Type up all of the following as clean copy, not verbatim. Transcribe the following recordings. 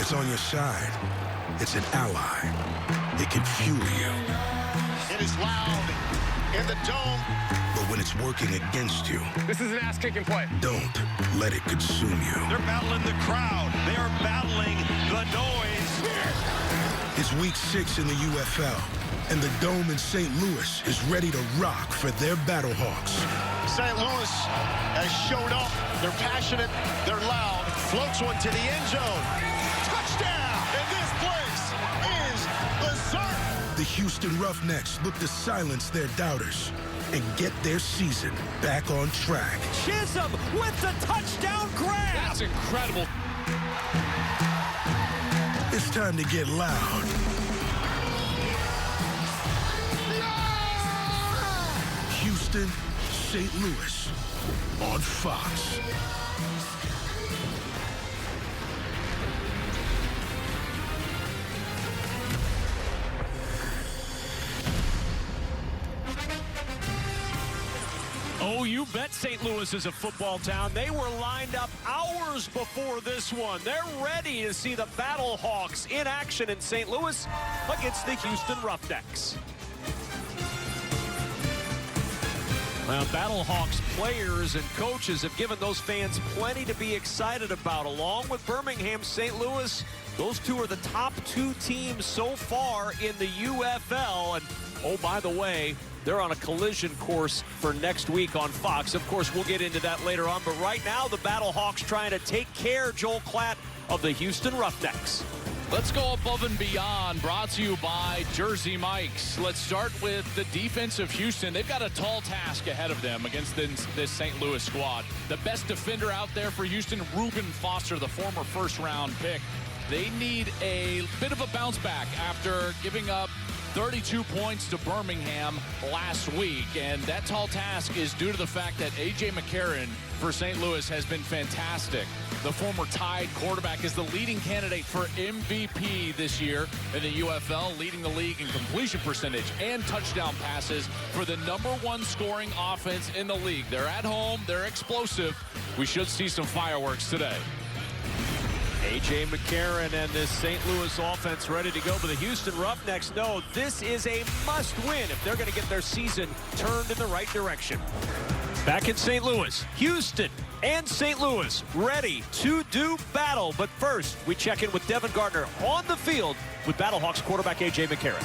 it's on your side, it's an ally. It can fuel you. It is loud in the dome. But when it's working against you, this is an ass-kicking play. Don't let it consume you. They're battling the crowd. They are battling the noise. It's week 6 in the UFL, and the Dome in St. Louis is ready to rock for their Battlehawks. St. Louis has showed up. They're passionate. They're loud. Floats one to the end zone. Touchdown! And this place is berserk. The Houston Roughnecks look to silence their doubters and get their season back on track. Chisholm with the touchdown grab. That's incredible. It's time to get loud. Houston, St. Louis on Fox. Oh, you bet St. Louis is a football town. They were lined up hours before this one. They're ready to see the Battlehawks in action in St. Louis against the Houston Roughnecks. Well, Battlehawks players and coaches have given those fans plenty to be excited about. Along with Birmingham, St. Louis, those two are the top 2 teams so far in the UFL. And, oh, by the way, they're on a collision course for next week on Fox. Of course, we'll get into that later on. But right now, the Battlehawks trying to take care, Joel Klatt, of the Houston Roughnecks. Let's go above and beyond, brought to you by Jersey Mike's. Let's start with the defense of Houston. They've got a tall task ahead of them against this St. Louis squad. The best defender out there for Houston, Reuben Foster, the former first-round pick. They need a bit of a bounce back after giving up 32 points to Birmingham last week, and that tall task is due to the fact that A.J. McCarron for St. Louis has been fantastic. The former Tide quarterback is the leading candidate for MVP this year in the UFL, leading the league in completion percentage and touchdown passes for the #1 scoring offense in the league. They're at home, they're explosive. We should see some fireworks today. A.J. McCarron and this St. Louis offense ready to go, but the Houston Roughnecks know this is a must-win if they're going to get their season turned in the right direction. Back in St. Louis, Houston and St. Louis ready to do battle. But first, we check in with Devin Gardner on the field with Battlehawks quarterback A.J. McCarron.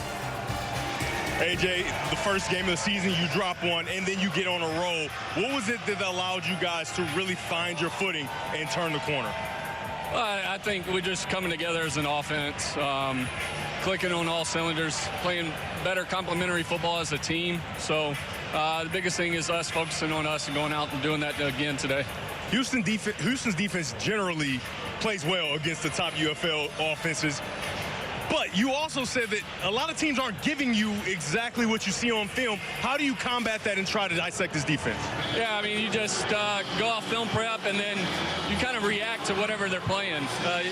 AJ, the first game of the season, you drop one, and then you get on a roll. What was it that allowed you guys to really find your footing and turn the corner? I think we're just coming together as an offense, clicking on all cylinders, playing better complementary football as a team. So the biggest thing is us focusing on us and going out and doing that again today. Houston's defense generally plays well against the top UFL offenses. But you also said that a lot of teams aren't giving you exactly what you see on film. How do you combat that and try to dissect this defense? Yeah, I mean, you just go off film prep, and then you kind of react to whatever they're playing.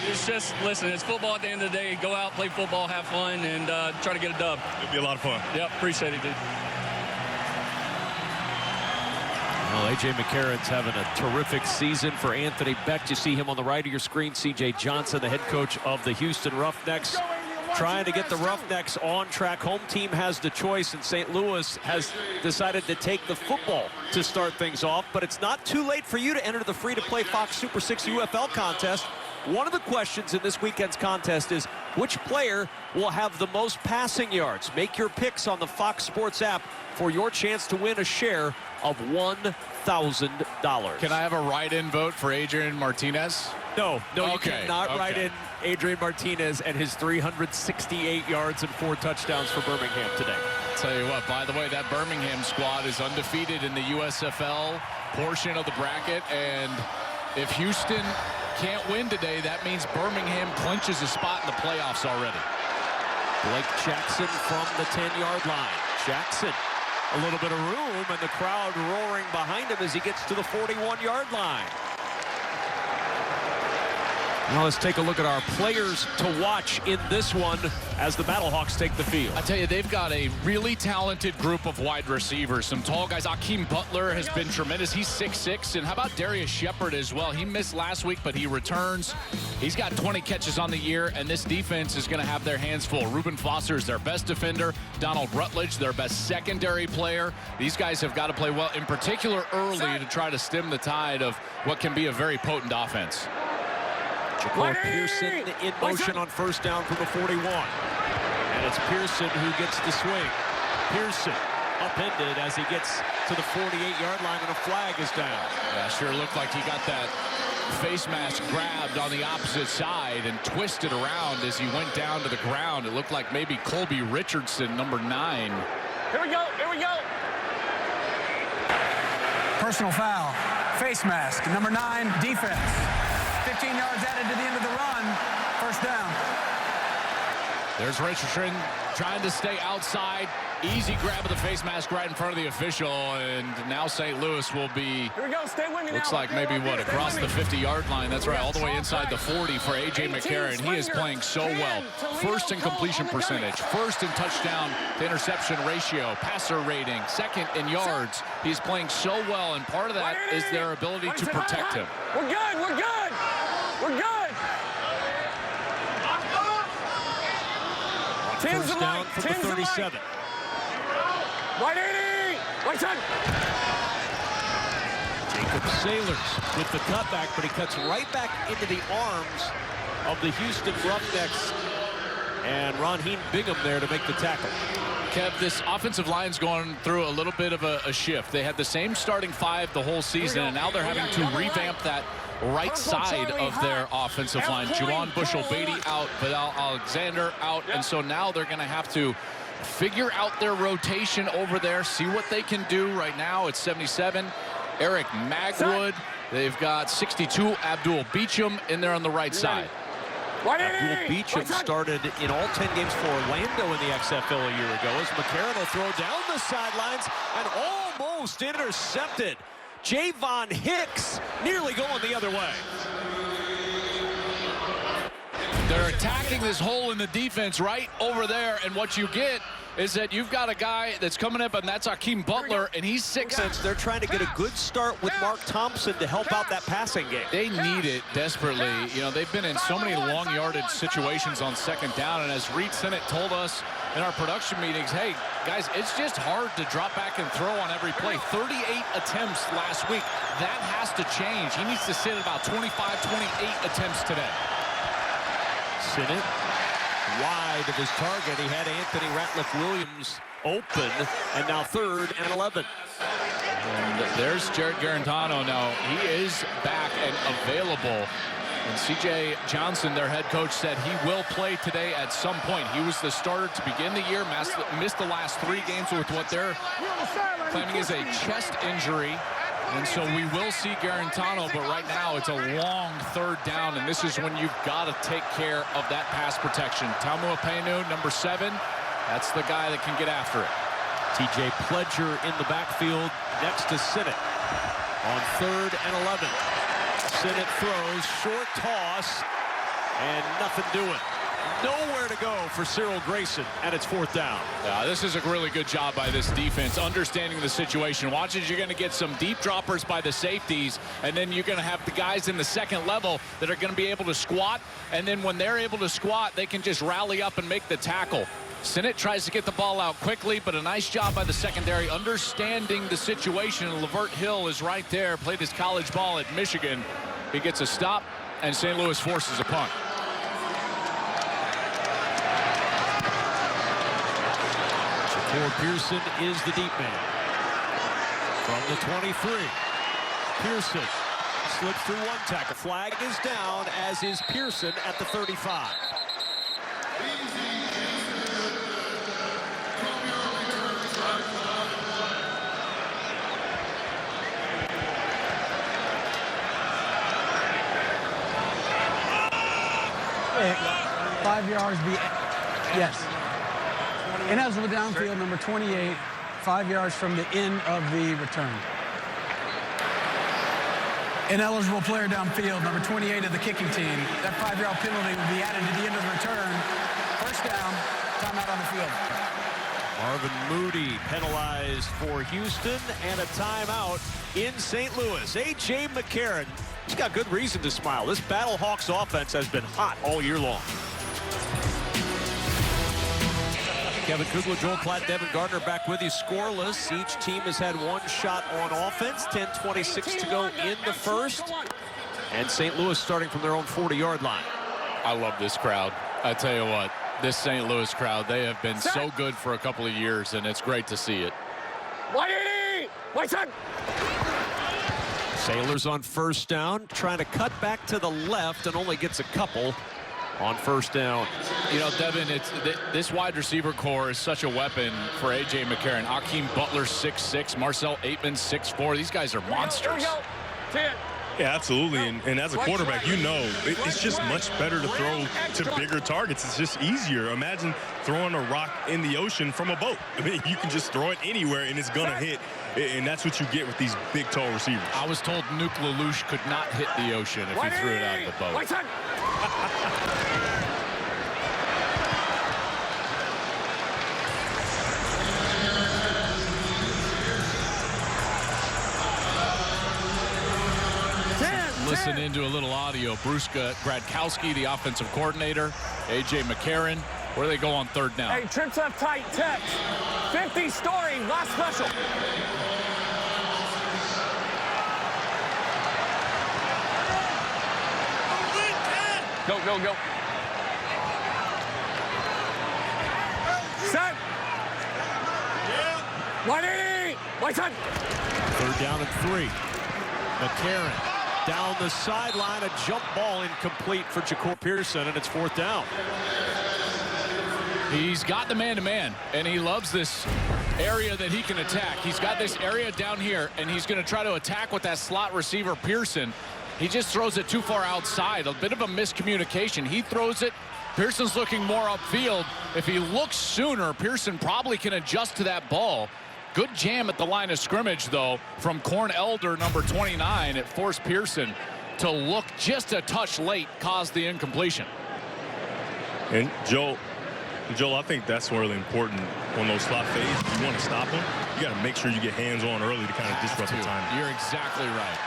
It's just, listen, it's football at the end of the day. Go out, play football, have fun, and try to get a dub. It'll be a lot of fun. Yep, appreciate it, dude. Well, A.J. McCarron's having a terrific season for Anthony Beck. You see him on the right of your screen. C.J. Johnson, the head coach of the Houston Roughnecks, trying to get the Roughnecks on track. Home team has the choice, and St. Louis has decided to take the football to start things off. But it's not too late for you to enter the free-to-play Fox Super 6 UFL contest. One of the questions in this weekend's contest is, which player will have the most passing yards? Make your picks on the Fox Sports app for your chance to win a share of $1,000. Can I have a write-in vote for Adrian Martinez? No, Okay, you cannot write in Adrian Martinez and his 368 yards and 4 touchdowns for Birmingham today. Tell you what, by the way, that Birmingham squad is undefeated in the USFL portion of the bracket, and if Houston can't win today, that means Birmingham clinches a spot in the playoffs already. Blake Jackson from the 10-yard line. Jackson, a little bit of room, and the crowd roaring behind him as he gets to the 41-yard line. Now let's take a look at our players to watch in this one as the Battlehawks take the field. I tell you, they've got a really talented group of wide receivers. Some tall guys. Akeem Butler has been tremendous. He's 6'6". And how about Darius Shepard as well? He missed last week, but he returns. He's got 20 catches on the year, and this defense is going to have their hands full. Reuben Foster is their best defender. Donald Rutledge, their best secondary player. These guys have got to play well, in particular early, to try to stem the tide of what can be a very potent offense. Jacob Pearson in motion on first down from the 41. And it's Pearson who gets the swing. Pearson upended as he gets to the 48-yard line, and a flag is down. Yeah, sure looked like he got that face mask grabbed on the opposite side and twisted around as he went down to the ground. It looked like maybe Colby Richardson, number 9. Here we go. Here we go. Personal foul. Face mask. Number 9, defense. 15 yards added to the end of the run. First down. There's Richardson trying to stay outside. Easy grab of the face mask right in front of the official, and now St. Louis will be, Here we go. Stay with me now. looks like maybe what, across the 50-yard line. That's right, all the way inside the 40 for A.J. McCarron. He is playing so well. First in completion percentage, first in touchdown to interception ratio, passer rating, second in yards. He's playing so well, and part of that is their ability to protect him. We're good. We're good. We're good. First down from the 37. Right 80. Right side. Jacob Sailors with the cutback, but he cuts right back into the arms of the Houston Roughnecks. And Ronheen Bingham there to make the tackle. Kev, this offensive line's going through a little bit of a shift. They had the same starting 5 the whole season, and now they're having to revamp that right side of their offensive line. Juwan Bushell-Beatty out, Vidal Alexander out, and so now they're going to have to figure out their rotation over there, see what they can do. Right now it's 77, Eric Magwood. They've got 62, Abdul Beecham in there on the right side. Abdul Beecham started in all 10 games for Orlando in the XFL a year ago, as McCarron will throw down the sidelines and almost intercepted. Javon Hicks nearly going the other way. They're attacking this hole in the defense right over there, and what you get is that you've got a guy that's coming up, and that's Akeem Butler, and he's 6'6". They're trying to get a good start with Mark Thompson to help out that passing game. They need it desperately. You know, they've been in so many long yardage situations on second down, and as Reed Sinnott told us in our production meetings, hey, guys, it's just hard to drop back and throw on every play. 38 attempts last week. That has to change. He needs to sit at about 25, 28 attempts today. Sinnott wide of his target. He had Anthony Ratliff-Williams open, and now 3rd and 11. And there's Jared Garantano now. He is back and available. And C.J. Johnson, their head coach, said he will play today at some point. He was the starter to begin the year, missed the last 3 games with what they're claiming is a chest injury. And so we will see Garantano, but right now it's a long 3rd down, and this is when you've got to take care of that pass protection. Tamu Apenu, number 7, that's the guy that can get after it. TJ Pledger in the backfield next to Sinnott on 3rd and 11. Sinnott throws, short toss, and nothing doing. Nowhere to go for Cyril Grayson, and it's 4th down. This is a really good job by this defense, understanding the situation. Watch as you're going to get some deep droppers by the safeties, and then you're going to have the guys in the second level that are going to be able to squat, and then when they're able to squat, they can just rally up and make the tackle. Sinnott tries to get the ball out quickly, but a nice job by the secondary, understanding the situation. Lavert Hill is right there, played his college ball at Michigan. He gets a stop, and St. Louis forces a punt. Jacob Pearson is the deep man. From the 23, Pearson slips through 1 tackle. Flag is down, as is Pearson at the 35. Hey, 5 yards. Yes. Ineligible downfield, number 28, 5 yards from the end of the return. Ineligible player downfield, number 28 of the kicking team. That 5-yard penalty will be added to the end of the return. First down, timeout on the field. Marvin Moody penalized for Houston and a timeout in St. Louis. A.J. McCarron, he's got good reason to smile. This Battlehawks offense has been hot all year long. Kevin Kugler, Joel Klatt, Devin Gardner back with you scoreless. Each team has had one shot on offense. 10:26 to go in the first. And St. Louis starting from their own 40-yard line. I love this crowd. I tell you what, this St. Louis crowd, they have been so good for a couple of years, and it's great to see it. 180! White side! Sailors on first down, trying to cut back to the left and only gets a couple on first down. You know, Devin, this wide receiver core is such a weapon for A.J. McCarron. Akeem Butler, 6'6", Marcel Aitman, 6'4". These guys are monsters. Here we go. 10. Yeah, absolutely. And as a quarterback, you know, it's just much better to throw to bigger targets. It's just easier. Imagine throwing a rock in the ocean from a boat. I mean, you can just throw it anywhere and it's going to hit. And that's what you get with these big, tall receivers. I was told Nuke LaLoosh could not hit the ocean if he threw it out of the boat. White side! 10. Listen into a little audio. Bruce Gradkowski, the offensive coordinator, A.J. McCarron. Where do they go on third down? Hey, trips up tight, text. 50-story, last special. Go, go, go. Set. 180. White side. Third down and 3. McCarron down the sideline, a jump ball incomplete for Ja'Cour Pearson, and it's fourth down. He's got the man-to-man, and he loves this area that he can attack. He's got this area down here, and he's going to try to attack with that slot receiver, Pearson. He just throws it too far outside. A bit of a miscommunication. He throws it. Pearson's looking more upfield. If he looks sooner, Pearson probably can adjust to that ball. Good jam at the line of scrimmage, though, from Corn Elder, number 29. It forced Pearson to look just a touch late, caused the incompletion. And Joel, I think that's really important on those slot fades. If you want to stop them, you got to make sure you get hands on early to kind of disrupt the time. You're exactly right.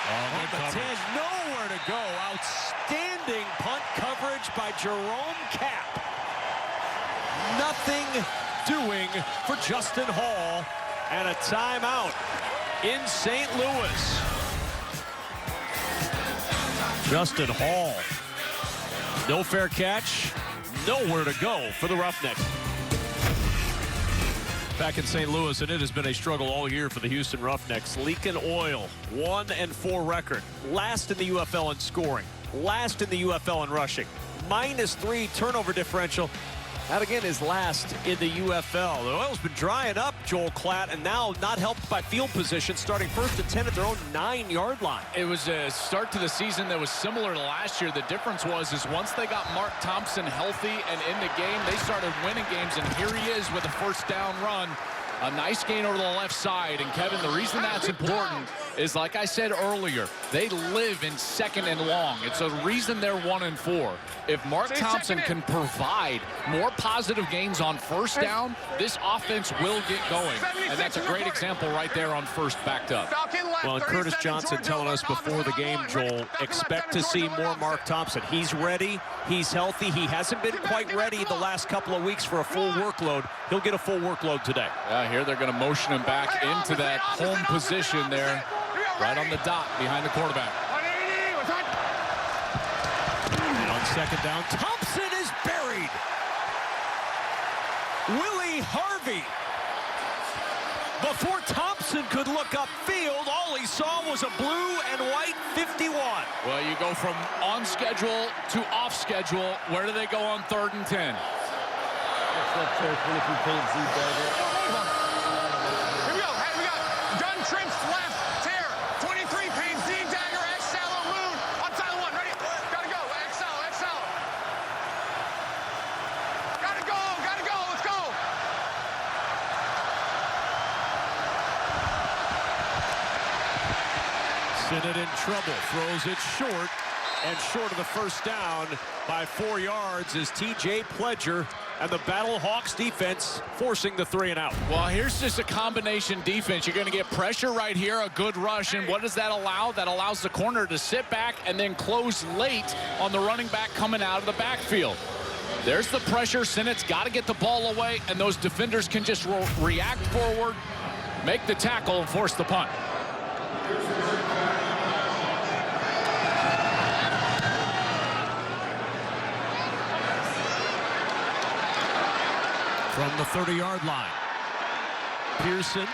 On the 10, nowhere to go. Outstanding punt coverage by Jerome Cap. Nothing doing for Justin Hall, and a timeout in St. Louis. Justin Hall, no fair catch, nowhere to go for the Roughnecks. Back in St. Louis, and it has been a struggle all year for the Houston Roughnecks. Leaking oil, 1-4 record, last in the UFL in scoring, last in the UFL in rushing, -3 turnover differential. That again is last in the UFL. The oil's been drying up, Joel Klatt, and now not helped by field position, starting 1st and 10 at their own 9-yard line. It was a start to the season that was similar to last year. The difference was once they got Mark Thompson healthy and in the game, they started winning games, and here he is with a first down run. A nice gain over the left side. And Kevin, the reason that's important is, like I said earlier, they live in 2nd and long. It's a reason they're 1-4. If Mark Thompson can provide more positive gains on first down, this offense will get going. And that's a great example right there on first backed up. Well, and Curtis Johnson telling us before the game, Joel, expect to see more Mark Thompson. He's ready. He's healthy. He hasn't been quite ready the last couple of weeks for a full workload. He'll get a full workload today. Here they're going to motion him back into that home position there, right on the dot behind the quarterback. And on second down, Thompson is buried. Willie Harvey. Before Thompson could look upfield, all he saw was a blue and white 51. Well, you go from on schedule to off schedule. Where do they go on 3rd and 10? Bennett in trouble. Throws it short, and short of the first down by 4 yards is T.J. Pledger, and the Battlehawks defense forcing the 3-and-out. Well, here's just a combination defense. You're going to get pressure right here, a good rush, and what does that allow? That allows the corner to sit back and then close late on the running back coming out of the backfield. There's the pressure. Sennett's got to get the ball away, and those defenders can just react forward, make the tackle, and force the punt. From the 30-yard line, Pearson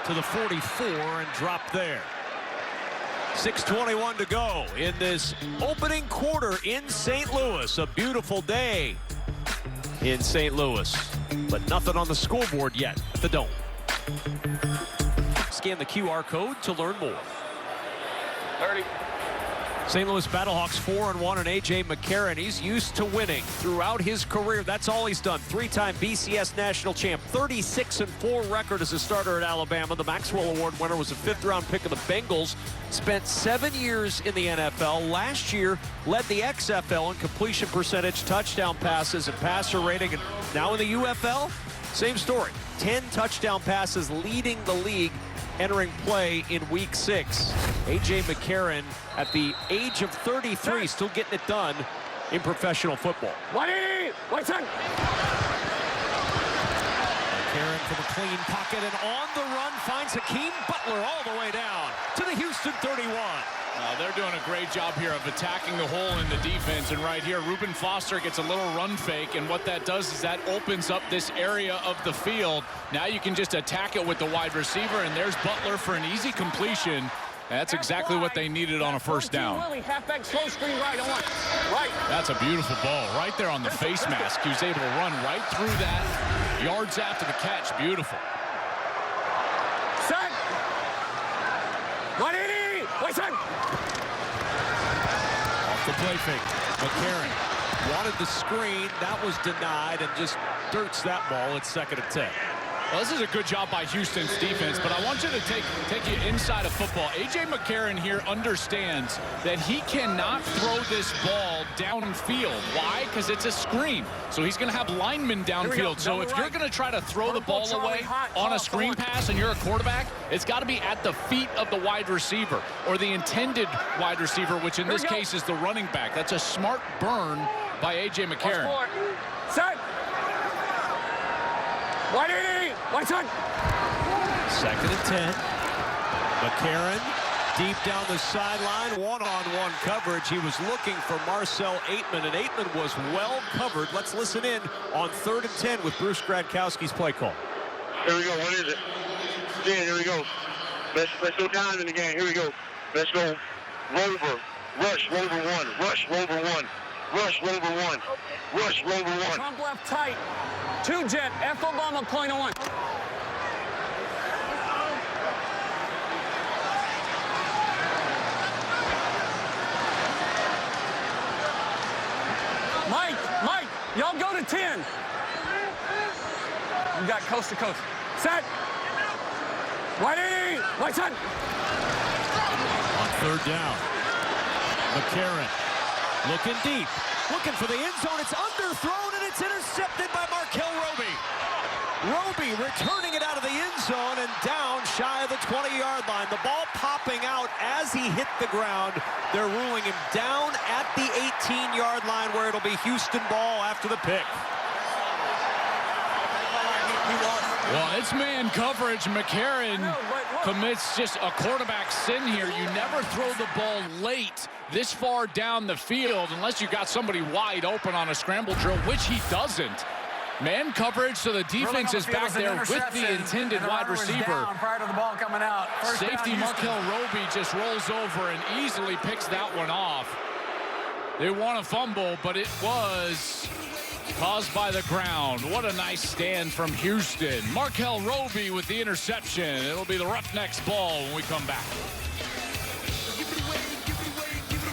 to the 44 and dropped there. 6:21 to go in this opening quarter in St. Louis. A beautiful day in St. Louis, but nothing on the scoreboard yet at the Dome. Scan the QR code to learn more. 30. St. Louis Battlehawks 4-1, and A.J. McCarron, he's used to winning throughout his career. That's all he's done. 3-time BCS national champ, 36-4 record as a starter at Alabama. The Maxwell Award winner was a 5th-round pick of the Bengals. Spent 7 years in the NFL. Last year, led the XFL in completion percentage, touchdown passes, and passer rating. And now in the UFL, same story. 10 touchdown passes, leading the league entering play in week 6. A.J. McCarron, at the age of 33, still getting it done in professional football. 180, right side. McCarron for the clean pocket, and on the run finds Hakeem Butler all the way down to the Houston 31. They're doing a great job here of attacking the hole in the defense, and right here Reuben Foster gets a little run fake, and what that does is that opens up this area of the field. Now you can just attack it with the wide receiver, and there's Butler for an easy completion. That's exactly what they needed on a first down. Halfback slow screen right on. Right. That's a beautiful ball right there on the face mask. He was able to run right through that. Yards after the catch. Beautiful. Set. 180. Right side. Off the play fake. McCarron wanted the screen. That was denied, and just dirts that ball at 2nd and 10. Well, this is a good job by Houston's defense, but I want you to take you inside of football. A.J. McCarron here understands that he cannot throw this ball downfield. Why? Because it's a screen. So he's going to have linemen downfield. So if you're going to try to throw the ball away on a screen pass and you're a quarterback, it's got to be at the feet of the wide receiver or the intended wide receiver, which in this case is the running back. That's a smart burn by A.J. McCarron. Set. 180, right side. 2nd and 10. McCarron deep down the sideline, one-on-one coverage. He was looking for Marcel Aitman, and Aitman was well covered. Let's listen in on 3rd and 10 with Bruce Gradkowski's play call. Here we go. What is it? Yeah, here we go. Let's go down in the game. Here we go. Let's go. Rover. Rush, Rover 1. Rush, Rover 1. Rush, Rover 1. Rush, Rover 1. Trump left tight. 2 jet. F Obama, point 1. Mike, y'all go to 10. You got coast to coast. Set. 180, right side. On 3rd down, McCarron looking deep, looking for the end zone. It's underthrown, and it's intercepted by Markel Roby. Roby returning it out of the end zone and down shy of the 20-yard line. The ball popping out as he hit the ground. They're ruling him down at the 18-yard line, where it'll be Houston ball after the pick. Well, it's man coverage. McCarron commits just a quarterback sin here. You never throw the ball late this far down the field unless you got somebody wide open on a scramble drill, which he doesn't. Man coverage, so the defense is back there with the intended wide receiver. Prior to the ball coming out. Safety Markel Roby just rolls over and easily picks that one off. They want a fumble, but it was caused by the ground. What a nice stand from Houston. Markel Roby with the interception. It'll be the Roughnecks ball when we come back.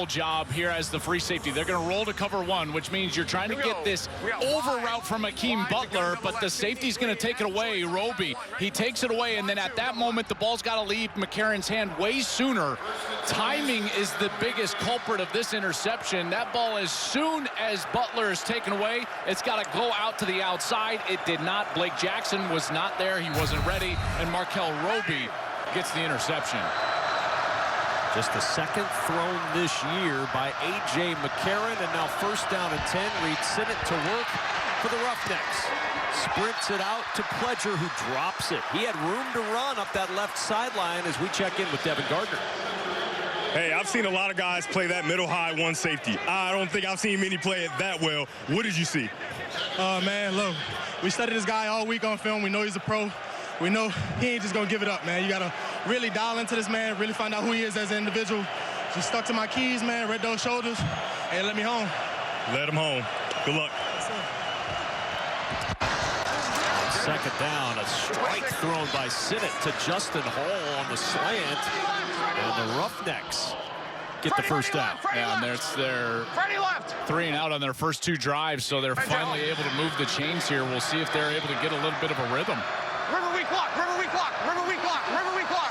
job here as the free safety. They're going to roll to cover one, which means you're trying to get this over route from Akeem Butler, but the safety's going to take it away, Roby. He takes it away, and then at that moment, the ball's got to leave McCarron's hand way sooner. Timing is the biggest culprit of this interception. That ball, as soon as Butler is taken away, it's got to go out to the outside. It did not. Blake Jackson was not there. He wasn't ready, and Markel Roby gets the interception. Just the second thrown this year by A.J. McCarron, and now first down and 10. Reed sent it to work for the Roughnecks. Sprints it out to Pledger, who drops it. He had room to run up that left sideline as we check in with Devin Gardner. Hey, I've seen a lot of guys play that middle-high one safety. I don't think I've seen many play it that well. What did you see? Man, look, we studied this guy all week on film. We know he's a pro. We know he ain't just going to give it up, man. You got to really dial into this man, really find out who he is as an individual. Just stuck to my keys, man, read those shoulders, and let me home. Let him home. Good luck. Second down, a strike thrown by Sinnott to Justin Hall on the slant, and the Roughnecks get the first down. Yeah, and they're 3 and out on their first 2 drives, so they're finally able to move the chains here. We'll see if they're able to get a little bit of a rhythm. River weak block, river weak block, river weak block, river weak block.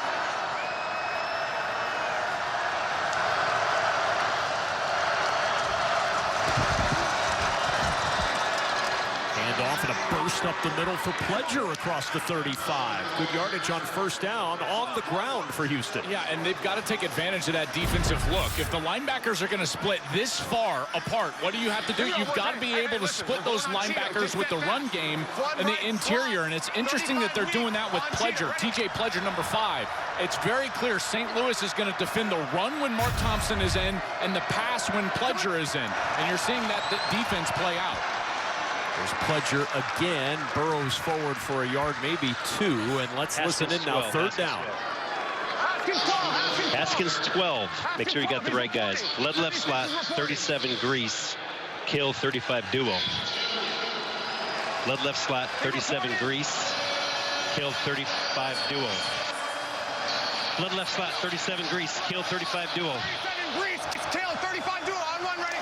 Hand off and a burst up the middle for Pledger across the 35. Good yardage on first down on the ground for Houston. Yeah, and they've got to take advantage of that defensive look. If the linebackers are going to split this far apart, what do you have to do? You've got to be able to split those linebackers with the run game and the interior, and it's interesting that they're doing that with Pledger, TJ Pledger, number 5. It's very clear St. Louis is going to defend the run when Mark Thompson is in and the pass when Pledger is in, and you're seeing that defense play out. There's Pledger again, burrows forward for a yard, maybe 2, and let's listen in now. Third down. Haskins 12. Make sure you got the right guys. Lead left slot, 37 Grease. Kill 35 Duo. Lead left slot, 37 Grease. Kill 35 Duo. Lead left slot, 37 Grease. Kill 35 Duo. 37 Grease, kill 35 Duo. On one, ready.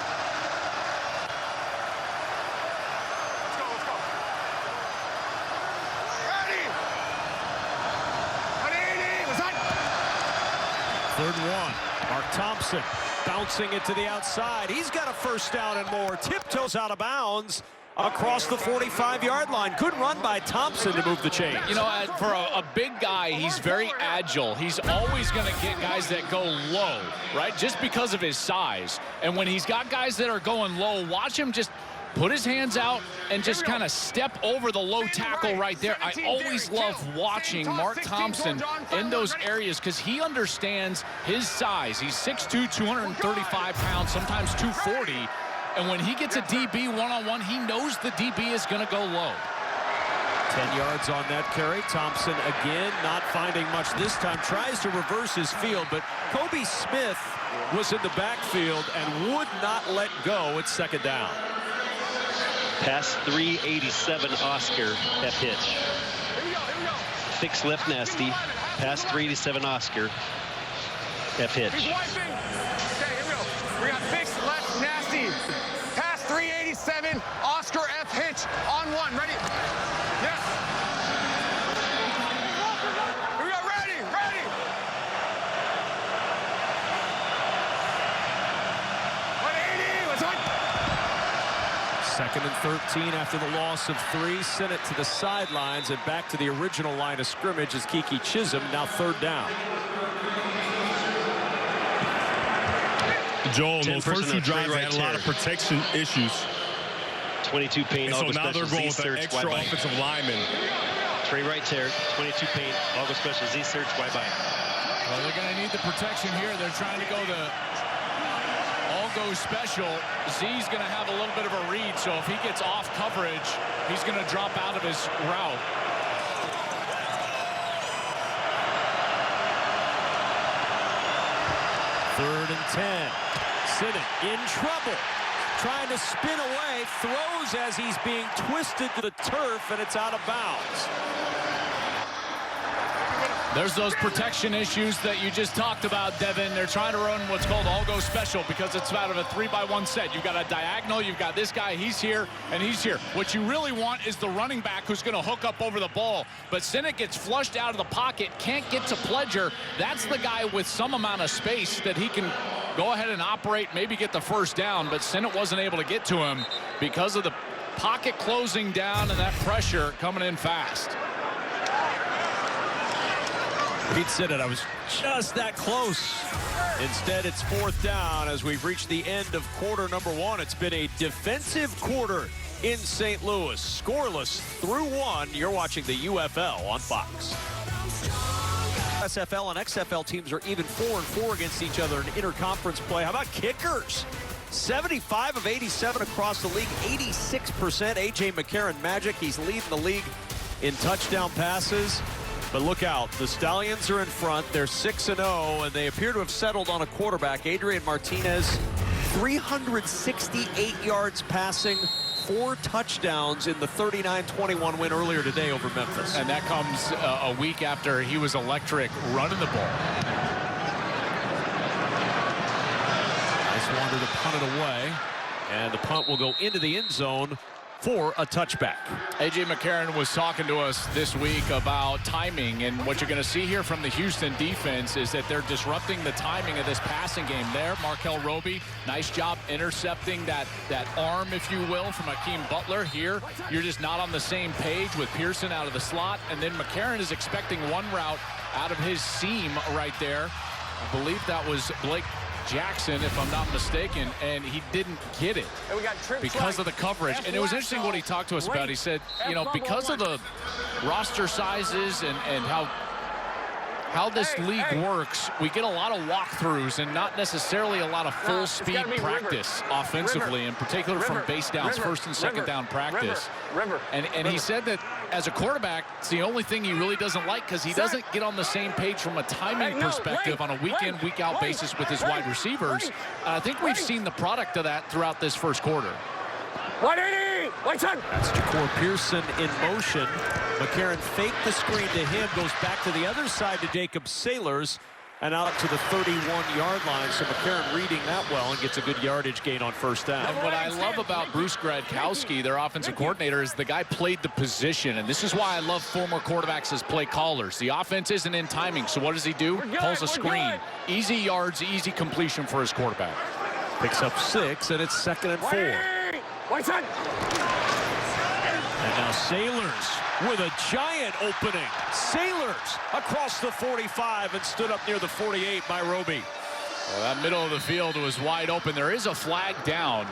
Third one. Mark Thompson bouncing it to the outside. He's got a first down and more. Tiptoes out of bounds across the 45-yard line. Good run by Thompson to move the chains. You know, for a big guy, he's very agile. He's always going to get guys that go low, right? Just because of his size. And when he's got guys that are going low, watch him just put his hands out and just kind of step over the low tackle right there. I always love watching Mark Thompson in those areas because he understands his size. He's 6'2", 235 pounds, sometimes 240. And when he gets a DB one-on-one, he knows the DB is going to go low. 10 yards on that carry. Thompson again not finding much this time. Tries to reverse his field, but Kobe Smith was in the backfield and would not let go. It's second down. Pass 387 Oscar at pitch. Fix left nasty. Pass 387 Oscar at pitch. Okay, here we go. We got fix left nasty. Pass 387 Oscar F hitch on one. Ready? Yes. Here we go. Ready. Ready. 180. Let's go. Second and 13 after the loss of 3. Sent it to the sidelines and back to the original line of scrimmage is Kiki Chisholm. Now third down. Joel, those first 2 drives had a lot of protection issues. 22 paint. And so now they're going with an extra offensive lineman. Trey right tear, 22 paint. All go special Z search. Why by? Well, they're going to need the protection here. They're trying to go the all-go special. Z's going to have a little bit of a read, so if he gets off coverage, he's going to drop out of his route. Third and 10. Sinnott in trouble. Trying to spin away. Throws as he's being twisted to the turf, and it's out of bounds. There's those protection issues that you just talked about, Devin. They're trying to run what's called all-go special because it's out of a 3-by-1 set. You've got a diagonal, you've got this guy, he's here, and he's here. What you really want is the running back who's going to hook up over the ball. But Sinnott gets flushed out of the pocket, can't get to Pledger. That's the guy with some amount of space that he can go ahead and operate, maybe get the first down, but Sinnott wasn't able to get to him because of the pocket closing down and that pressure coming in fast. Pete Sinnott, I was just that close. Instead, it's 4th down as we've reached the end of quarter number 1. It's been a defensive quarter in St. Louis. Scoreless through 1. You're watching the UFL on Fox. SFL and XFL teams are even 4-4 against each other in interconference play. How about kickers? 75 of 87 across the league, 86%. A.J. McCarron Magic, he's leading the league in touchdown passes. But look out, the Stallions are in front. They're 6-0, and they appear to have settled on a quarterback. Adrian Martinez, 368 yards passing, 4 touchdowns in the 39-21 win earlier today over Memphis. And that comes a week after he was electric running the ball. Nice wander to punt it away, and the punt will go into the end zone for a touchback. A.J. McCarron was talking to us this week about timing, and what you're going to see here from the Houston defense is that they're disrupting the timing of this passing game there. Markel Roby, nice job intercepting that arm, if you will, from Hakeem Butler. Here, you're just not on the same page with Pearson out of the slot, and then McCarron is expecting one route out of his seam right there. I believe that was Blake Jackson, if I'm not mistaken, and he didn't get it because of the coverage. And it was interesting what he talked to us about. He said, you know, because of the roster sizes and how this league works, we get a lot of walkthroughs and not necessarily a lot of full speed practice offensively, in particular from base downs, first and second down practice. And he said that as a quarterback, it's the only thing he really doesn't like because he doesn't get on the same page from a timing perspective on a week-in, week-out basis with his wide receivers. I think we've seen the product of that throughout this first quarter. 180! That's Ja'Cour Pearson in motion. McCarron faked the screen to him, goes back to the other side to Jacob Sailors, and out to the 31-yard line. So McCarron reading that well and gets a good yardage gain on first down. And what I love about Bruce Gradkowski, their offensive coordinator, is the guy played the position. And this is why I love former quarterbacks as play callers. The offense isn't in timing, so what does he do? Calls a screen. Easy yards, easy completion for his quarterback. Picks up 6, and it's 2nd and 4. And now Sailors with a giant opening. Sailors across the 45 and stood up near the 48 by Roby. Well, that middle of the field was wide open. There is a flag down.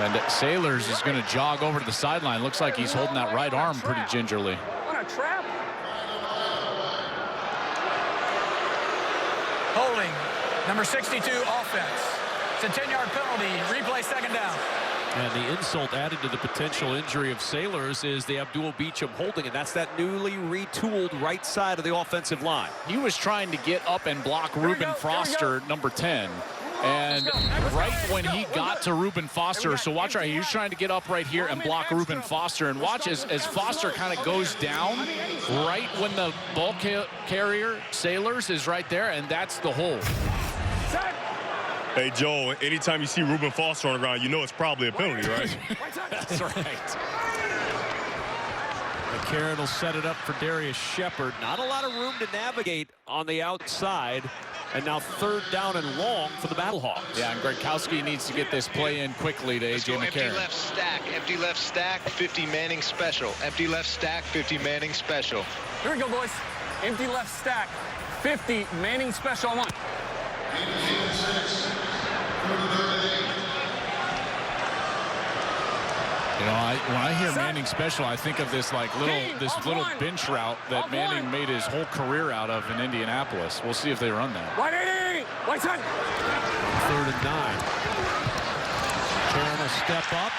And Sailors is going to jog over to the sideline. Looks like he's holding that right arm pretty gingerly. What a trap. Holding, number 62, offense. It's a 10-yard penalty. Replay, 2nd down. And the insult added to the potential injury of Sailors is the Abdul Beecham holding, and that's that newly retooled right side of the offensive line. He was trying to get up and block Reuben Foster, number 10. And right when he got to Reuben Foster, so watch right, he was trying to get up right here and block Reuben Foster. And watch as Foster kind of goes down right when the ball carrier, Sailors, is right there, and that's the hold. Hey, Joel, anytime you see Reuben Foster on the ground, you know it's probably a penalty, right? That's right. McCarron will set it up for Darius Shepard. Not a lot of room to navigate on the outside. And now 3rd down and long for the Battlehawks. Yeah, and Gradkowski needs to get this play in quickly to A.J. McCarron. Empty left stack, 50 Manning special. Empty left stack, 50 Manning special. Here we go, boys. Empty left stack, 50 Manning special on 1. You know, when I hear Manning special, I think of this little bench route that Manning made his whole career out of in Indianapolis. We'll see if they run that. 180! White side! 3rd and 9. Karen will step up.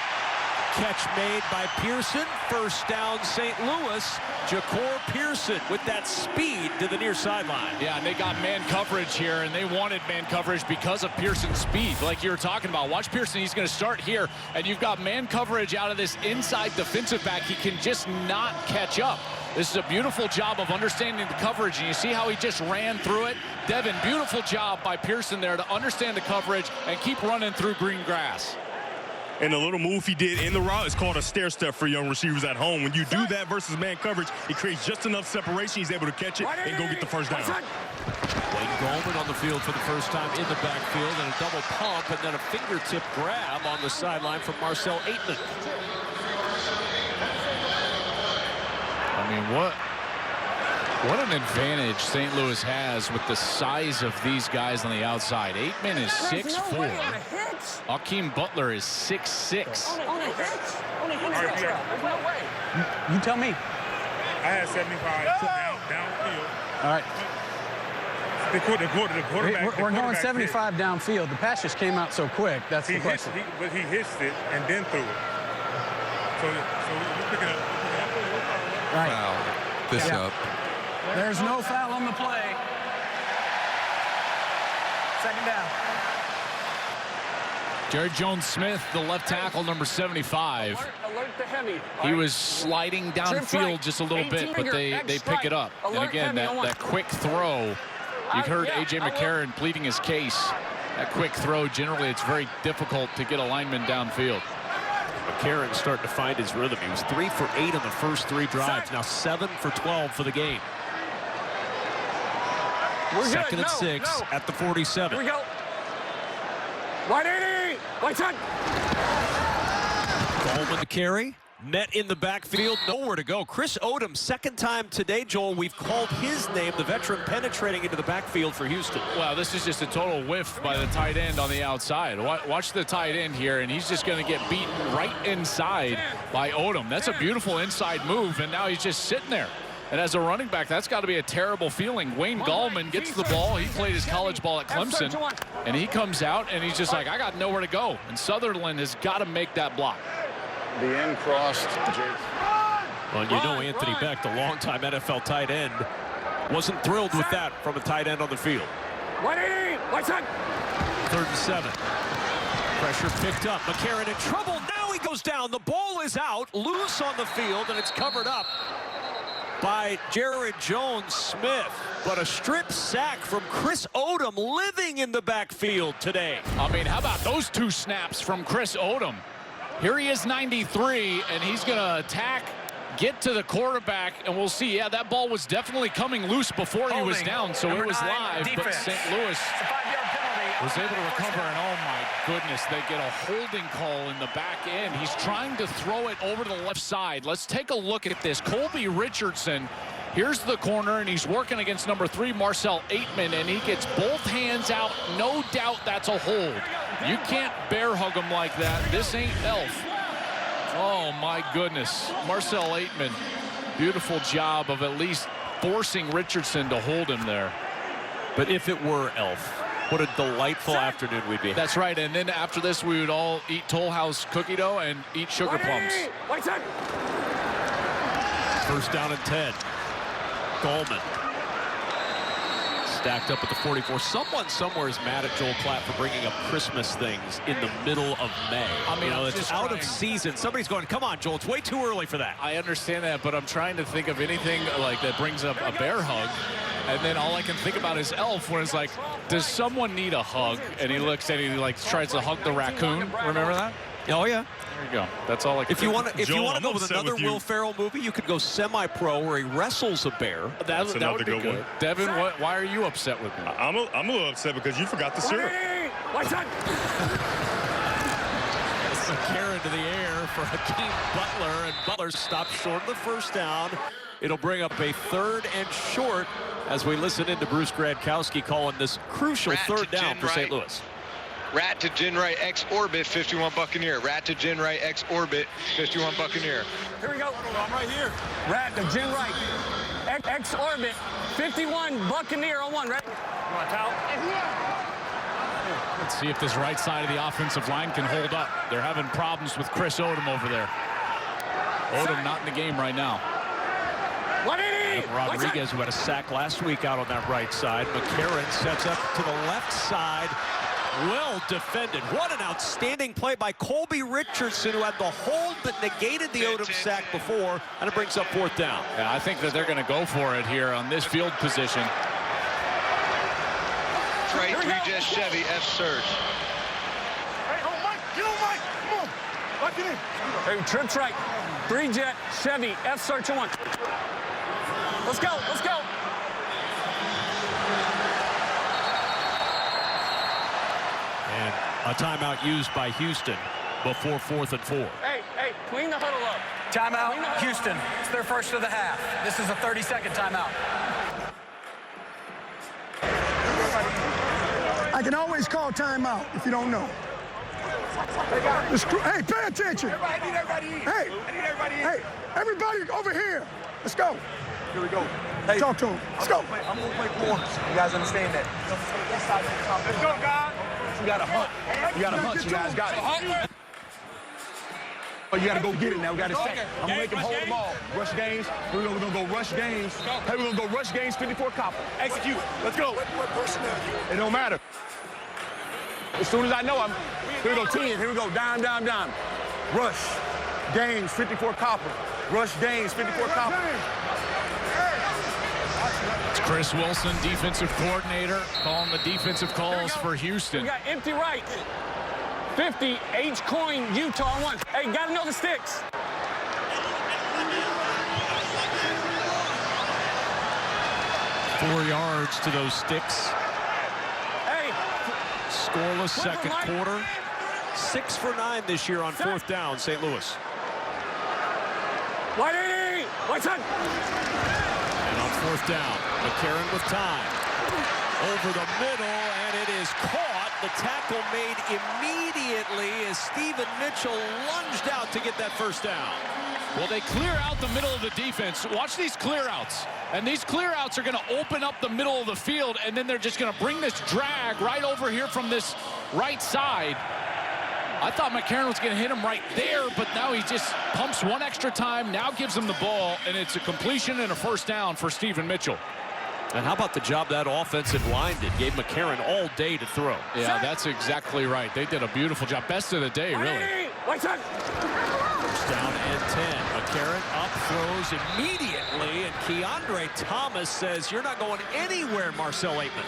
Catch made by Pearson. 1st down, St. Louis. Ja'Cour Pearson with that speed to the near sideline. Yeah, and they got man coverage here, and they wanted man coverage because of Pearson's speed, like you were talking about. Watch Pearson, he's going to start here, and you've got man coverage out of this inside defensive back. He can just not catch up. This is a beautiful job of understanding the coverage, and you see how he just ran through it. Devin, beautiful job by Pearson there to understand the coverage and keep running through green grass. And the little move he did in the route is called a stair step for young receivers at home. When you do that versus man coverage, it creates just enough separation. He's able to catch it and go get the first down. Wayne Gallman on the field for the first time in the backfield, and a double pump and then a fingertip grab on the sideline from Marcel Aitman. I mean, what an advantage St. Louis has with the size of these guys on the outside. Aitman is 6'4". Akeem Butler is 6'6". You tell me. I had 75 downfield. All right. The quarterback. We're going 75 downfield. The pass just came out so quick. That's the question. But he hitched it and then threw it. So we're picking up. Right. Foul. This up. There's no foul on the play. Second down. Jared Jones-Smith, the left tackle, number 75. He was sliding downfield just a little bit, but they pick it up. And again, that quick throw, you've heard A.J. McCarron pleading his case. That quick throw, generally it's very difficult to get a lineman downfield. McCarron starting to find his rhythm. He was 3 for 8 on the first 3 drives. Now 7 for 12 for the game. Second and 6 at the 47. Here we go. 180. White side. Gallman the carry. Net in the backfield. Nowhere to go. Chris Odom, second time today, Joel, we've called his name, the veteran penetrating into the backfield for Houston. Well, this is just a total whiff by the tight end on the outside. Watch the tight end here, and he's just going to get beaten right inside by Odom. That's a beautiful inside move, and now he's just sitting there. And as a running back, that's got to be a terrible feeling. Wayne Gallman gets the ball. He played his college ball at Clemson, and he comes out, and he's just like, I got nowhere to go. And Sutherland has got to make that block. The end crossed. Well, you know Anthony Beck, the longtime NFL tight end, wasn't thrilled with that from a tight end on the field. 180. White side. 3rd and 7. Pressure picked up. McCarron in trouble. Now he goes down. The ball is out, loose on the field, and it's covered up by Jared Jones-Smith. But a strip sack from Chris Odom, living in the backfield today. I mean, how about those 2 snaps from Chris Odom? Here he is, 93, and he's going to attack, get to the quarterback, and we'll see. Yeah, that ball was definitely coming loose before he was down, so it was live. But St. Louis was able to recover, and oh my goodness, they get a holding call in the back end. He's trying to throw it over to the left side. Let's take a look at this. Colby Richardson, here's the corner, and he's working against number 3, Marcel Aitman, and he gets both hands out. No doubt that's a hold. You can't bear hug him like that. This ain't Elf. Oh my goodness. Marcel Aitman, beautiful job of at least forcing Richardson to hold him there. But if it were Elf, what a delightful afternoon we'd be. That's right, and then after this we would all eat Toll House cookie dough and eat sugar plums. First down and 10. Gallman stacked up at the 44. Someone somewhere is mad at Joel Klatt for bringing up Christmas things in the middle of May. I mean, it's out of season. Somebody's going, come on, Joel, it's way too early for that. I understand that, but I'm trying to think of anything like that brings up a bear hug. And then all I can think about is Elf, where it's like, does someone need a hug? And he looks and he like tries to hug the raccoon. Remember that? Oh yeah. There you go. That's all I can If you want to go with another with Will Ferrell movie, you could go Semi-Pro, where he wrestles a bear. That would be good. One. Devin, why are you upset with me? I'm a little upset because you forgot the syrup. McCarron to the air for Akeem Butler, and Butler stops short of the first down. It'll bring up a 3rd and short as we listen into Bruce Gradkowski calling this crucial 3rd down for St. Louis. Rat to Gin right X orbit 51 Buccaneer. Rat to Gin right X orbit 51 Buccaneer. Here we go. I'm right here. Rat to Gin right. X orbit 51 Buccaneer on 1. Right. You want a towel? Let's see if this right side of the offensive line can hold up. They're having problems with Chris Odom over there. Odom not in the game right now. 180. Rodriguez, who had a sack last week out on that right side. McCarron sets up to the left side. Well defended. What an outstanding play by Colby Richardson, who had the hold that negated the Odom sack before, and it brings up 4th down. Yeah, I think that they're going to go for it here on this field position. Trey, 3 Jet Chevy, F surge. Hey, oh, Mike, get on, Mike. Come on. Mike, get in. Hey, trip right. 3 Jet Chevy F search 1. Let's go. Let's go. And a timeout used by Houston before 4th and 4. Hey, clean the huddle up. Timeout, Houston. It's their first of the half. This is a 30-second timeout. I can always call timeout if you don't know. Hey, pay attention. Hey, everybody over here. Let's go. Here we go. Hey, talk to him. Let's go. I'm going to play 4. You guys understand that? Let's go, guys. You got to hunt. You got to hunt. You guys got it. Oh, you got to go get it now. We got to sack. I'm going to make them hold them all. Rush games. We're going to go rush games. Hey, we're going to go rush games, 54 copper. Execute. Let's go. What personnel? It don't matter. As soon as I know, here we go, 10. Here we go. Down. Rush games, 54 copper. Rush games, 54 copper. It's Chris Wilson, defensive coordinator, calling the defensive calls for Houston. We got empty right. 50, H coin, Utah 1. Hey, gotta know the sticks. Four yards to those sticks. Hey. Scoreless second quarter. 6 for 9 this year on 4th down, St. Louis. White side. And on 4th down, McCarron with time. Over the middle, and it is caught. The tackle made immediately as Stephen Mitchell lunged out to get that first down. Well, they clear out the middle of the defense. Watch these clear outs. And these clear outs are going to open up the middle of the field, and then they're just going to bring this drag right over here from this right side. I thought McCarron was going to hit him right there, but now he just pumps one extra time, now gives him the ball, and it's a completion and a first down for Stephen Mitchell. And how about the job that offensive line did? Gave McCarron all day to throw. Yeah, that's exactly right. They did a beautiful job. Best of the day, really. White side. First down and 10. McCarron up, throws immediately, and Keandre Thomas says, "You're not going anywhere, Marcel Aitman."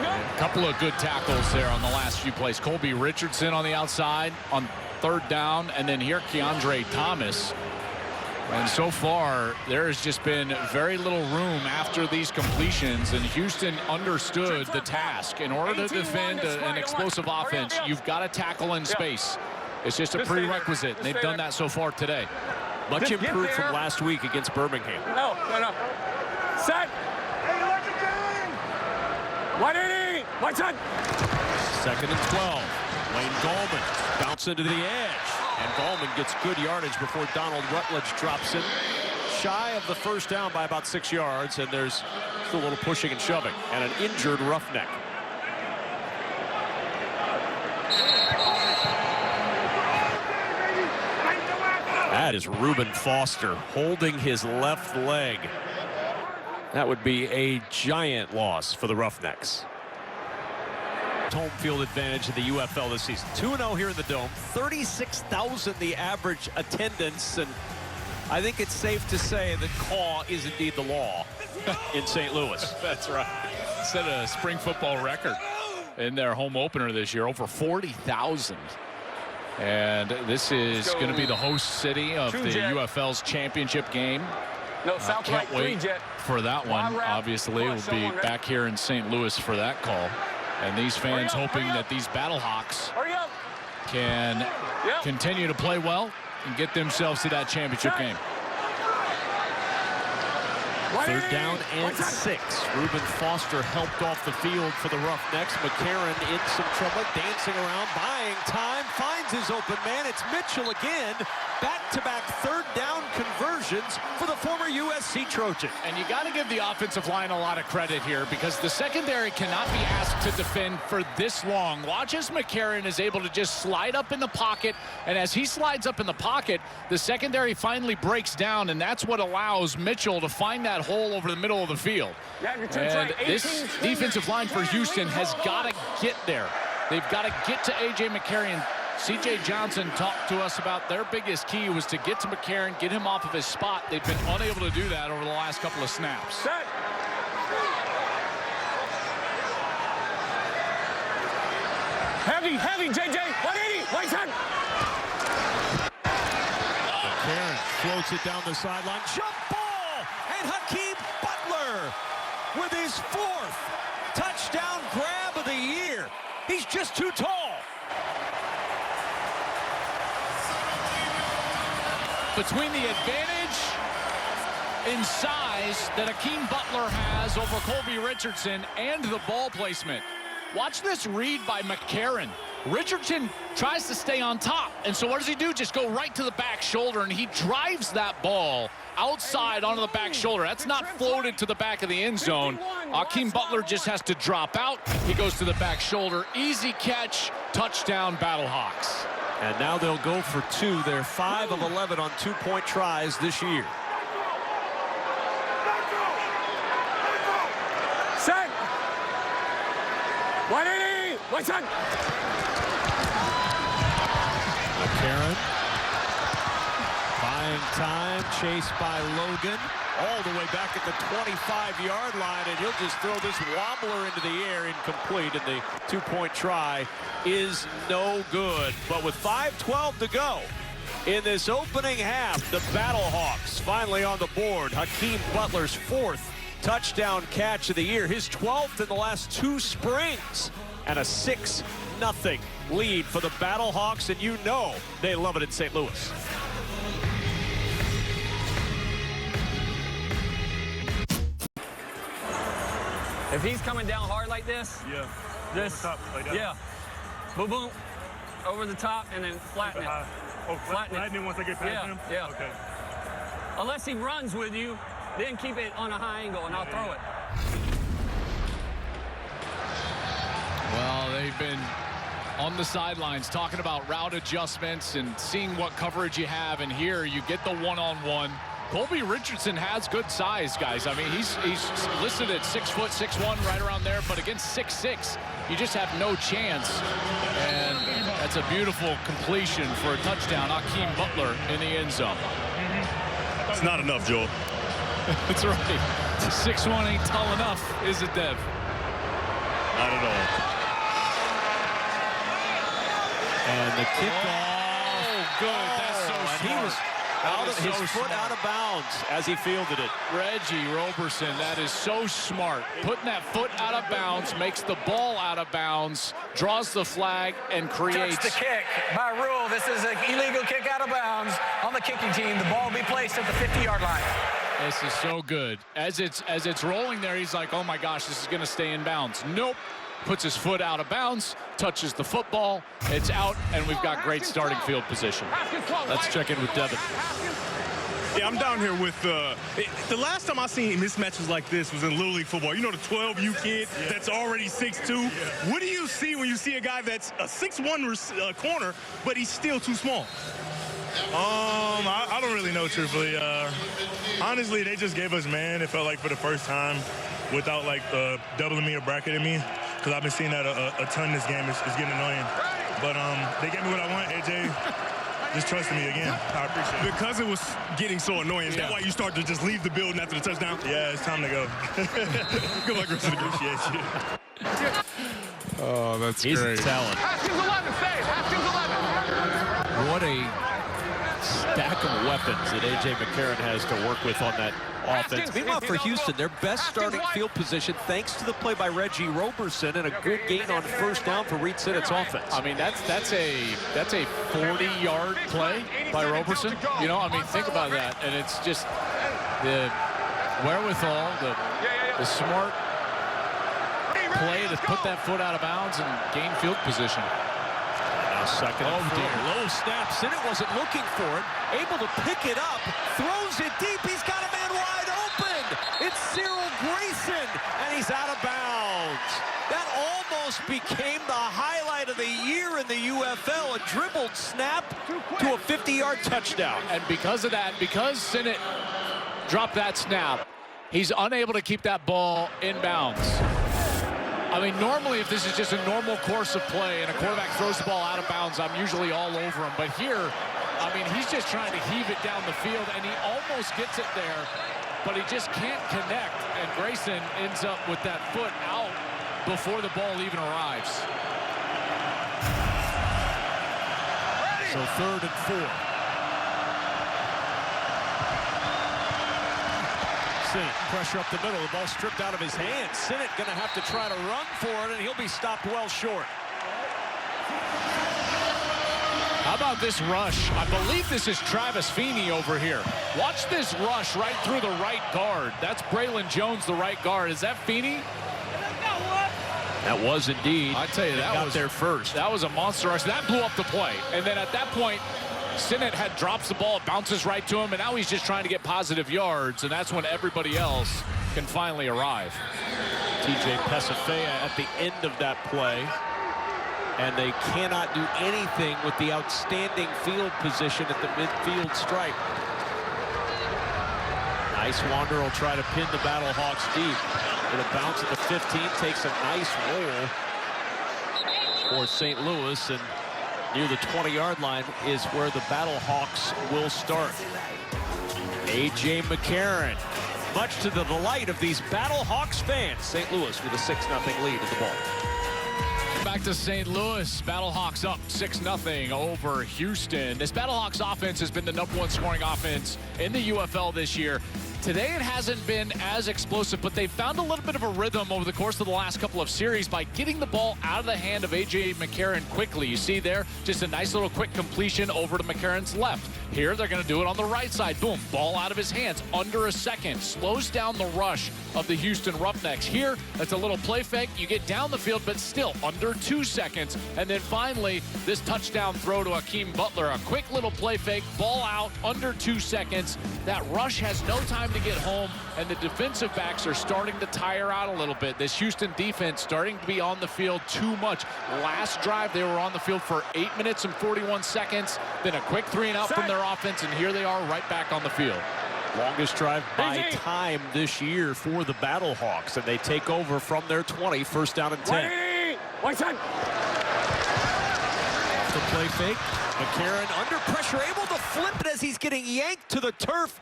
A couple of good tackles there on the last few plays. Colby Richardson on the outside on 3rd down, and then here Keandre Thomas. And so far, there has just been very little room after these completions, and Houston understood the task. In order to defend an explosive offense, you've got to tackle in space. It's just a prerequisite, and they've done that so far today. Much improved from last week against Birmingham. No. Set. White side. 2nd and 12. Wayne Gallman bouncing to the edge. And Gallman gets good yardage before Donald Rutledge drops in. Shy of the first down by about 6 yards, and there's still a little pushing and shoving. And an injured Roughneck. That is Reuben Foster holding his left leg. That would be a giant loss for the Roughnecks. Home field advantage in the UFL this season. 2-0 here in the Dome. 36,000 the average attendance, and I think it's safe to say that caw is indeed the law in St. Louis. That's right. Set a spring football record in their home opener this year, over 40,000. And this is going to be the host city of the UFL's championship game. No, South can't wait for that one. Obviously, we'll be back here in St. Louis for that call. And these fans hoping that these Battlehawks can continue to play well and get themselves to that championship game. 3rd down and 6. Reuben Foster helped off the field for the Roughnecks. McCarron in some trouble, dancing around, buying time, finds finds his open man. It's Mitchell again. Back-to-back third down conversions for the former USC Trojan. And you got to give the offensive line a lot of credit here because the secondary cannot be asked to defend for this long. Watch as McCarron is able to just slide up in the pocket, and as he slides up in the pocket, the secondary finally breaks down, and that's what allows Mitchell to find that hole over the middle of the field. And this defensive line for Houston has got to get there. They've got to get to A.J. McCarron. C.J. Johnson talked to us about their biggest key was to get to McCarron, get him off of his spot. They've been unable to do that over the last couple of snaps. Heavy, JJ. 180, right side. McCarron floats it down the sideline. Jump ball! And Hakeem Butler with his 4th touchdown grab of the year. He's just too tall. Between the advantage in size that Hakeem Butler has over Colby Richardson and the ball placement. Watch this read by McCarron. Richardson tries to stay on top, and so what does he do? Just go right to the back shoulder, and he drives that ball outside onto the back shoulder. That's not floated to the back of the end zone. Hakeem Butler just has to drop out. He goes to the back shoulder. Easy catch, touchdown, Battlehawks. And now they'll go for 2. They're 5 of 11 on 2-point tries this year. Set. 180, right side. McCarron buying time, chased by Logan, all the way back at the 25-yard line, and he'll just throw this wobbler into the air, incomplete, and the 2-point try is no good. But with 5:12 to go in this opening half, the Battlehawks finally on the board. Hakeem Butler's 4th touchdown catch of the year, his 12th in the last 2 springs, and a 6-0 lead for the Battlehawks, and you know they love it in St. Louis. If he's coming down hard like this, Yeah. Boom, boom, over the top, and then flatten it. Flatten it once I get past him? Yeah. Okay. Unless he runs with you, then keep it on a high angle, and I'll throw it. Well, they've been on the sidelines talking about route adjustments and seeing what coverage you have, and here you get the one-on-one. Colby Richardson has good size, guys. I mean, he's listed at 6 foot, 6'1", right around there, but against 6'6", you just have no chance. And that's a beautiful completion for a touchdown. Hakeem Butler in the end zone. It's not enough, Joel. That's right. 6'1" ain't tall enough, is it, Dev? Not at all. And the kickoff. Oh, good. That's so smart. He was his foot out of bounds as he fielded it. Reggie Roberson, that is so smart. Putting that foot out of bounds, makes the ball out of bounds, draws the flag, and creates. Touch the kick. By rule, this is an illegal kick out of bounds on the kicking team. The ball will be placed at the 50-yard line. This is so good. As it's rolling there, he's like, oh my gosh, this is going to stay in bounds. Nope. Puts his foot out of bounds, touches the football, it's out, and we've got great starting field position. Let's check in with Devin. Yeah, I'm down here with the last time I seen mismatches like this was in Little League football. You know, the 12U kid that's already 6'2". Yeah. What do you see when you see a guy that's a 6'1" corner, but he's still too small? I don't really know, truthfully. Honestly, they just gave us man, it felt like, for the first time without, like, doubling me or bracketing me. Because I've been seeing that a ton this game. It's getting annoying. But they gave me what I want. AJ just trusted me again. I appreciate it. Because it was getting so annoying, is that why you start to just leave the building after the touchdown? Yeah, it's time to go. Good luck, Richard. Appreciate you. Oh, that's He's great. a talent. Haskins 11, save. Haskins 11. What a stack of weapons that A.J. McCarron has to work with on that offense. Meanwhile, for Houston, their best starting field position, thanks to the play by Reggie Roberson and a good gain on first down for Reed Sinnett's offense. I mean, that's a 40-yard play by Roberson. You know, I mean, think about that. And it's just the wherewithal, the smart play to put that foot out of bounds and gain field position. Now Second and 4. Low snap. Sinnott wasn't looking for it. Able to pick it up. Throws it deep. He's got a man wide open. It's Cyril Grayson, and he's out of bounds. That almost became the highlight of the year in the UFL. A dribbled snap to a 50-yard touchdown. And because of that, because Sinnott dropped that snap, he's unable to keep that ball in bounds. I mean, normally if this is just a normal course of play and a quarterback throws the ball out of bounds, I'm usually all over him. But here, I mean, he's just trying to heave it down the field, and he almost gets it there, but he just can't connect. And Grayson ends up with that foot out before the ball even arrives. So 3rd and 4. Pressure up the middle. The ball stripped out of his hands. Sinnott going to have to try to run for it, and he'll be stopped well short. How about this rush? I believe this is Travis Feeney over here. Watch this rush right through the right guard. That's Braylon Jones, the right guard. Is that Feeney? That was indeed. I tell you, that was there first. That was a monster rush. That blew up the play. And then at that point, Sinnott drops the ball, it bounces right to him, and now he's just trying to get positive yards, and that's when everybody else can finally arrive. TJ Pesafea at the end of that play, and they cannot do anything with the outstanding field position at the midfield stripe. Nice wander will try to pin the Battlehawks deep. With a bounce at the 15, takes a nice roll for St. Louis, and near the 20-yard line is where the Battlehawks will start. A.J. McCarron, much to the delight of these Battlehawks fans. St. Louis with a 6-0 lead at the ball. Back to St. Louis. Battlehawks up 6-0 over Houston. This Battlehawks offense has been the #1 scoring offense in the UFL this year. Today it hasn't been as explosive, but they found a little bit of a rhythm over the course of the last couple of series by getting the ball out of the hand of A.J. McCarron quickly. You see there, just a nice little quick completion over to McCarron's left. Here they're going to do it on the right side. Boom, ball out of his hands under a second. Slows down the rush of the Houston Roughnecks. Here, it's a little play fake. You get down the field, but still under 2 seconds. And then finally, this touchdown throw to Akeem Butler. A quick little play fake, ball out under 2 seconds. That rush has no time to get home, and the defensive backs are starting to tire out a little bit. This Houston defense starting to be on the field too much. Last drive, they were on the field for 8 minutes and 41 seconds. Then a quick 3-and-out from their offense, and here they are right back on the field. Longest drive by time this year for the Battlehawks, and they take over from their 20, 1st down and 10. White side. Off the play fake, McCarron under pressure, able to flip it as he's getting yanked to the turf,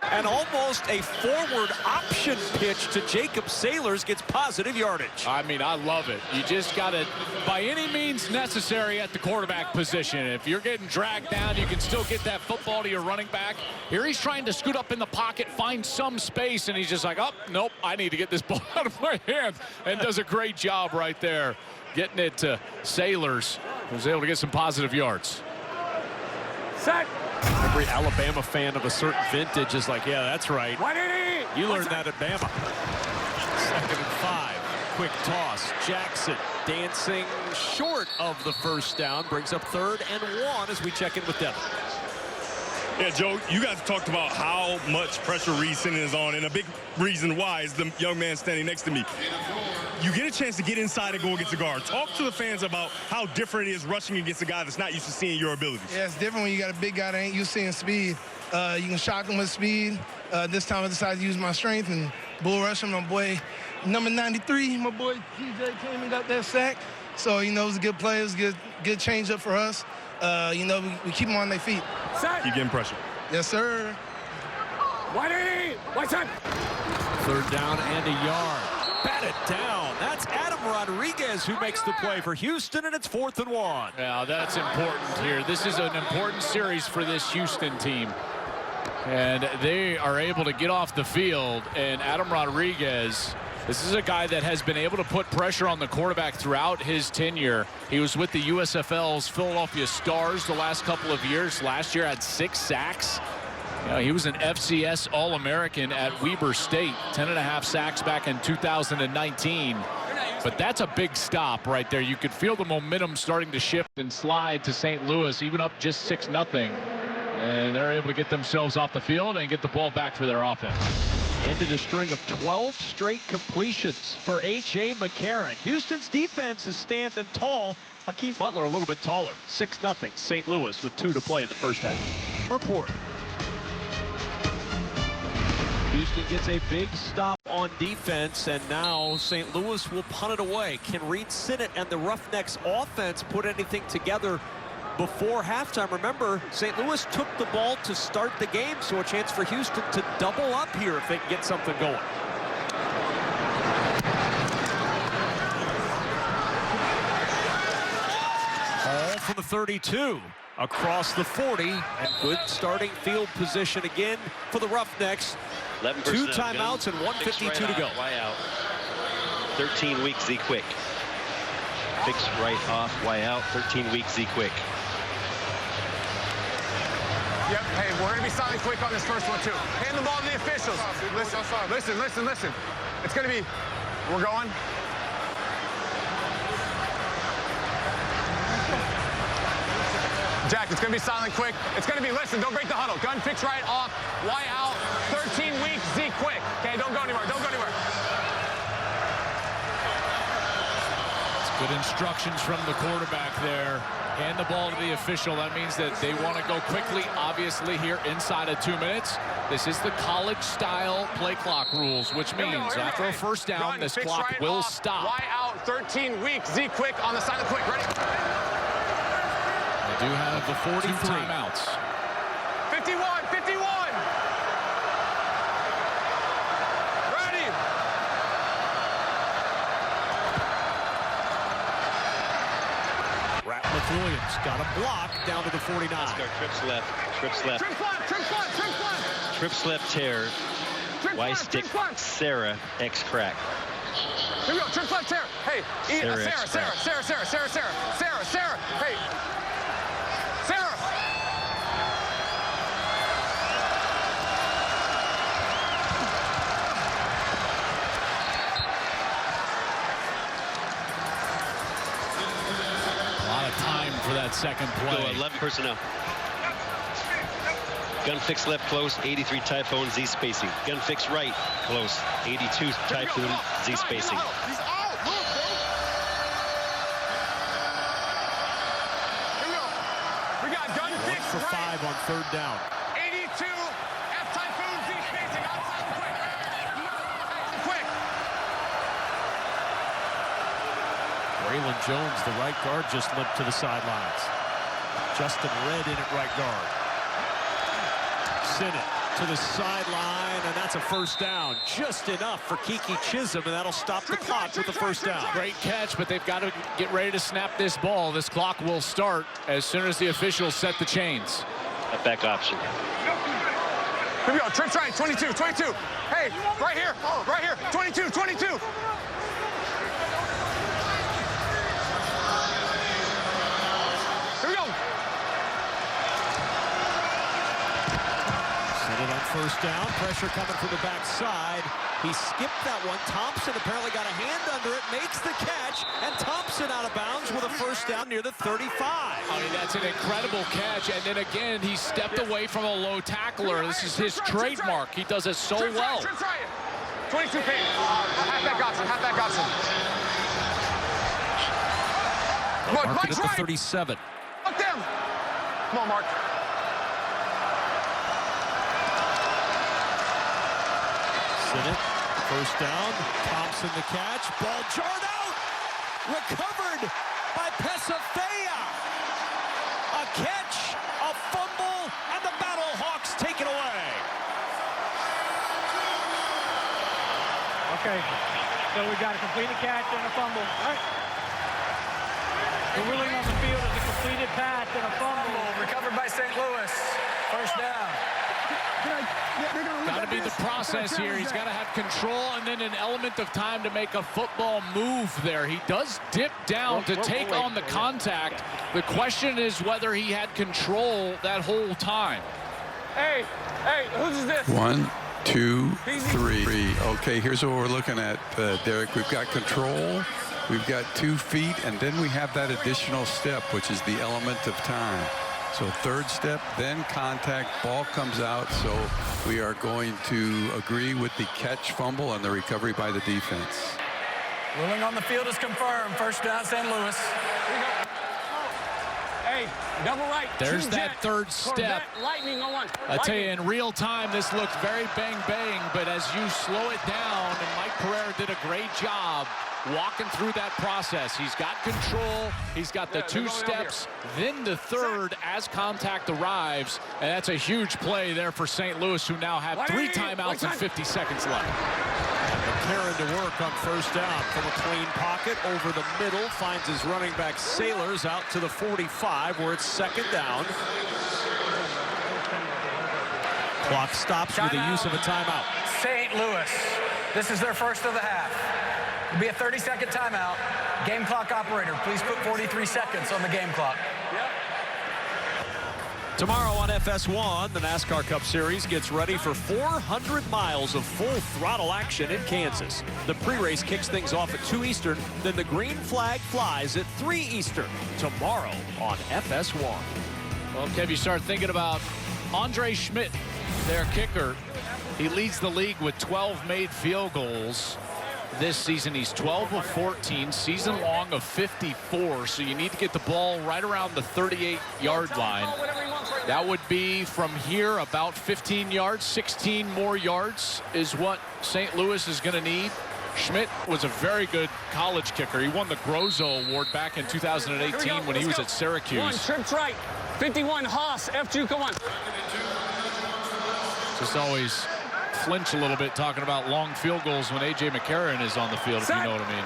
and almost a forward option pitch to Jacob Sailors gets positive yardage. I mean, I love it. You just got to, by any means necessary at the quarterback position. If you're getting dragged down, you can still get that football to your running back. Here he's trying to scoot up in the pocket, find some space, and he's just like, oh, nope, I need to get this ball out of my hands, and does a great job right there getting it to Sailors, who's able to get some positive yards. Set. Every Alabama fan of a certain vintage is like, yeah, that's right. You learned that at Bama. 2nd and 5. Quick toss. Jackson dancing short of the 1st down. Brings up 3rd and 1 as we check in with Devin. Yeah, Joe, you guys talked about how much pressure Reed Sinnott is on, and a big reason why is the young man standing next to me. You get a chance to get inside and go against the guard. Talk to the fans about how different it is rushing against a guy that's not used to seeing your abilities. Yeah, it's different when you got a big guy that ain't used to seeing speed. You can shock him with speed. This time I decided to use my strength and bull rush him. My boy, number 93, my boy TJ came and got that sack. So, you know, it was a good play. It was a good change up for us. You know, we keep them on their feet. Keep getting pressure. Yes, sir. White side. 3rd down and a yard. Bat it down. That's Adam Rodriguez who makes the play for Houston, and it's 4th and 1. Yeah, that's important here. This is an important series for this Houston team. And they are able to get off the field, and Adam Rodriguez, this is a guy that has been able to put pressure on the quarterback throughout his tenure. He was with the USFL's Philadelphia Stars the last couple of years. Last year had 6 sacks. You know, he was an FCS All-American at Weber State, 10.5 sacks back in 2019. But that's a big stop right there. You could feel the momentum starting to shift and slide to St. Louis, even up just 6-0. And they're able to get themselves off the field and get the ball back for their offense. Ended a string of 12 straight completions for H.A. McCarron. Houston's defense is standing tall. Hakeem Butler a little bit taller. 6-0 St. Louis with 2 to play in the first half. Report. Houston gets a big stop on defense, and now St. Louis will punt it away. Can Reed Sinnott and the Roughnecks offense put anything together before halftime? Remember, St. Louis took the ball to start the game, so a chance for Houston to double up here if they can get something going. Ball from the 32. Across the 40, and good starting field position again for the Roughnecks. 2 timeouts and 1:52 to go. Why out. 13 weak Z quick. Fix right off, why out. 13 weak Z quick. Yep, hey, we're going to be silent quick on this first one, too. Hand the ball to the officials. Listen. It's going to be, we're going. Jack, it's going to be silent quick. It's going to be, listen, don't break the huddle. Gun fix right off, Y out, 13 weak, Z quick. Okay, don't go anywhere, don't go anywhere. It's good instructions from the quarterback there. Hand the ball to the official. That means that they want to go quickly, obviously, here inside of 2 minutes. This is the college-style play clock rules, which means after a first down, this clock will stop. Y out, 13 weak, Z quick on the silent quick. Ready? They do have the 43 timeouts. 51. Ready. Ratliff Williams got a block down to the 49. Trips left. Trips left tear. Y stick, Sarah, X crack. Here we go, trips left tear. Hey, Sarah. Hey, Sarah. A lot of time for that second play. Go 11 personnel. Gun fix left close, 83 Typhoon Z spacing. Gun fix right close, 82 Typhoon Z spacing. We got gun fix for 5 on third down. 82 F Typhoon Z spacing outside quick. Braylon Jones, the right guard, just limped to the sidelines. Justin Red in at right guard. Sinnott to the sideline, and that's a first down. Just enough for Kiki Chisholm, and that'll stop the clock with the first down. Great catch, but they've got to get ready to snap this ball. This clock will start as soon as the officials set the chains. A back option. Here we go, trips right, 22. Hey, right here, 22. First down, pressure coming from the backside. He skipped that one. Thompson apparently got a hand under it, makes the catch, and Thompson out of bounds with a first down near the 35. I mean, that's an incredible catch, and then again, he stepped away from a low tackler. This is his trademark. He does it so well. 22 pace. Halfback option. Mark at the 37. Fuck them. Come on, Mark. Sinnott, first down. Thompson the catch. Ball jarred out. Recovered by Pesafea. A catch, a fumble, and the Battlehawks take it away. Okay, so we got a completed catch and a fumble. All right. The ruling on the field is a completed pass and a fumble. Recovered by St. Louis. First down. Got to be the process here. He's got to have control and then an element of time to make a football move there. He does dip down to take on the contact. The question is whether he had control that whole time. Hey, whose is this? 1, 2, 3. Okay, here's what we're looking at, Derek. We've got control We've got 2 feet, and then we have that additional step, which is the element of time. So third step, then contact, ball comes out. So we are going to agree with the catch, fumble, and the recovery by the defense. Ruling on the field is confirmed. First down, St. Louis. Hey, double right. There's that third step. Lightning on one. I tell you, in real time, this looked very bang, but as you slow it down, and Mike Pereira did a great job walking through that process. He's got control. He's got the 2 steps, then the third as contact arrives, and that's a huge play there for St. Louis, who now have 3 timeouts and 50 seconds left. McCarron to work on first down from a clean pocket over the middle, finds his running back Sailors out to the 45 where it's second down. Clock stops with the use of a timeout. St. Louis. This is their first of the half. It'll be a 30-second timeout. Game clock operator, please put 43 seconds on the game clock. Tomorrow on FS1, the NASCAR Cup Series gets ready for 400 miles of full-throttle action in Kansas. The pre-race kicks things off at 2 Eastern, then the green flag flies at 3 Eastern. Tomorrow on FS1. Well, Kev, you start thinking about Andre Schmidt, their kicker. He leads the league with 12 made field goals. This season, he's 12 of 14, season long of 54. So you need to get the ball right around the 38-yard line. That would be from here about 15 yards. 16 more yards is what St. Louis is going to need. Schmidt was a very good college kicker. He won the Grozo Award back in 2018 when he was at Syracuse. 1, trips right. 51, Haas, F2, come on. Just always flinch a little bit talking about long field goals when A.J. McCarron is on the field, if you know what I mean.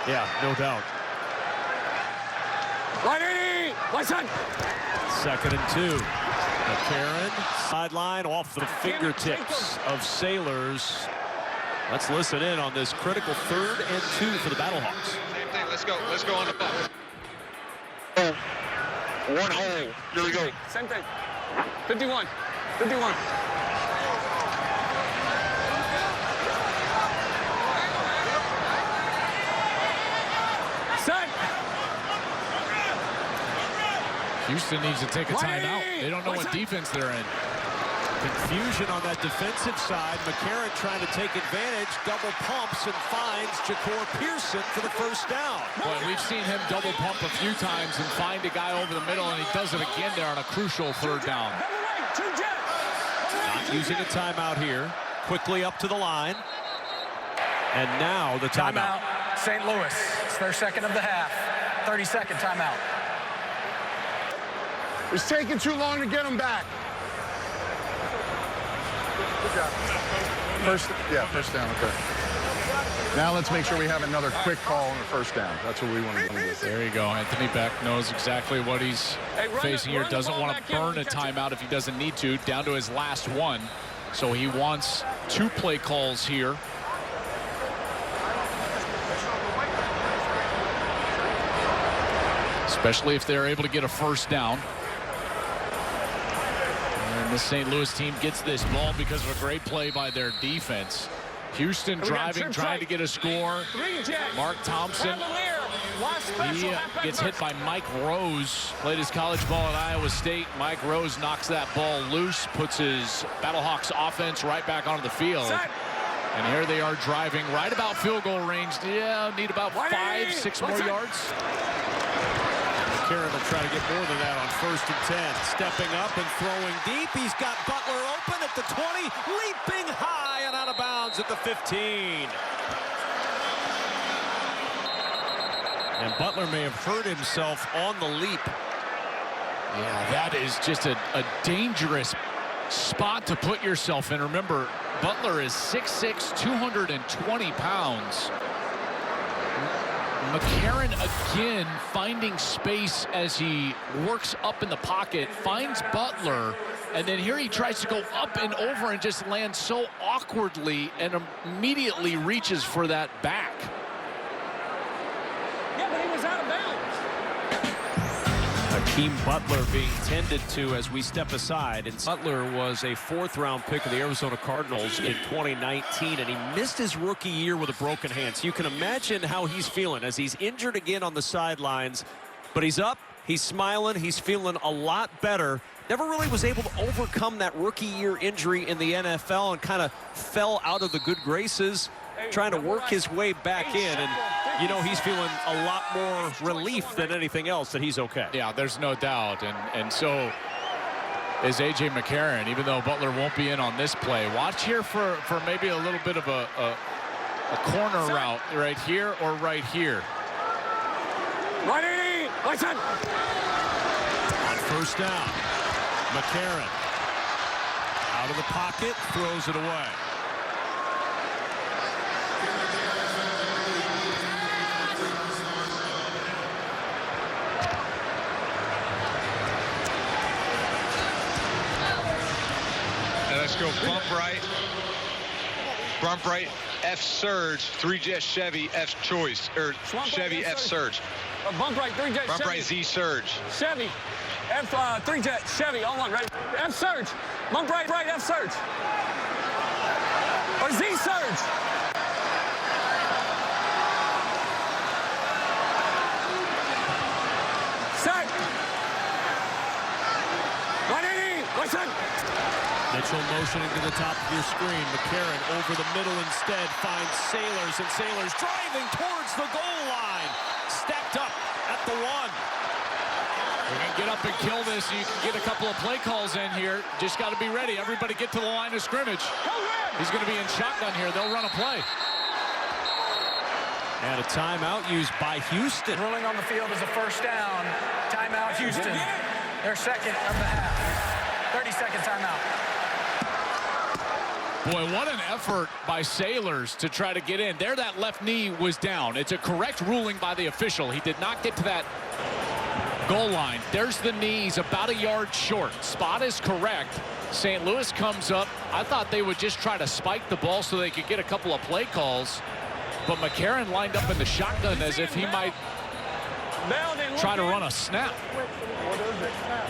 Yeah, no doubt. Right side. Second and 2. McCarron, sideline off the fingertips of Sailors. Let's listen in on this critical 3rd and 2 for the Battlehawks. Same thing. Let's go on the ball. One hole. Here we go. Same thing. 51. Houston needs to take a timeout. They don't know what defense they're in. Confusion on that defensive side. McCarron trying to take advantage. Double pumps and finds Ja'Cour Pearson for the first down. Boy, we've seen him double pump a few times and find a guy over the middle, and he does it again there on a crucial 3rd down. Not using a timeout here. Quickly up to the line. And now the timeout. St. Louis. It's their second of the half. 30-second timeout. It's taking too long to get them back. Good job. First down, okay. Now let's make sure we have another quick call on the first down. That's what we want to do. There you go. Anthony Beck knows exactly what he's facing here. Doesn't want to burn a timeout if he doesn't need to. Down to his last one. So he wants 2 play calls here. Especially if they're able to get a first down. And the St. Louis team gets this ball because of a great play by their defense. Houston driving, trying to get a score. Mark Thompson, he gets hit by Mike Rose. Played his college ball at Iowa State. Mike Rose knocks that ball loose, puts his Battlehawks offense right back onto the field. And here they are driving right about field goal range. Yeah, need about 5-6 more yards. McCarron will try to get more than that on 1st and 10. Stepping up and throwing deep. He's got Butler open at the 20, leaping high and out of bounds at the 15. And Butler may have hurt himself on the leap. Yeah, that is just a dangerous spot to put yourself in. Remember, Butler is 6'6", 220 pounds. McCarron again finding space as he works up in the pocket, finds Butler, and then here he tries to go up and over and just lands so awkwardly and immediately reaches for that back. Yeah, but he was out of bounds. Hakeem Butler being tended to as we step aside. And Butler was a 4th-round pick of the Arizona Cardinals in 2019, and he missed his rookie year with a broken hand. So you can imagine how he's feeling as he's injured again on the sidelines. But he's up, he's smiling, he's feeling a lot better. Never really was able to overcome that rookie year injury in the NFL and kind of fell out of the good graces, trying to work his way back in. And you know, he's feeling a lot more relief than anything else that he's okay. Yeah, there's no doubt. And so is A.J. McCarron, even though Butler won't be in on this play. Watch here for maybe a little bit of a corner route right here or right here. Ready, listen. On first down, McCarron out of the pocket, throws it away. Let's go bump right, F surge, 3-jet Chevy, F choice, or Chevy F surge. Bump right, 3-jet Bump Chevy. right, Z surge. Chevy, F 3-jet Chevy, on one, ready? F surge, bump right, F surge. Or Z surge. Set. 180, listen. Mitchell motioning to the top of your screen. McCarron over the middle instead finds Sailors, and Sailors driving towards the goal line. Stepped up at the 1. We're going to get up and kill this. You can get a couple of play calls in here. Just got to be ready. Everybody get to the line of scrimmage. He's going to be in shotgun here. They'll run a play. And a timeout used by Houston. Ruling on the field is a first down. Timeout, Houston. Their second of the half. 30-second timeout. Boy, what an effort by Sailors to try to get in. There, that left knee was down. It's a correct ruling by the official. He did not get to that goal line. There's the knee. He's about a yard short. Spot is correct. St. Louis comes up. I thought they would just try to spike the ball so they could get a couple of play calls. But McCarron lined up in the shotgun as if he might try to run a snap.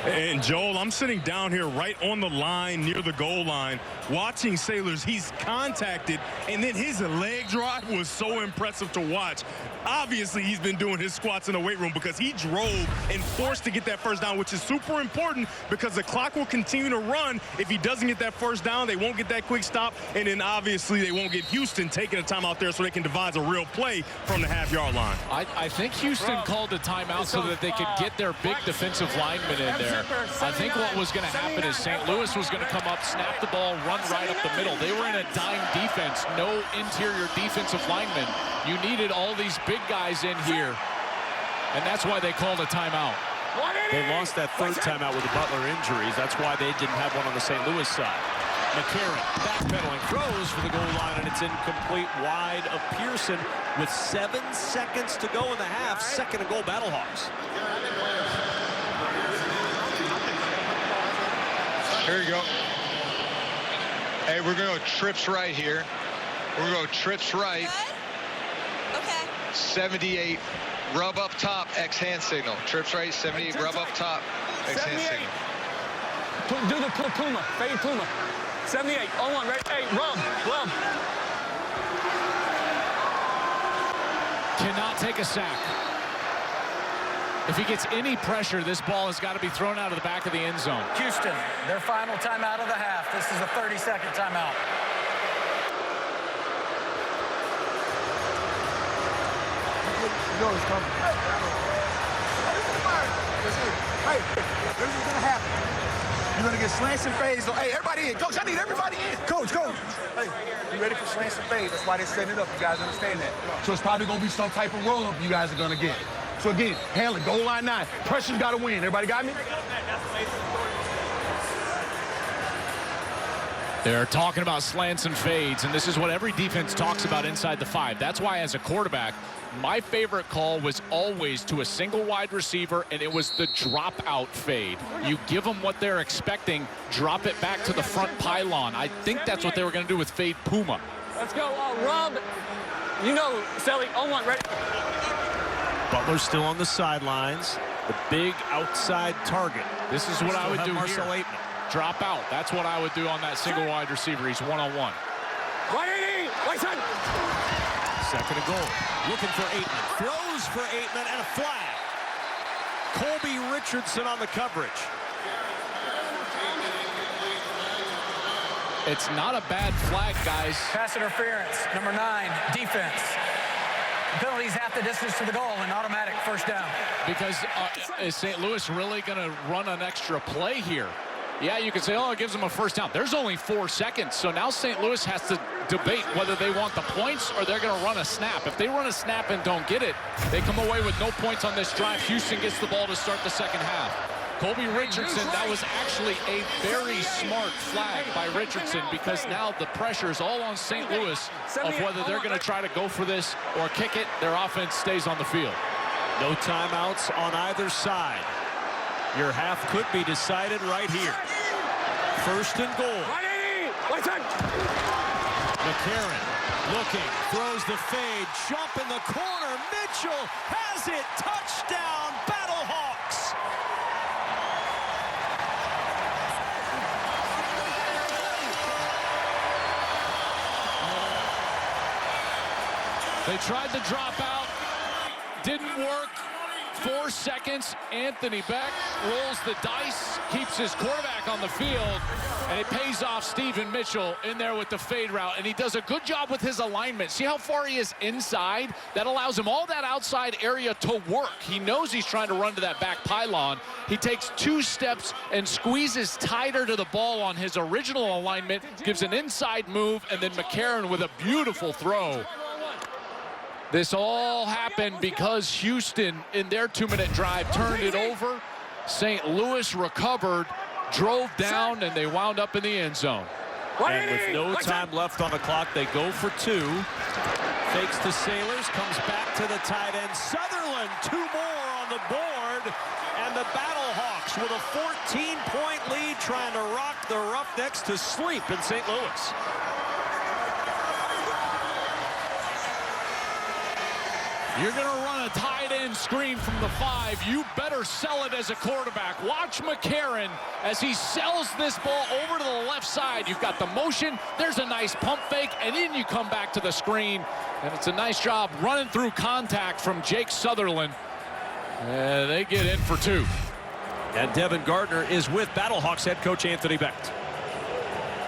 And Joel, I'm sitting down here right on the line near the goal line watching Sailors. He's contacted, and then his leg drive was so impressive to watch. Obviously, he's been doing his squats in the weight room because he drove and forced to get that first down, which is super important because the clock will continue to run. If he doesn't get that first down, they won't get that quick stop, and then obviously they won't get Houston taking a timeout there so they can devise a real play from the half-yard line. I think Houston called a timeout so that they could get their big defensive lineman in there. I think what was going to happen is St. Louis was going to come up, snap the ball, run right up the middle. They were in a dime defense, no interior defensive linemen. You needed all these big guys in here, and that's why they called a timeout. They lost that third timeout with the Butler injuries. That's why they didn't have one on the St. Louis side. McCarron backpedaling, throws for the goal line, and it's incomplete wide of Pearson with 7 seconds to go in the half. Second and goal, Battlehawks. Here you go. Hey, we're going to go trips right here. We're going to go trips right. Okay. 78, rub up top, X hand signal. Trips right, 78, rub up top, X hand signal. Do the Puma, fade Puma. 78, on one, right? Hey, rub. Cannot take a sack. If he gets any pressure, this ball has got to be thrown out of the back of the end zone. Houston, their final timeout of the half. This is a 30-second timeout. Hey, this is going to happen. You're going to get slants and fades. Hey, everybody in. Coach, I need everybody in. Coach. Hey, you ready for slants and fades? That's why they're setting it up. You guys understand that? So it's probably going to be some type of roll-up you guys are going to get. So again, handle it. Goal line 9. Pressure's got to win. Everybody got me? They're talking about slants and fades, and this is what every defense talks about inside the 5. That's why, as a quarterback, my favorite call was always to a single wide receiver, and it was the drop-out fade. You give them what they're expecting, drop it back to the front pylon. I think that's what they were going to do with fade Puma. Let's go, Rob. You know, Sally, on one, ready? Butler still on the sidelines. The big outside target. This is what I would do Marcel here. Aitman. Drop out. That's what I would do on that single wide receiver. He's one-on-one. 180, right side. Second and goal. Looking for Aitman. Throws for Aitman and a flag. Colby Richardson on the coverage. It's not a bad flag, guys. Pass interference, number 9, defense. Penalties half the distance to the goal, and automatic first down. Because is St. Louis really going to run an extra play here? Yeah, you can say, oh, it gives them a first down. There's only 4 seconds, so now St. Louis has to debate whether they want the points or they're going to run a snap. If they run a snap and don't get it, they come away with no points on this drive. Houston gets the ball to start the second half. Colby Richardson, that was actually a very smart flag by Richardson, because now the pressure is all on St. Louis of whether they're going to try to go for this or kick it. Their offense stays on the field. No timeouts on either side. Your half could be decided right here. First and goal. McCarron looking, throws the fade, jump in the corner. Mitchell has it. Touchdown, Battlehawks. They tried to drop out. Didn't work. 4 seconds. Anthony Beck rolls the dice, keeps his quarterback on the field, and it pays off Stephen Mitchell in there with the fade route, and he does a good job with his alignment. See how far he is inside? That allows him all that outside area to work. He knows he's trying to run to that back pylon. He takes 2 steps and squeezes tighter to the ball on his original alignment, gives an inside move, and then McCarron with a beautiful throw. This all happened because Houston, in their 2-minute drive, turned it over. St. Louis recovered, drove down, and they wound up in the end zone. And with no time left on the clock, they go for 2. Fakes to Sailors, comes back to the tight end. Sutherland, 2 more on the board. And the Battlehawks with a 14-point lead, trying to rock the Roughnecks to sleep in St. Louis. You're going to run a tight end screen from the 5. You better sell it as a quarterback. Watch McCarron as he sells this ball over to the left side. You've got the motion. There's a nice pump fake, and then you come back to the screen. And it's a nice job running through contact from Jake Sutherland. They get in for 2. And Devin Gardner is with Battlehawks head coach Anthony Beck.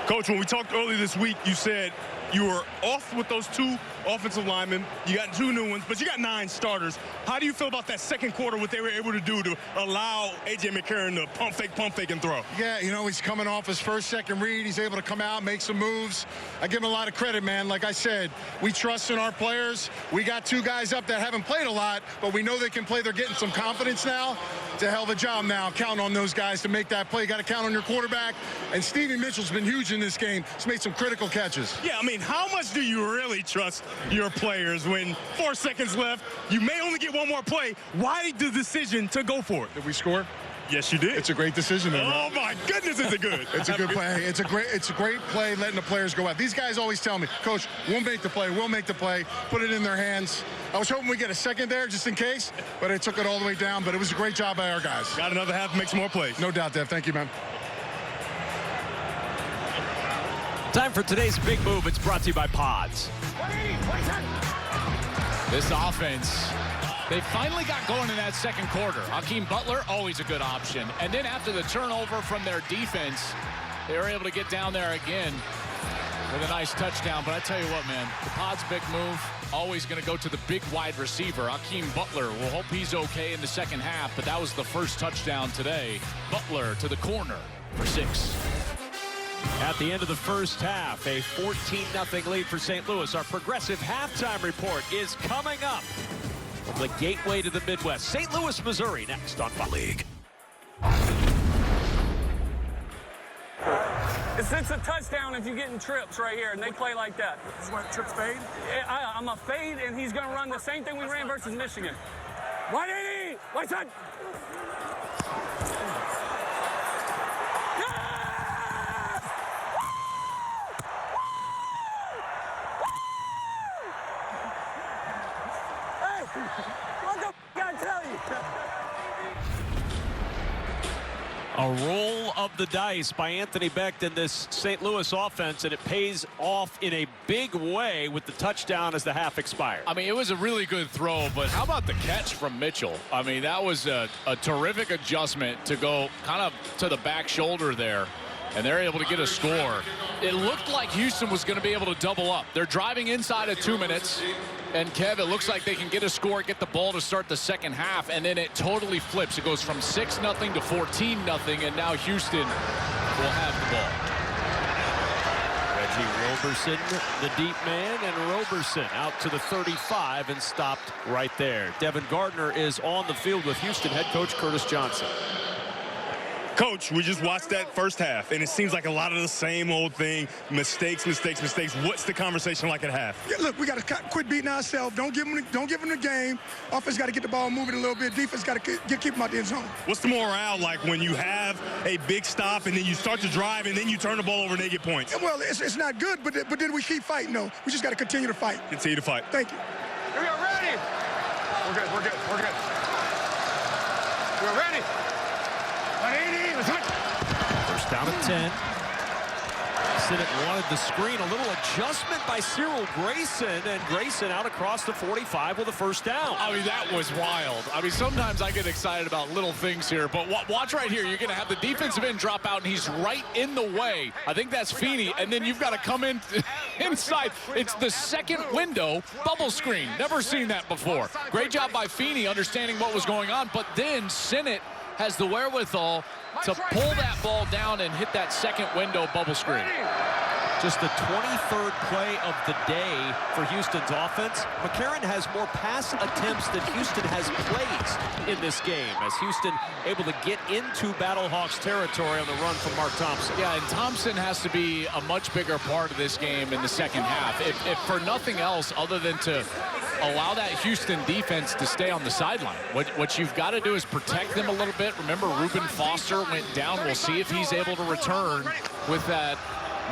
Coach, when we talked earlier this week, you said you were off with those 2 offensive linemen. You got 2 new ones, but you got 9 starters. How do you feel about that second quarter, what they were able to do to allow A.J. McCarron to pump fake, and throw? Yeah, you know, he's coming off his first, second read. He's able to come out, make some moves. I give him a lot of credit, man. Like I said, we trust in our players. We got 2 guys up that haven't played a lot, but we know they can play. They're getting some confidence now. It's a hell of a job now. Count on those guys to make that play. You got to count on your quarterback. And Stevie Mitchell's been huge in this game. He's made some critical catches. Yeah, I mean, how much do you really trust your players when 4 seconds left? You may only get 1 more play. Why the decision to go for it? Did we score? Yes, you did. It's a great decision, though. Oh, my goodness, is it good? It's a good play. It's a great play letting the players go out. These guys always tell me, Coach, we'll make the play. We'll make the play. Put it in their hands. I was hoping we get a second there just in case, but it took it all the way down. But it was a great job by our guys. Got another half, make some more plays. No doubt, Dev. Thank you, man. Time for today's big move. It's brought to you by Pods. This offense, they finally got going in that second quarter. Hakeem Butler, always a good option. And then after the turnover from their defense, they were able to get down there again with a nice touchdown. But I tell you what, man, the Pods' big move, always going to go to the big wide receiver, Hakeem Butler. We'll hope he's okay in the second half, but that was the first touchdown today. Butler to the corner for 6. At the end of the first half, a 14-0 lead for St. Louis. Our progressive halftime report is coming up from the gateway to the Midwest. St. Louis, Missouri, next on Fox League. It's a touchdown if you're getting trips right here, and they play like that. This is what, trips fade? I'm a fade, and he's going to run the same thing we ran versus Michigan. 180! Right side! What the f*** I tell you? A roll of the dice by Anthony Becht in this St. Louis offense, and it pays off in a big way with the touchdown as the half expired. I mean, it was a really good throw, but how about the catch from Mitchell? I mean, that was a terrific adjustment to go kind of to the back shoulder there, and they're able to get a score. It looked like Houston was going to be able to double up. They're driving inside of 2 minutes. And, Kev, it looks like they can get a score, get the ball to start the second half, and then it totally flips. It goes from 6-0 to 14-0, and now Houston will have the ball. Reggie Roberson, the deep man, and Roberson out to the 35 and stopped right there. Devin Gardner is on the field with Houston head coach Curtis Johnson. Coach, we just watched that first half, and it seems like a lot of the same old thing. Mistakes. What's the conversation like at half? Yeah, look, we got to quit beating ourselves. Don't give them the game. Offense got to get the ball moving a little bit. Defense got to keep them out the end zone. What's the morale like when you have a big stop and then you start to drive and then you turn the ball over and they get points? Well, it's not good, but then we keep fighting, though. We just got to continue to fight. Continue to fight. Thank you. Here we are, ready. We're good. We're ready. 180, let's hit. First down at 10. Sinnott wanted the screen. A little adjustment by Cyril Grayson, and Grayson out across the 45 with a first down. I mean, that was wild. I mean, sometimes I get excited about little things here, but watch right here. You're going to have the defensive end drop out, and he's right in the way. I think that's Feeney, and then you've got to come in inside. It's the second window bubble screen. Never seen that before. Great job by Feeney understanding what was going on, but then Sinnott has the wherewithal to pull that ball down and hit that second window bubble screen. Just the 23rd play of the day for Houston's offense. McCarron has more pass attempts than Houston has plays in this game, as Houston able to get into Battlehawks territory on the run from Mark Thompson. Yeah, and Thompson has to be a much bigger part of this game in the second half. If for nothing else other than to allow that Houston defense to stay on the sideline. What you've got to do is protect them a little bit. Remember, Reuben Foster went down. We'll see if he's able to return with that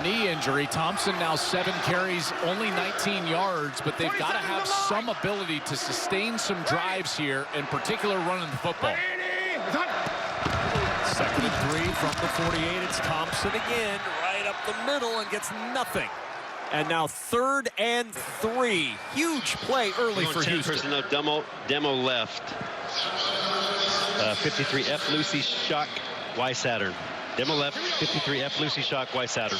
knee injury. Thompson now 7 carries, only 19 yards, but they've got to have some ability to sustain some drives here, in particular running the football. 2nd and 3 from the 48. It's Thompson again, right up the middle, and gets nothing. And now 3rd and 3. Huge play early for Houston. Personnel demo left. 53 F Lucy Shock Y Saturn. Demo left, 53 F Lucy Shock Y Saturn.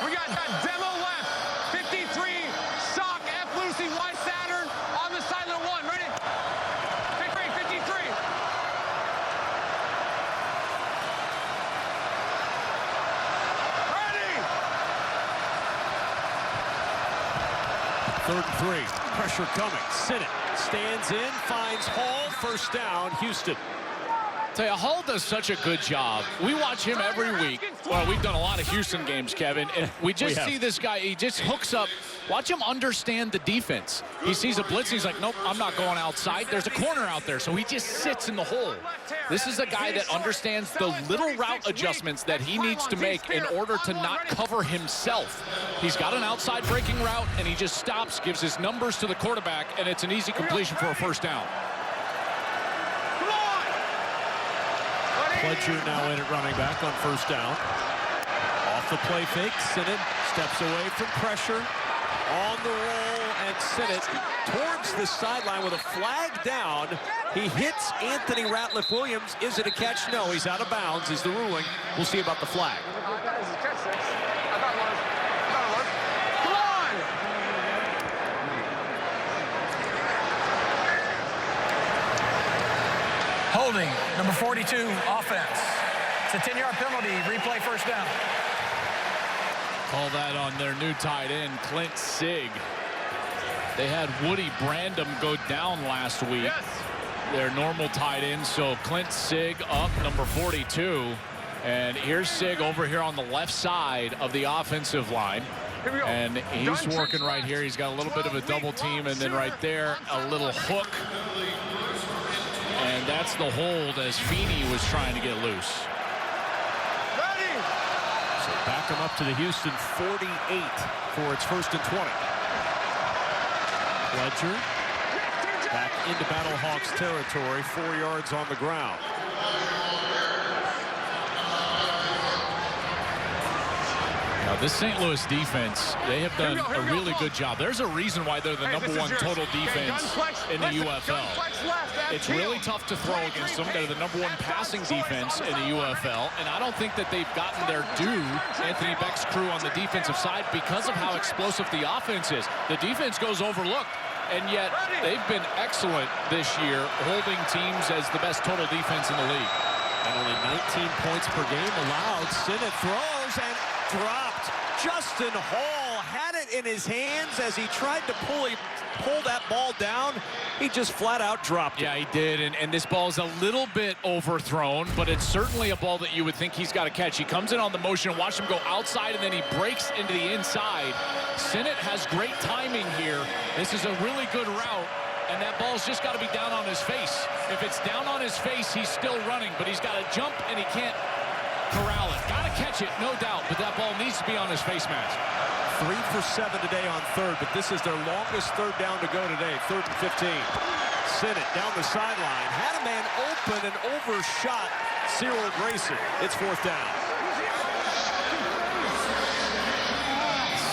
We got demo left, 53 Shock F Lucy Y Saturn on the silent one. Ready? 53. Ready? 3rd and 3. Pressure coming. Sinnott stands in, finds Hall. First down, Houston. Tell you, Hall does such a good job. We watch him every week. Well, we've done a lot of Houston games, Kevin, and we just see this guy. He just hooks up. Watch him understand the defense. He sees a blitz, and he's like, nope, I'm not going outside. There's a corner out there, so he just sits in the hole. This is a guy that understands the little route adjustments that he needs to make in order to not cover himself. He's got an outside breaking route, and he just stops, gives his numbers to the quarterback, and it's an easy completion for a first down. Pledger now in at running back on first down. Off the play fake, Sinnott steps away from pressure. On the roll, and Sinnott towards the sideline with a flag down. He hits Anthony Ratliff-Williams. Is it a catch? No, he's out of bounds is the ruling. We'll see about the flag. Holding, number 42, offense. It's a 10-yard penalty, replay first down. Call that on their new tight end, Clint Sig. They had Woody Brandom go down last week. Yes. Their normal tight end, so Clint Sig up, number 42. And here's Sig over here on the left side of the offensive line. And he's working right here. He's got a little bit of a double team, and then right there, a little hook. And that's the hold as Feeney was trying to get loose. So back him up to the Houston 48 for its 1st and 20. Pledger back into Battlehawks territory, 4 yards on the ground. Now, this St. Louis defense, they have done a really good job. There's a reason why they're the number one total defense in the UFL. It's really tough to throw against them. They're the number one passing defense in the UFL, and I don't think that they've gotten their due, Anthony Beck's crew on the defensive side, because of how explosive the offense is. The defense goes overlooked, and yet they've been excellent this year, holding teams as the best total defense in the league. And only 19 points per game allowed. Sinnott throws and dropped. Justin Hall had it in his hands as he tried to pull that ball down. He just flat out dropped it. Yeah, he did, and this ball is a little bit overthrown, but it's certainly a ball that you would think he's got to catch. He comes in on the motion, watch him go outside, and then he breaks into the inside. Sinnott has great timing here. This is a really good route, and that ball's just got to be down on his face. If it's down on his face, he's still running, but he's got to jump, and he can't corral it. Got to catch it, no doubt, but that ball needs to be on his face mask. 3 for 7 today on third, but this is their longest third down to go today. 3rd and 15. Sinnott down the sideline. Had a man open and overshot Cyril Grayson. It's 4th down.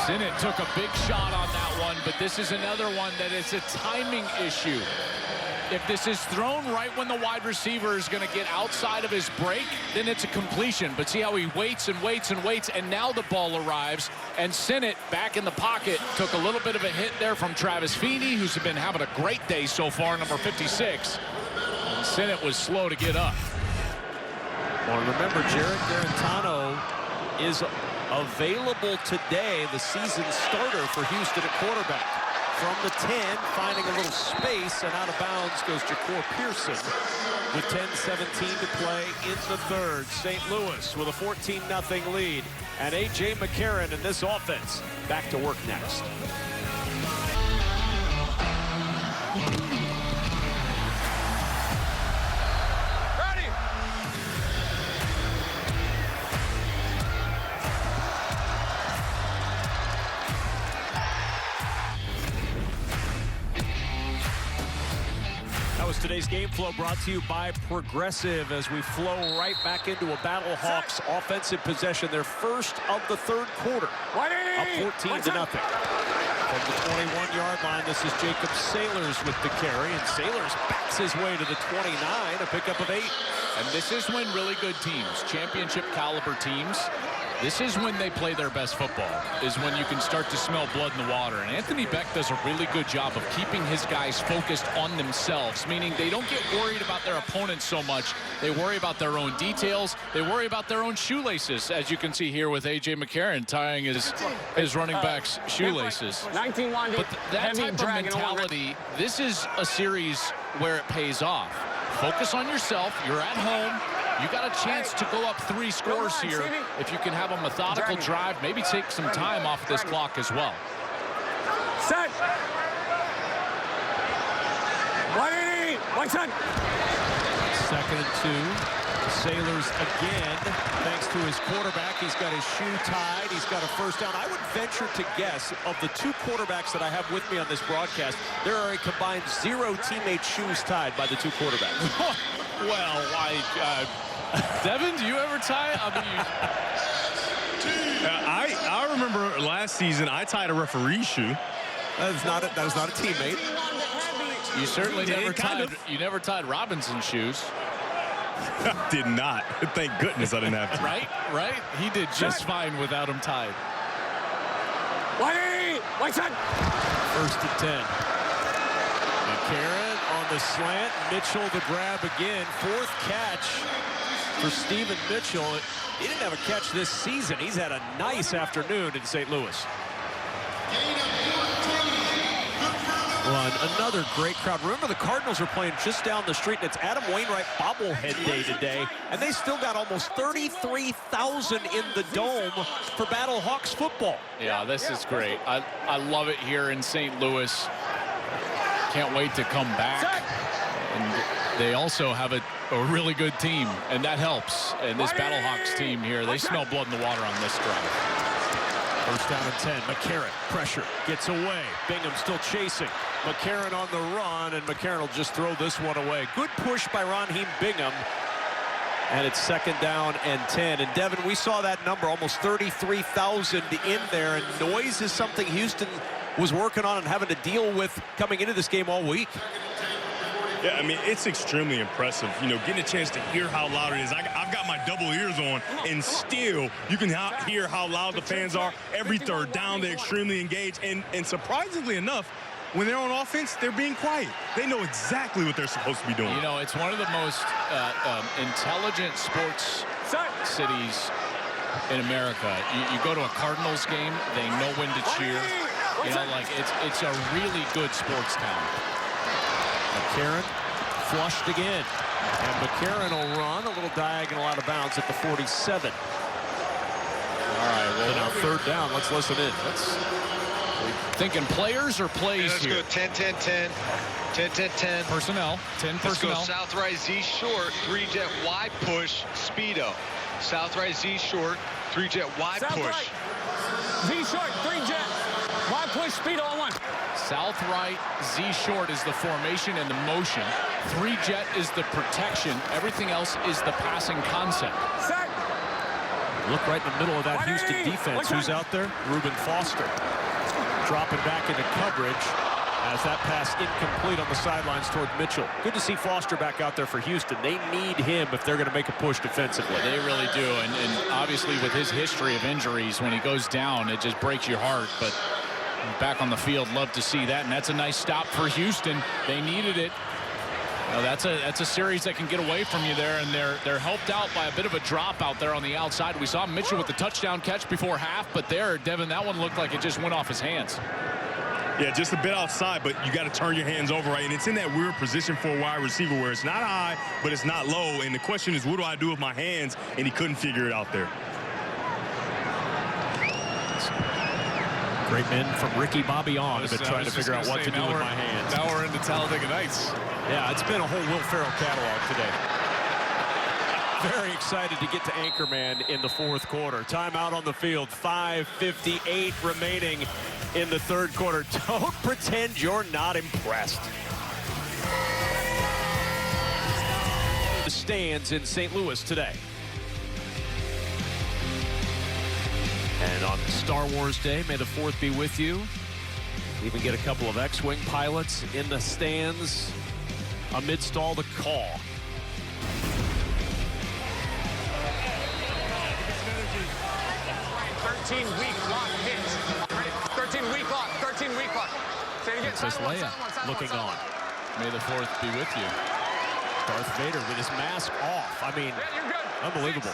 Sinnott took a big shot on that one, but this is another one that is a timing issue. If this is thrown right when the wide receiver is going to get outside of his break, then it's a completion. But see how he waits and waits and waits, and now the ball arrives. And Sinnott, back in the pocket, took a little bit of a hit there from Travis Feeney, who's been having a great day so far, number 56. And Sinnott was slow to get up. Well, remember, Jared Garantano is available today, the season starter for Houston at quarterback. From the 10, finding a little space, and out of bounds goes Ja'Cour Pearson with 10:17 to play in the third. St. Louis with a 14-0 lead. And A.J. McCarron in this offense back to work next. Today's game flow brought to you by Progressive as we flow right back into a Battlehawks offensive possession, their first of the third quarter, up 14-0. From the 21-yard line, this is Jacob Sailors with the carry, and Sailors backs his way to the 29, a pickup of 8. And this is when really good teams, championship caliber teams, this is when they play their best football, is when you can start to smell blood in the water. And Anthony Beck does a really good job of keeping his guys focused on themselves, meaning they don't get worried about their opponents so much. They worry about their own details. They worry about their own shoelaces, as you can see here with A.J. McCarron tying his running back's shoelaces. But that type of mentality, this is a series where it pays off. Focus on yourself. You're at home. You got a chance to go up 3 scores here if you can have a methodical drive, maybe take some time off this clock as well. Set. 180. 1 set. 2nd and 2. Sailors again, thanks to his quarterback. He's got his shoe tied. He's got a first down. I would venture to guess, of the 2 quarterbacks that I have with me on this broadcast, there are a combined 0 teammates' shoes tied by the 2 quarterbacks. Well, Devin, do you ever tie? I remember last season I tied a referee's shoe. That was not a teammate. You certainly never tied Robinson's shoes. I did not. Thank goodness I didn't have to. Right. He did just fine without him tied. 180. 1 set. 1st and 10. McCarron on the slant. Mitchell the grab again. 4th catch for Stephen Mitchell. He didn't have a catch this season. He's had a nice afternoon in St. Louis. Another great crowd. Remember, the Cardinals are playing just down the street, and it's Adam Wainwright bobblehead day today, and they still got almost 33,000 in the dome for Battlehawks football. Yeah, this is great. I love it here in St. Louis. Can't wait to come back. And they also have a really good team, and that helps. And this Battlehawks team here, they smell blood in the water on this drive. 1st down and 10. McCarron, pressure, gets away. Bingham still chasing. McCarron on the run, and McCarron will just throw this one away. Good push by Raheem Bingham. And it's 2nd down and 10. And Devin, we saw that number, almost 33,000 in there. And noise is something Houston was working on and having to deal with coming into this game all week. Yeah, I mean, it's extremely impressive, you know, getting a chance to hear how loud it is. I've got my double ears on, and still you can hear how loud the fans are. Every third down, they're extremely engaged. And surprisingly enough, when they're on offense, they're being quiet. They know exactly what they're supposed to be doing. You know, it's one of the most intelligent sports cities in America. You go to a Cardinals game, they know when to cheer. You know, like, it's a really good sports town. McCarron flushed again. And McCarron will run a little diagonal out of bounds at the 47. All right, well, now 3rd down. Let's listen in. Thinking players or plays here? Let's go 10-10-10. 10-10-10. Personnel. 10 Let's personnel. go south right Z short, 3-jet wide push, speedo. South right Z short, 3-jet wide South push. Right. Z short, 3-jet. Wide push, speedo on 1. South right, Z short is the formation and the motion. 3-jet is the protection. Everything else is the passing concept. Set. Look right in the middle of that Houston defense. Who's out there? Reuben Foster. Dropping back into coverage as that pass incomplete on the sidelines toward Mitchell. Good to see Foster back out there for Houston. They need him if they're going to make a push defensively. They really do. And obviously with his history of injuries, when he goes down, it just breaks your heart. But back on the field, love to see that. And that's a nice stop for Houston. They needed it. You know, that's a series that can get away from you there, and they're helped out by a bit of a drop out there on the outside. We saw Mitchell with the touchdown catch before half, but there, Devin, that one looked like it just went off his hands. Yeah, just a bit outside, but you got to turn your hands over, right? And it's in that weird position for a wide receiver where it's not high, but it's not low. And the question is, what do I do with my hands? And he couldn't figure it out there. Great men from Ricky Bobby on have been trying to figure out what to do with my hands. Now we're into Talladega Nights. Yeah, it's been a whole Will Ferrell catalog today. Very excited to get to Anchorman in the 4th quarter. Timeout on the field. 5:58 remaining in the 3rd quarter. Don't pretend you're not impressed. The stands in St. Louis today. And on Star Wars Day, may the 4th be with you. Even get a couple of X-Wing pilots in the stands amidst all the call. 13-week lock hit. 13-week lock. 13-week lock. Say it again. Princess Leia looking on. May the 4th be with you. Darth Vader with his mask off. I mean, unbelievable.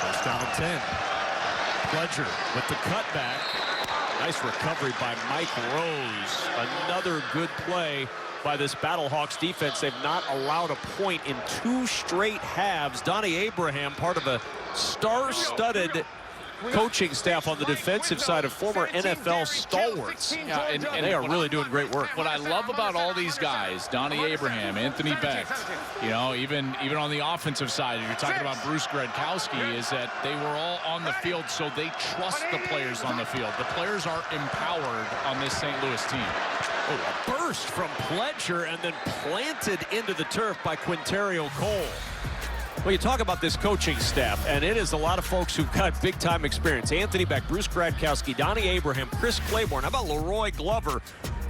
First down and 10. Pledger with the cutback. Nice recovery by Mike Rose. Another good play by this Battlehawks defense. They've not allowed a point in 2 straight halves. Donnie Abraham, part of a star-studded coaching staff on the defensive side of former NFL stalwarts. Yeah, and they are really doing great work. What I love about all these guys, Donnie Abraham, Anthony Beck, you know, even on the offensive side, you're talking about Bruce Gradkowski, is that they were all on the field, so they trust the players on the field. The players are empowered on this St. Louis team. Oh, a burst from Pledger and then planted into the turf by Quinterio Cole. Well, you talk about this coaching staff, and it is a lot of folks who've got big-time experience. Anthony Beck, Bruce Gradkowski, Donnie Abraham, Chris Claiborne. How about Leroy Glover?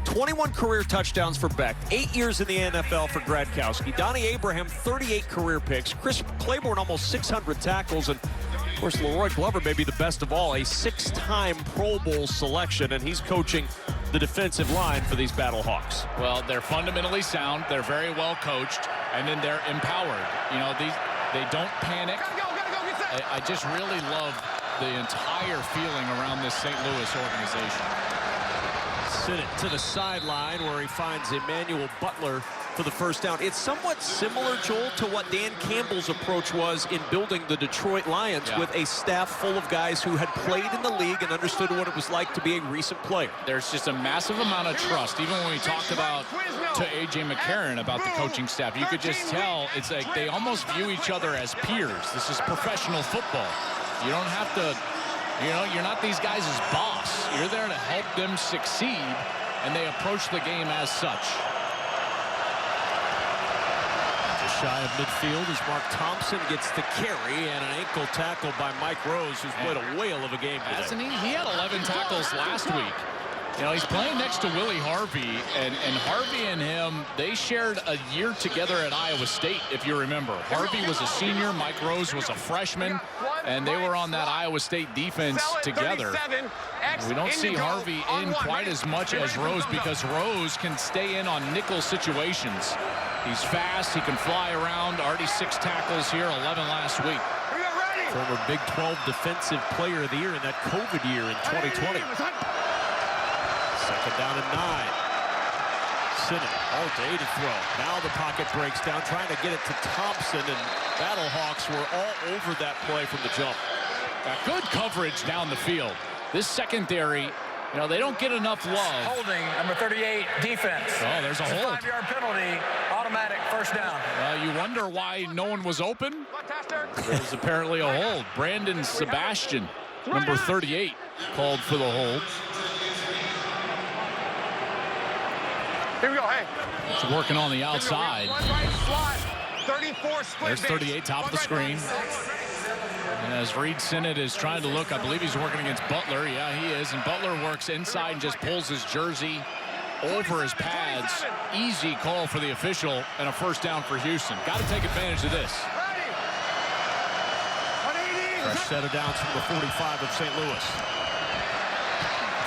21 career touchdowns for Beck, 8 years in the NFL for Gradkowski. Donnie Abraham, 38 career picks. Chris Claiborne, almost 600 tackles. And, of course, Leroy Glover may be the best of all, a 6-time Pro Bowl selection, and he's coaching the defensive line for these Battlehawks. Well, they're fundamentally sound. They're very well coached, and then they're empowered. You know, they don't panic. I just really love the entire feeling around this St. Louis organization. Sit it to the sideline where he finds Emmanuel Butler for the first down. It's somewhat similar, Joel, to what Dan Campbell's approach was in building the Detroit Lions, with a staff full of guys who had played in the league and understood what it was like to be a recent player. There's just a massive amount of trust. Even when we talked about to A.J. McCarron about the coaching staff, you could just tell it's like they almost view each other as peers. This is professional football. You don't have to, you know, you're not these guys' boss. You're there to help them succeed, and they approach the game as such. shy of midfield as Mark Thompson gets the carry and an ankle tackle by Mike Rose, who's played a whale of a game today. Hasn't he? He had 11 tackles last week. You know, he's playing next to Willie Harvey, and Harvey and him, they shared a year together at Iowa State, if you remember. Harvey was a senior, Mike Rose was a freshman, and they were on that Iowa State defense together. We don't see Harvey in quite as much as Rose because Rose can stay in on nickel situations. He's fast, he can fly around, already 6 tackles here, 11 last week. Former Big 12 Defensive Player of the Year in that COVID year in 2020. Second down and 9. Sinnott all day to throw. Now the pocket breaks down, trying to get it to Thompson, and Battlehawks were all over that play from the jump. Got good coverage down the field. This secondary, you know, they don't get enough love. Holding, number 38, defense. Oh, there's a hold. 5-yard penalty, automatic first down. You wonder why no one was open? There's apparently a hold. Brandon Sebastian, number 38, called for the hold. Here we go, hey. It's working on the outside. One right slot. 34 split. There's 38, top of the screen. And as Reed Sinnott is trying to look, I believe he's working against Butler. Yeah, he is. And Butler works inside and just pulls his jersey over his pads. Easy call for the official and a first down for Houston. Got to take advantage of this. Fresh set of downs from the 45 of St. Louis.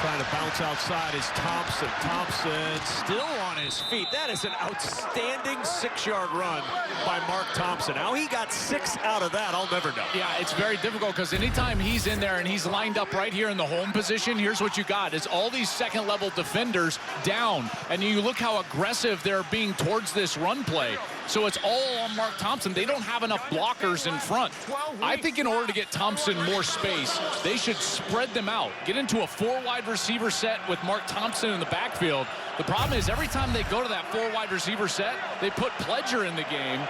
Trying to bounce outside is Thompson. Thompson still on his feet. That is an outstanding 6-yard run by Mark Thompson. How he got 6 out of that, I'll never know. Yeah, it's very difficult because anytime he's in there and he's lined up right here in the home position, here's what you got. Is all these second-level defenders down. And you look how aggressive they're being towards this run play. So it's all on Mark Thompson. They don't have enough blockers in front. I think in order to get Thompson more space, they should spread them out. Get into a 4-wide receiver set with Mark Thompson in the backfield. The problem is every time they go to that 4-wide receiver set, they put Pledger in the game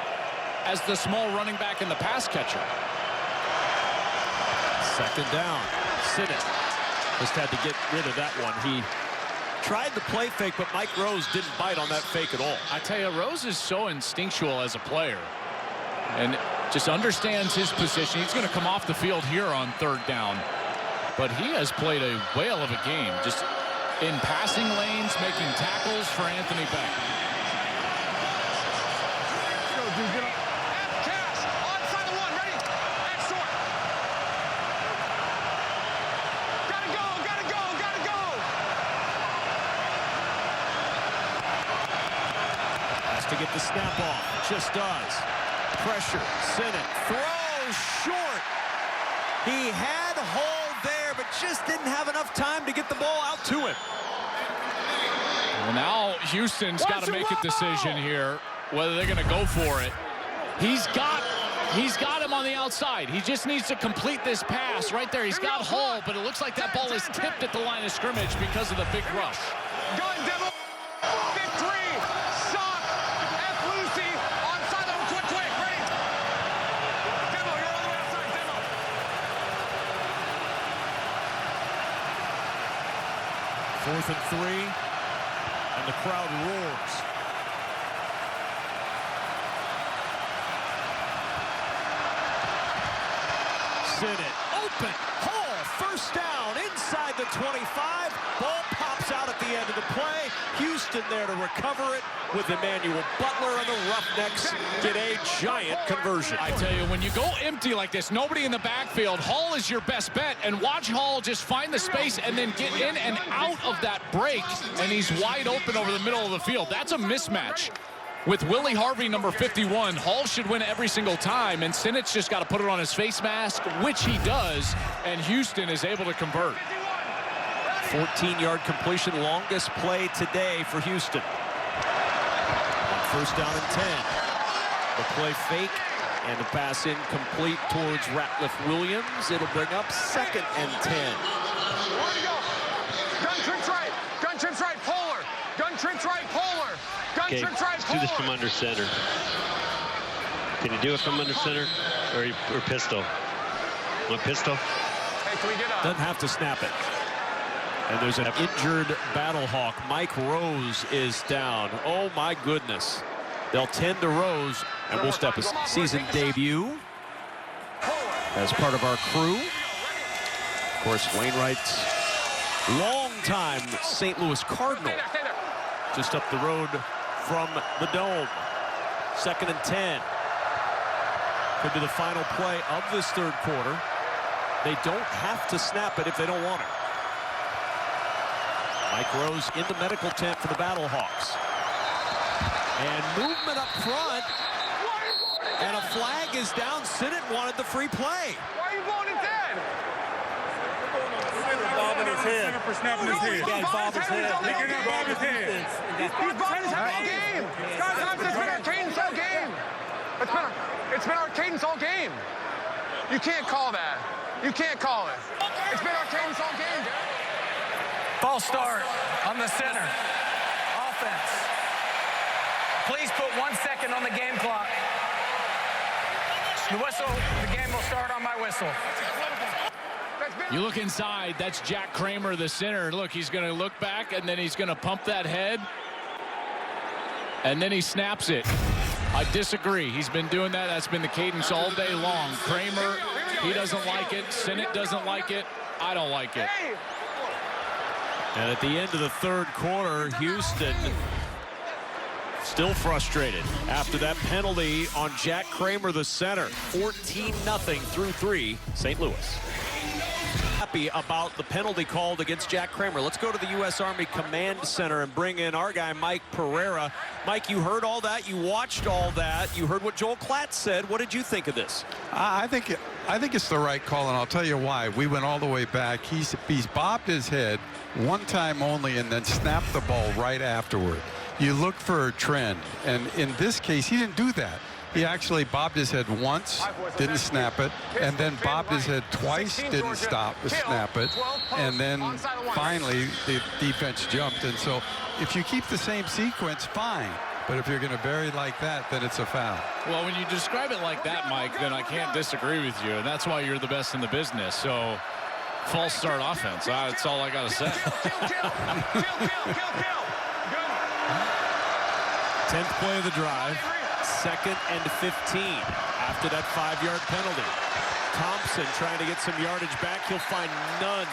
as the small running back and the pass catcher. Second down. Sinnott just had to get rid of that one. He tried the play fake, but Mike Rose didn't bite on that fake at all. I tell you, Rose is so instinctual as a player and just understands his position. He's going to come off the field here on 3rd down. But he has played a whale of a game, just in passing lanes, making tackles for Anthony Beck. To get the snap off, just does. Pressure, Sinnott throws short. He had Hall there, but just didn't have enough time to get the ball out to him. Well, now Houston's got to make a decision here whether they're going to go for it. He's got him on the outside. He just needs to complete this pass right there. He's got Hall, but it looks like that ball is tipped at the line of scrimmage because of the big rush. Gun Devil. 53. Fourth and 3, and the crowd roars. Sinnott open. Hall, first down inside the 25. Ball pops out at the end of the play. Houston there to recover it with Emmanuel Butler, and the Roughnecks get a giant conversion. I tell you, when you go empty like this, nobody in the backfield, Hall is your best bet, and watch Hall just find the space and then get in and out of that break, and he's wide open over the middle of the field. That's a mismatch. With Willie Harvey, number 51, Hall should win every single time, and Sinnott's just got to put it on his face mask, which he does, and Houston is able to convert. 14-yard completion, longest play today for Houston. First down and 10. The play fake and the pass incomplete towards Ratliff Williams. It'll bring up 2nd and 10. Gun trips right. Gun trips right. Polar. Gun trips right. Polar. Gun trips right. Let's do this from under center. Can you do it from under center or pistol? Want pistol? Hey, can we get Doesn't have to snap it. And there's an injured Battlehawk. Mike Rose is down. Oh, my goodness. They'll tend to Rose, and we'll step his season debut as part of our crew. Of course, Wainwright's longtime St. Louis Cardinal, just up the road from the Dome. 2nd and 10. Could be the final play of this third quarter. They don't have to snap it if they don't want it. Mike Rose in the medical tent for the Battlehawks. And movement up front. And a flag is down. Sinnott wanted the free play. Why are you blowing it dead? Bobbing his head. For snapping his head. He can bob his head. He's bobbing his head all game. It's been our cadence all game. It's been our cadence all game. You can't call that. You can't call it. It's been our cadence all game. False start on the center. Offense. Please put 1 second on the game clock. The whistle, the game will start on my whistle. You look inside, that's Jack Kramer, the center. Look, he's going to look back, and then he's going to pump that head. And then he snaps it. I disagree. He's been doing that. That's been the cadence all day long. Kramer, he doesn't like it. Sinnott doesn't like it. I don't like it. And at the end of the third quarter, Houston still frustrated after that penalty on Jack Kramer, the center. 14-0 through 3, St. Louis. Happy about the penalty called against Jack Kramer. Let's go to the U.S. Army Command Center and bring in our guy, Mike Pereira. Mike, you heard all that. You watched all that. You heard what Joel Klatt said. What did you think of this? I think it's the right call, and I'll tell you why. We went all the way back. He's bobbed his head one time only and then snapped the ball right afterward. You look for a trend, and in this case, he didn't do that. He actually bobbed his head once, didn't snap it, and then bobbed his head twice, didn't snap it, and then finally the defense jumped. And so if you keep the same sequence, fine. But if you're going to vary like that, then it's a foul. Well, when you describe it like that, Mike, then I can't disagree with you, and that's why you're the best in the business. So, false start offense. That's all I got to say. 10th play of the drive. 2nd and 15 after that 5-yard penalty. Thompson trying to get some yardage back. He'll find none.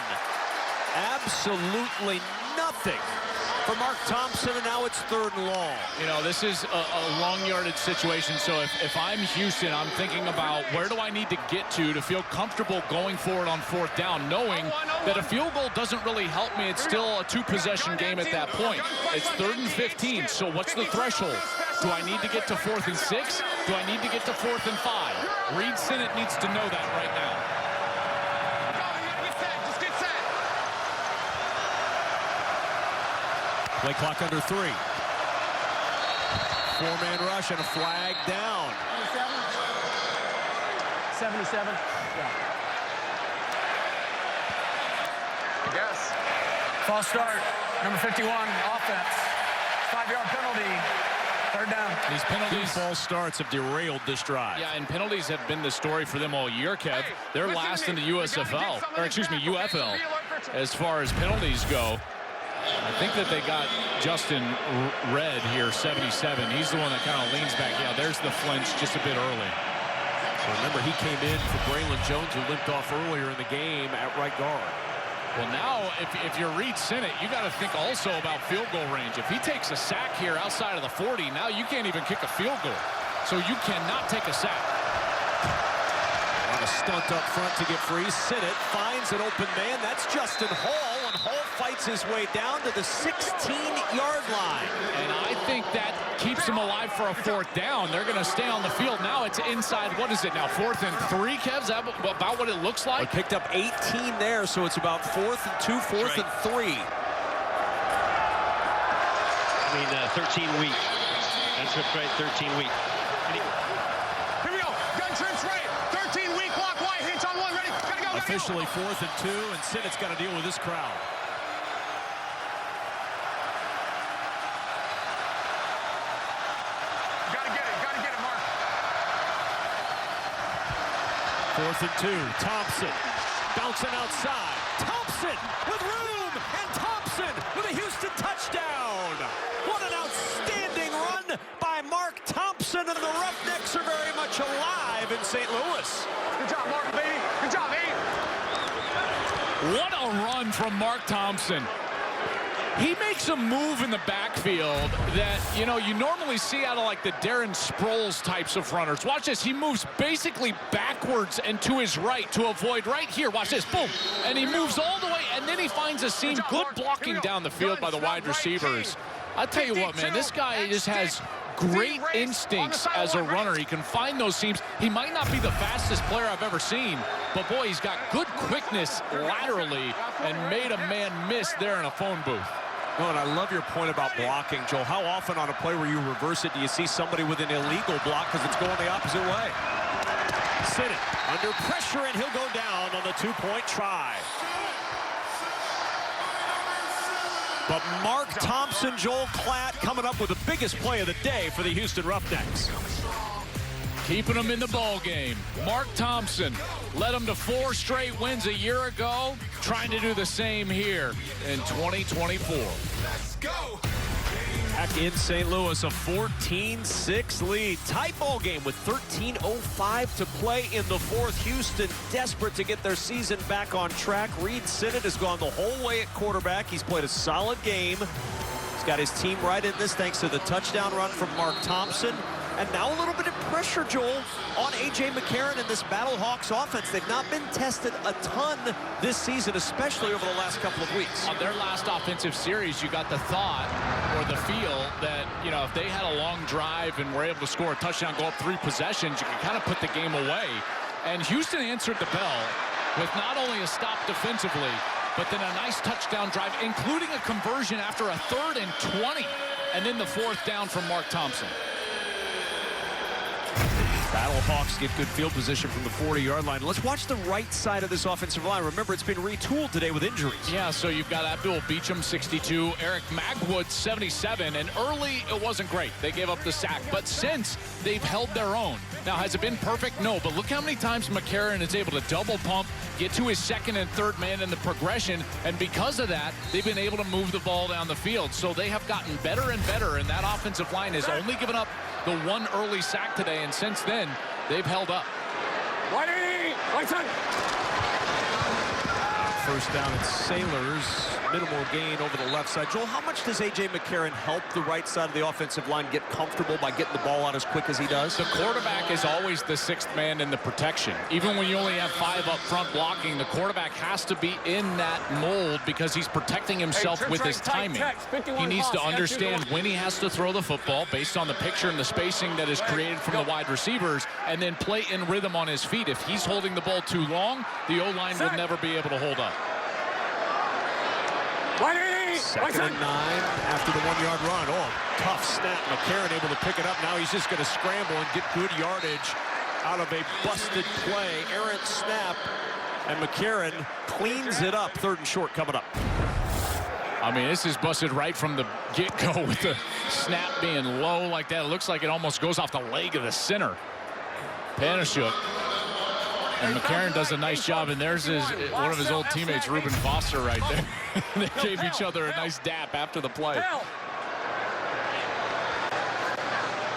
Absolutely nothing for Mark Thompson, and now it's 3rd and long. You know, this is a long yardage situation, so if I'm Houston, I'm thinking about where do I need to get to feel comfortable going forward on 4th down, knowing that a field goal doesn't really help me. It's still a 2-possession game at that point. It's 3rd and 15, so what's the threshold? Do I need to get to 4th and 6? Do I need to get to 4th and 5? Reed Sinnott needs to know that right now. Play clock under 3. 4-man rush and a flag down. 77? Yeah. I guess. False start. Number 51, offense. 5-yard penalty. 3rd down. These penalties, false starts have derailed this drive. Yeah, and penalties have been the story for them all year, Kev. They're last in the USFL, or excuse me, UFL, as far as penalties go. I think that they got Justin Red here, 77. He's the one that kind of leans back. Yeah, there's the flinch just a bit early. Remember, he came in for Braylon Jones, who limped off earlier in the game at right guard. Well, now, if you're Reed Sinnott, you got to think also about field goal range. If he takes a sack here outside of the 40, now you can't even kick a field goal. So you cannot take a sack. On a stunt up front to get free. Sinnott finds an open man. That's Justin Hall, and Hall fights his way down to the 16-yard line. And I think that keeps him alive for a 4th down. They're going to stay on the field. Now it's inside, what is it now, 4th and 3, Kev? Is that about what it looks like? I picked up 18 there, so it's about 4th and 2, 4th and 3. I mean, 13 week. That's what's right, 13 week. Here we go. Gun trips right. 13 week block wide. Hits on 1. Ready? Gotta go. Officially 4th and 2, and Sinnott's got to deal with this crowd. Gotta get it, Mark. 4th and 2. Thompson bouncing outside. Thompson with room, and Thompson with a Houston touchdown. What an outstanding run by Mark Thompson. Thompson, and the Roughnecks are very much alive in St. Louis. Good job, Mark, baby. Good job, baby. What a run from Mark Thompson. He makes a move in the backfield that, you know, you normally see out of like the Darren Sproles types of runners. Watch this. He moves basically backwards and to his right to avoid right here. Watch this. Boom. And he moves all the way, and then he finds a seam. Good blocking down the field by the wide receivers. I tell you what, man, this guy just has great instincts as a runner. He can find those seams. He might not be the fastest player I've ever seen, but boy, he's got good quickness laterally and made a man miss there in a phone booth. Oh, and I love your point about blocking, Joel. How often on a play where you reverse it do you see somebody with an illegal block because it's going the opposite way? Sinnott under pressure, and he'll go down on the two-point try. But Mark Thompson, Joel Klatt coming up with the biggest play of the day for the Houston Roughnecks. Keeping them in the ball game. Mark Thompson led them to 4 straight wins a year ago, trying to do the same here in 2024. Let's go. Back in St. Louis, a 14-6 lead. Tight ball game with 13:05 to play in the fourth. Houston desperate to get their season back on track. Reed Sinnott has gone the whole way at quarterback. He's played a solid game. He's got his team right in this thanks to the touchdown run from Mark Thompson. And now a little bit of pressure, Joel, on A.J. McCarron and this Battlehawks offense. They've not been tested a ton this season, especially over the last couple of weeks. On their last offensive series, you got the thought or the feel that, you know, if they had a long drive and were able to score a touchdown, go up 3 possessions, you could kind of put the game away. And Houston answered the bell with not only a stop defensively, but then a nice touchdown drive, including a conversion after a 3rd and 20, and then the 4th down from Mark Thompson. Battlehawks get good field position from the 40-yard line. Let's watch the right side of this offensive line. Remember, it's been retooled today with injuries. Yeah, so you've got Abdul Beecham, 62, Eric Magwood, 77, and early it wasn't great. They gave up the sack, but since they've held their own. Now, has it been perfect? No, but look how many times McCarron is able to double pump, get to his 2nd and 3rd man in the progression, and because of that, they've been able to move the ball down the field. So they have gotten better and better, and that offensive line has only given up the 1 early sack today, and since then, they've held up. Right side. First down at Sailors. Minimal gain over the left side. Joel, how much does A.J. McCarron help the right side of the offensive line get comfortable by getting the ball out as quick as he does? The quarterback is always the 6th man in the protection. Even when you only have 5 up front blocking, the quarterback has to be in that mold because he's protecting himself with his timing. He needs to understand when he has to throw the football based on the picture and the spacing that is created from the wide receivers, and then play in rhythm on his feet. If he's holding the ball too long, the O-line will never be able to hold up. 2nd and 9 after the 1-yard run. Oh, tough snap. McCarron able to pick it up. Now he's just going to scramble and get good yardage out of a busted play. Errant snap, and McCarron cleans it up. 3rd and short coming up. I mean, this is busted right from the get-go with the snap being low like that. It looks like it almost goes off the leg of the center. Panashuk. And McCarron does a nice job, and there's one of his old teammates, Reuben Foster, right there. They gave each other a nice dap after the play.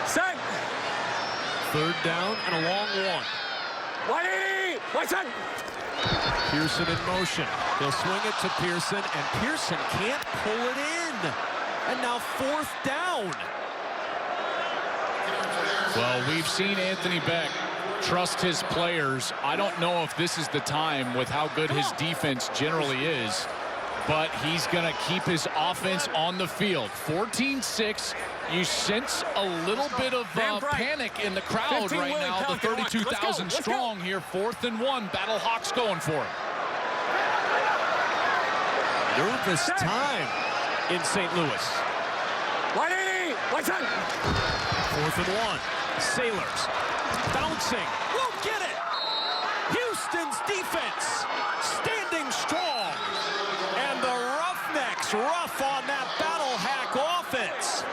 Set. 3rd down and a long one. Right side. Pearson in motion. He'll swing it to Pearson, and Pearson can't pull it in. And now 4th down. Well, we've seen Anthony Beck trust his players. I don't know if this is the time with how good his defense generally is, but he's going to keep his offense on the field. 14-6. You sense a little bit of panic in the crowd right now. The 32,000 strong here. 4th and 1. Battlehawks going for it. Nervous time in St. Louis. Right side. 4th and 1. Sailors bouncing. Won't get it. Houston's defense standing strong. And the Roughnecks rough on that Battle Hack offense.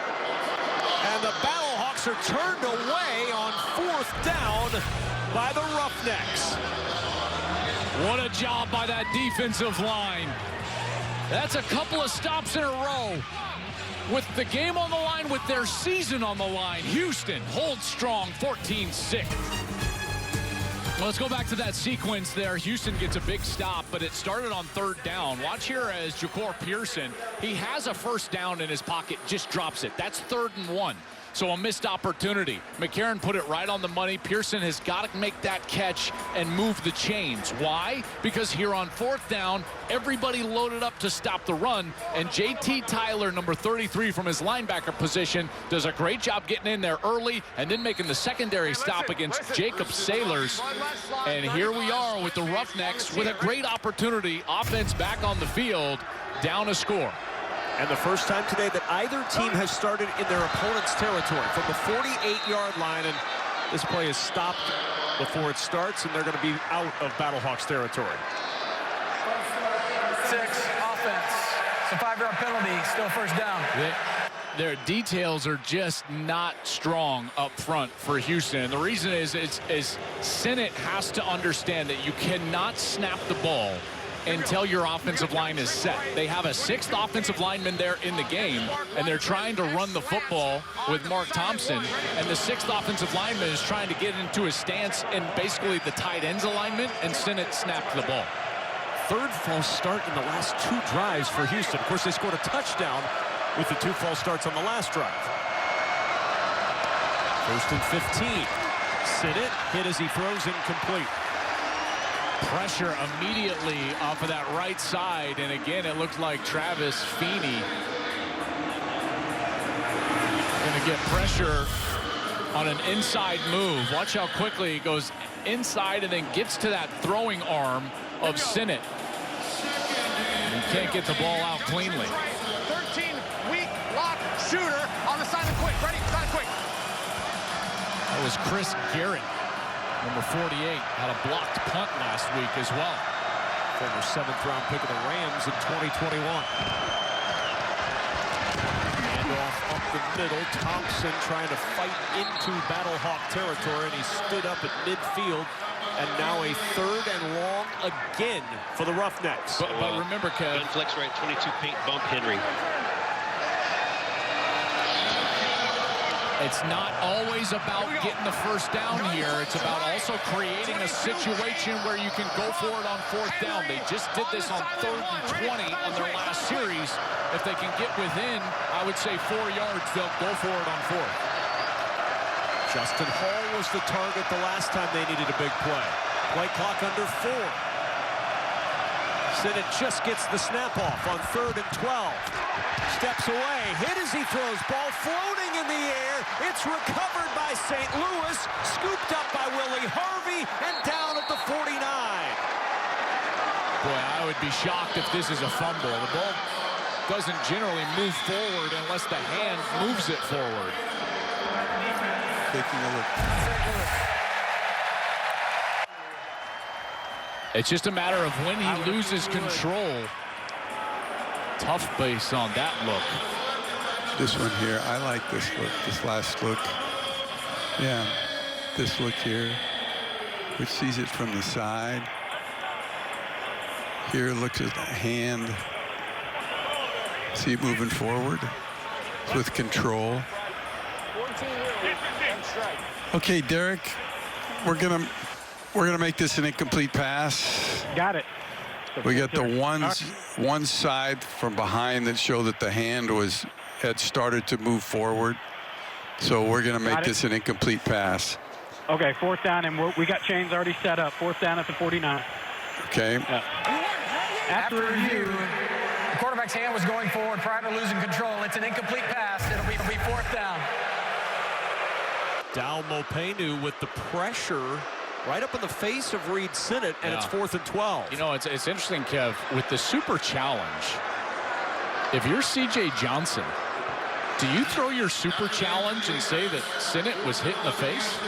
And the Battlehawks are turned away on 4th down by the Roughnecks. What a job by that defensive line. That's a couple of stops in a row. with the game on the line, with their season on the line. Houston holds strong, 14-6. Well, let's go back to that sequence there. Houston gets a big stop, but it started on 3rd down. Watch here as Ja'Cour Pearson, he has a first down in his pocket, just drops it. That's 3rd and 1. So a missed opportunity. McCarron put it right on the money. Pearson has got to make that catch and move the chains. Why? Because here on 4th down, everybody loaded up to stop the run, and J.T. Tyler, number 33 from his linebacker position, does a great job getting in there early and then making the secondary stop against Jacob Sailors. And here we are with the Roughnecks with a great opportunity. Offense back on the field, down a score. And the first time today that either team has started in their opponent's territory from the 48-yard line, and this play is stopped before it starts, and they're going to be out of Battlehawks territory. 6, offense. It's a 5-yard penalty, still first down. Their details are just not strong up front for Houston. And the reason is Sinnott has to understand that you cannot snap the ball until your offensive line is set. They have a 6th offensive lineman there in the game, and they're trying to run the football with Mark Thompson, and the 6th offensive lineman is trying to get into his stance in basically the tight ends alignment, and Sinnott snapped the ball. 3rd false start in the last 2 drives for Houston. Of course, they scored a touchdown with the 2 false starts on the last drive. 1st and 15. Sinnott hit as he throws incomplete. Pressure immediately off of that right side, and again it looks like Travis Feeney going to get pressure on an inside move. Watch how quickly he goes inside and then gets to that throwing arm of Sinnott. He can't get the ball out cleanly. 13-week lock shooter on the side of quick. Ready? Side quick. That was Chris Garrett. Number 48 had a blocked punt last week as well. Former 7th-round pick of the Rams in 2021. Handoff up the middle. Thompson trying to fight into Battlehawk territory, and he stood up at midfield. And now a 3rd and long again for the Roughnecks. But remember, Kev. Flex right, 22 paint bump Henry. It's not always about getting the first down here. It's about also creating a situation where you can go for it on 4th down. They just did this on 3rd and 20 on their last series. If they can get within, I would say 4 yards, they'll go for it on 4th. Justin Hall was the target the last time they needed a big play. Play clock under 4. Sinnott just gets the snap off on 3rd and 12. Steps away, hit as he throws, ball floating in the air. It's recovered by St. Louis, scooped up by Willie Harvey, and down at the 49. Boy, I would be shocked if this is a fumble. The ball doesn't generally move forward unless the hand moves it forward. Taking a look. It's just a matter of when he loses control. Tough base on that look. This one here, I like this look, this last look. Yeah, this look here, which sees it from the side. Here looks at the hand. See it moving forward with control. Okay, Derek, we're gonna make this an incomplete pass. Got it. We got the one side from behind that show that the hand had started to move forward. So we're going to make this an incomplete pass. Okay, 4th down, and we got chains already set up. 4th down at the 49. Okay. Yeah. After review, the quarterback's hand was going forward prior to losing control. It's an incomplete pass. It'll be 4th down. Dal Mopenu with the pressure right up in the face of Reed Sinnott, and it's 4th and 12. You know, it's interesting, Kev, with the super challenge. If you're C.J. Johnson, do you throw your super challenge and say that Sinnott was hit in the face?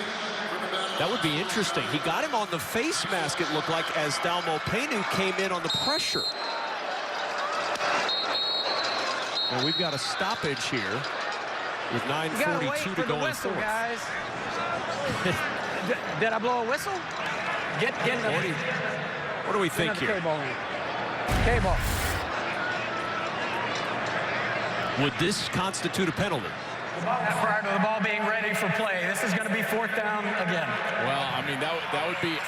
That would be interesting. He got him on the face mask, it looked like, as Dal Mopenu came in on the pressure. Well, we've got a stoppage here with 9:42 to go in 4th. Guys. Did I blow a whistle? Get what do we think here? K-ball. Would this constitute a penalty? Prior to the ball being ready for play, this is going to be 4th down again. Well, I mean, that would be...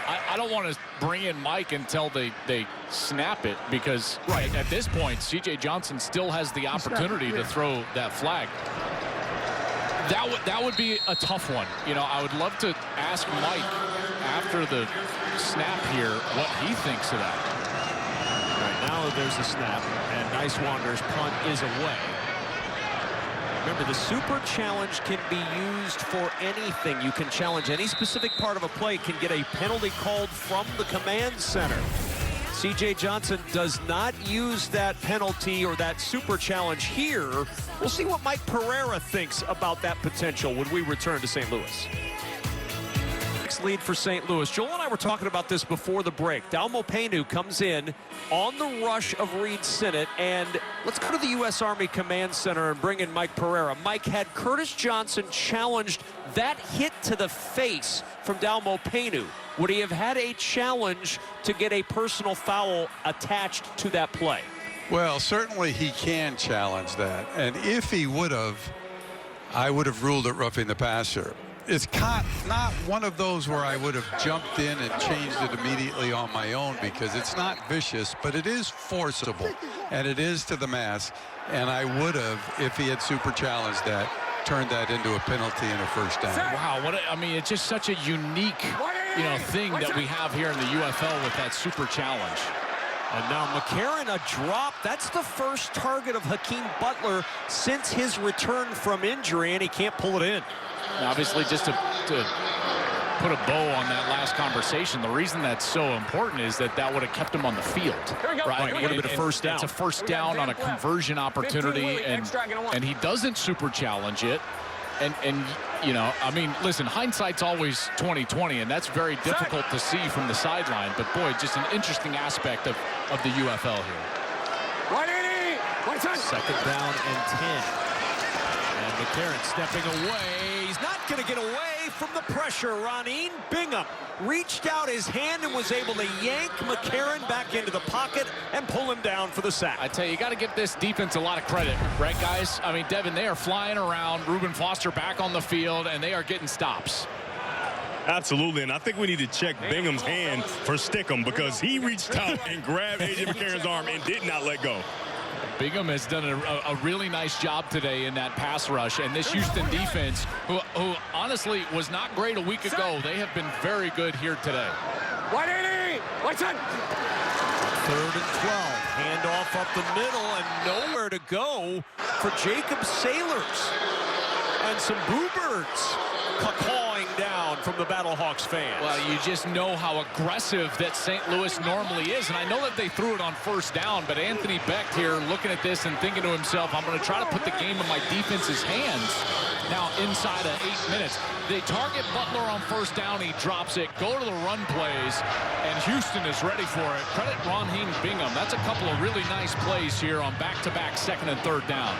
I don't want to bring in Mike until they snap it, because at this point, C.J. Johnson still has the opportunity to throw that flag. That would be a tough one. You know, I would love to ask Mike after the snap here what he thinks of that. Right now there's the snap, and Nice Wanderers punt is away. Remember, the super challenge can be used for anything. You can challenge any specific part of a play, can get a penalty called from the command center. C.J. Johnson does not use that penalty or that super challenge here. We'll see what Mike Pereira thinks about that potential when we return to St. Louis. Lead for St. Louis. Joel and I were talking about this before the break. Dalmo Paynu comes in on the rush of Reed Sinnott, and let's go to the U.S. Army Command Center and bring in Mike Pereira. Mike, had Curtis Johnson challenged that hit to the face from Dalmo Paynu, would he have had a challenge to get a personal foul attached to that play? Well, certainly he can challenge that, and if he would have, I would have ruled it roughing the passer. It's not one of those where I would have jumped in and changed it immediately on my own, because it's not vicious, but it is forcible, and it is to the mass. And I would have, if he had super challenged that, turned that into a penalty and a first down. Wow, I mean, it's just such a unique, thing that we have here in the UFL with that super challenge. And now McCarron, a drop. That's the first target of Hakeem Butler since his return from injury, and he can't pull it in. Now, obviously, just to put a bow on that last conversation, the reason that's so important is that would have kept him on the field. Right? Would have been a first down. It's a first down on a conversion opportunity, and he doesn't super challenge it. And I mean, listen, hindsight's always 20/20, and that's very difficult to see from the sideline. But boy, just an interesting aspect of the UFL here. Second down and 10. And McCarron stepping away. He's not going to get away from the pressure. Roneen Bingham reached out his hand and was able to yank McCarron back into the pocket and pull him down for the sack. I tell you, you got to give this defense a lot of credit, right, guys? I mean, Devin, they are flying around. Reuben Foster back on the field, and they are getting stops. Absolutely, and I think we need to check Bingham's hand for Stickum, because he reached out and grabbed A.J. McCarron's arm and did not let go. Bingham has done a really nice job today in that pass rush, and this Houston defense, who honestly was not great a week ago, they have been very good here today. 3rd and 12. Handoff up the middle and nowhere to go for Jacob Sailors. And some Boo Birds cawing down from the Battlehawks fans. Well, you just know how aggressive that St. Louis normally is. And I know that they threw it on first down, but Anthony Becht here looking at this and thinking to himself, I'm going to try to put the game in my defense's hands now inside of 8 minutes. They target Butler on first down. He drops it. Go to the run plays, and Houston is ready for it. Credit Roneen Bingham. That's a couple of really nice plays here on back-to-back 2nd and 3rd down.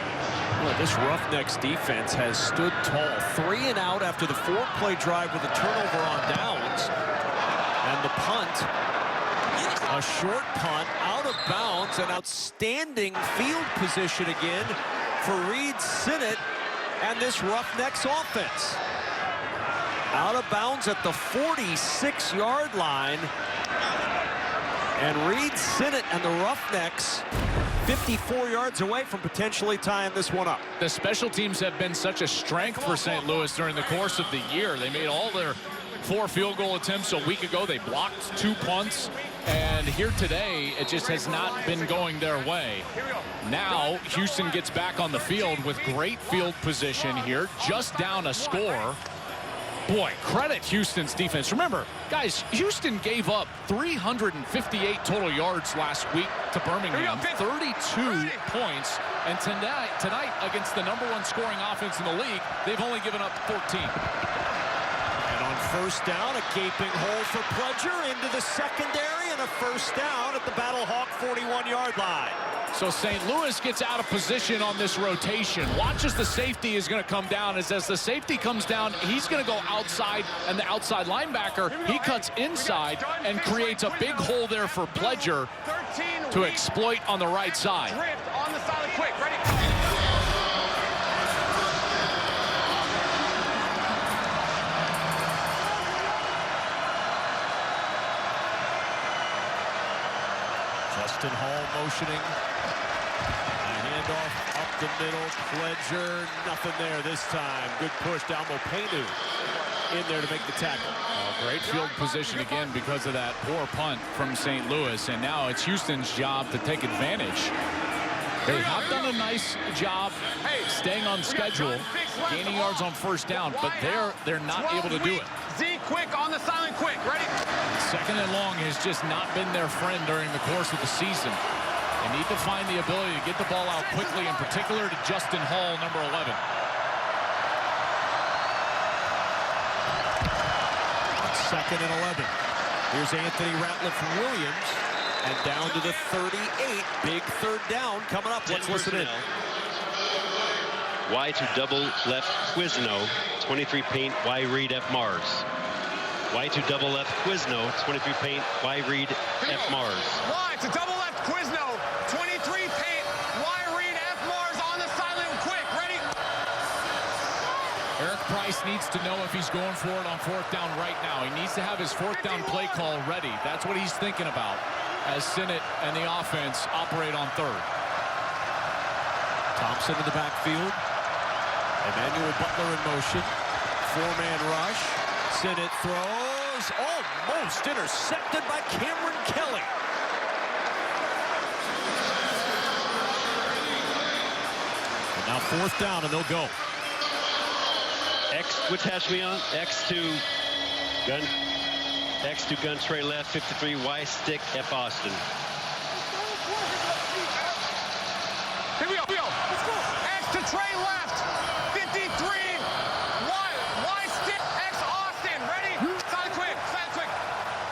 Well, this Roughnecks defense has stood tall. 3 and out after the 4-play drive with a turnover on downs. And the punt, a short punt, out of bounds. An outstanding field position again for Reed Sinnott and this Roughnecks offense. Out of bounds at the 46-yard line. And Reed Sinnott and the Roughnecks 54 yards away from potentially tying this one up. The special teams have been such a strength for St. Louis during the course of the year. They made all their 4 field goal attempts a week ago. They blocked 2 punts. And here today, it just has not been going their way. Now, Houston gets back on the field with great field position here, just down a score. Boy, credit Houston's defense. Remember, guys, Houston gave up 358 total yards last week to Birmingham, 32 points. And tonight, against the #1 scoring offense in the league, they've only given up 14. And on first down, a gaping hole for Pledger into the secondary, and a first down at the Battlehawk 41-yard line. So St. Louis gets out of position on this rotation. Watch as the safety is going to come down. As the safety comes down, he's going to go outside, and the outside linebacker, he cuts inside and creates a big hole there for Pledger to exploit on the right side. On the side, quick, ready? Justin Hall motioning. A handoff up the middle. Pledger, nothing there this time. Good push down. Mopenu in there to make the tackle. Great field position again because of that poor punt from St. Louis, and now it's Houston's job to take advantage. They have done a nice job staying on schedule, gaining yards on first down, but they're not able to do it. Z, quick on the silent, quick, ready? Second and long has just not been their friend during the course of the season. They need to find the ability to get the ball out quickly, in particular to Justin Hall, number 11. Second and 11. Here's Anthony Ratliff-Williams, and down to the 38. Big third down coming up. Let's listen in. Y to double left Quizno, 23 paint, Y read F Mars. Y to double left Quizno, 23 paint, Y read F Mars. Y to double left Quizno, 23 paint, Y read F Mars on the silent, quick, ready? Eric Price needs to know if he's going for it on fourth down right now. He needs to have his fourth down play call ready. That's what he's thinking about as Sinnott and the offense operate on third. Thompson in the backfield. Emmanuel Butler in motion. Four-man rush. Sinnott throws. Almost intercepted by Cameron Kelly. And now fourth down, and they'll go. X, which hash we on? X to gun tray left, 53, Y stick, F Austin. Here we go. Let's go. X to tray left, 53, Y stick, X Austin, ready? Sign quick.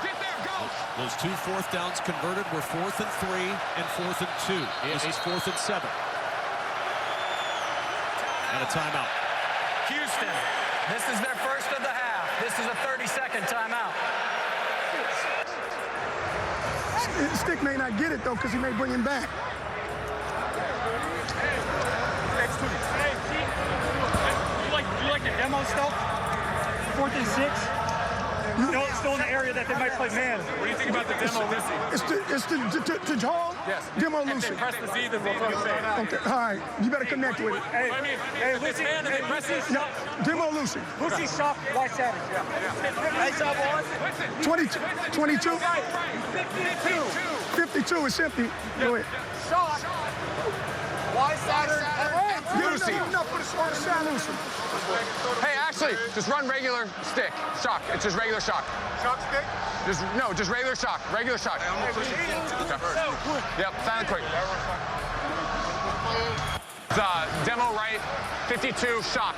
Get there, go. Those two fourth downs converted were 4th and 3 and 4th and 2. This is 4th and 7. And a timeout. Houston, this is their first of the half. This is a 30-second timeout. Stick may not get it, though, because he may bring him back. You like the demo stuff? 4th and 6? Still in the area that they might play man. What do you think about the demo, Lucy? It's the Hall? Yes. Demo Lucy. If they press the Z, then we'll come say. Okay, all right. You better connect with it. Hey, Lucy, man, they press it. Yeah. Demo Lucy. Lucy soft, white savage. Nice job, boys. 22? 52 is empty. Go ahead. Shot. White Saturn. Lucy. No, put a shot Lucy. Hey, actually, just run regular stick. Shock. It's just regular shock. Shock stick? Just regular shock. Regular shock. Yep, silent quick. Demo right, 52, shock.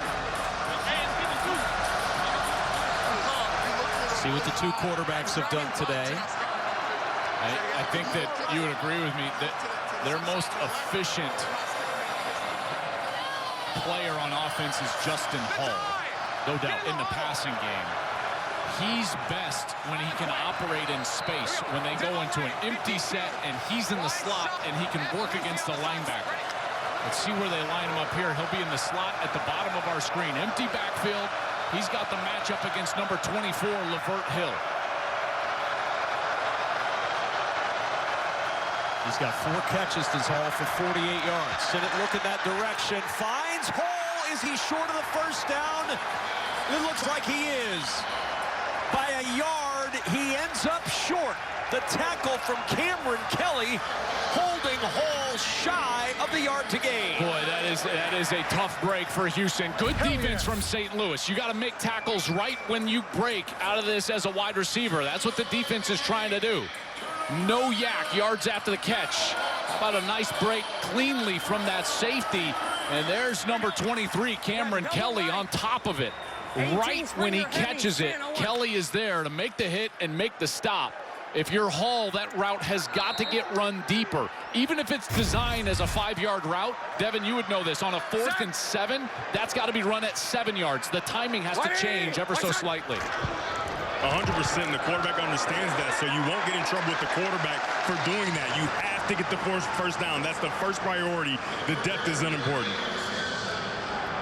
See what the two quarterbacks have done today. I think that you would agree with me that their most efficient player on offense is Justin Hall, no doubt, in the passing game. He's best when he can operate in space, when they go into an empty set and he's in the slot and he can work against the linebacker. Let's see where they line him up here. He'll be in the slot at the bottom of our screen. Empty backfield. He's got the matchup against number 24, Lavert Hill. He's got 4 catches this Hall for 48 yards. Sinnott look in that direction. Finds Hall. Is he short of the first down? It looks like he is. By a yard, he ends up short. The tackle from Cameron Kelly holding Hall shy of the yard to gain. Boy, that is a tough break for Houston. Good defense from St. Louis. You got to make tackles right when you break out of this as a wide receiver. That's what the defense is trying to do. No yak yards after the catch. About a nice break cleanly from that safety. And there's number 23, Cameron Kelly, on top of it. Right when he catches it, Kelly is there to make the hit and make the stop. If you're Hall, that route has got to get run deeper. Even if it's designed as a 5-yard route, Devin, you would know this. On a 4th and 7, that's got to be run at 7 yards. The timing has to change ever so slightly. 100%. The quarterback understands that, so you won't get in trouble with the quarterback for doing that. You have to get the first down. That's the first priority. The depth is unimportant.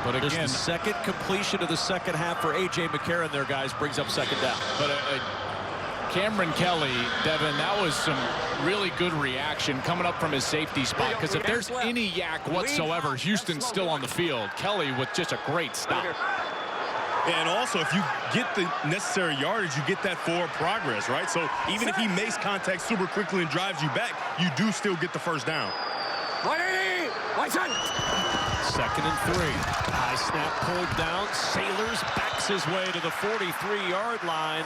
But again, the second completion of the second half for A.J. McCarron there, guys, brings up second down. But Cameron Kelly, Devin, that was some really good reaction coming up from his safety spot, because if there's any yak whatsoever, Houston's still on the field. Kelly with just a great stop. And also, if you get the necessary yardage, you get that forward progress, right? So even if he makes contact super quickly and drives you back, you do still get the first down. 180! White side! 2nd and 3. High snap pulled down. Sailors backs his way to the 43-yard line.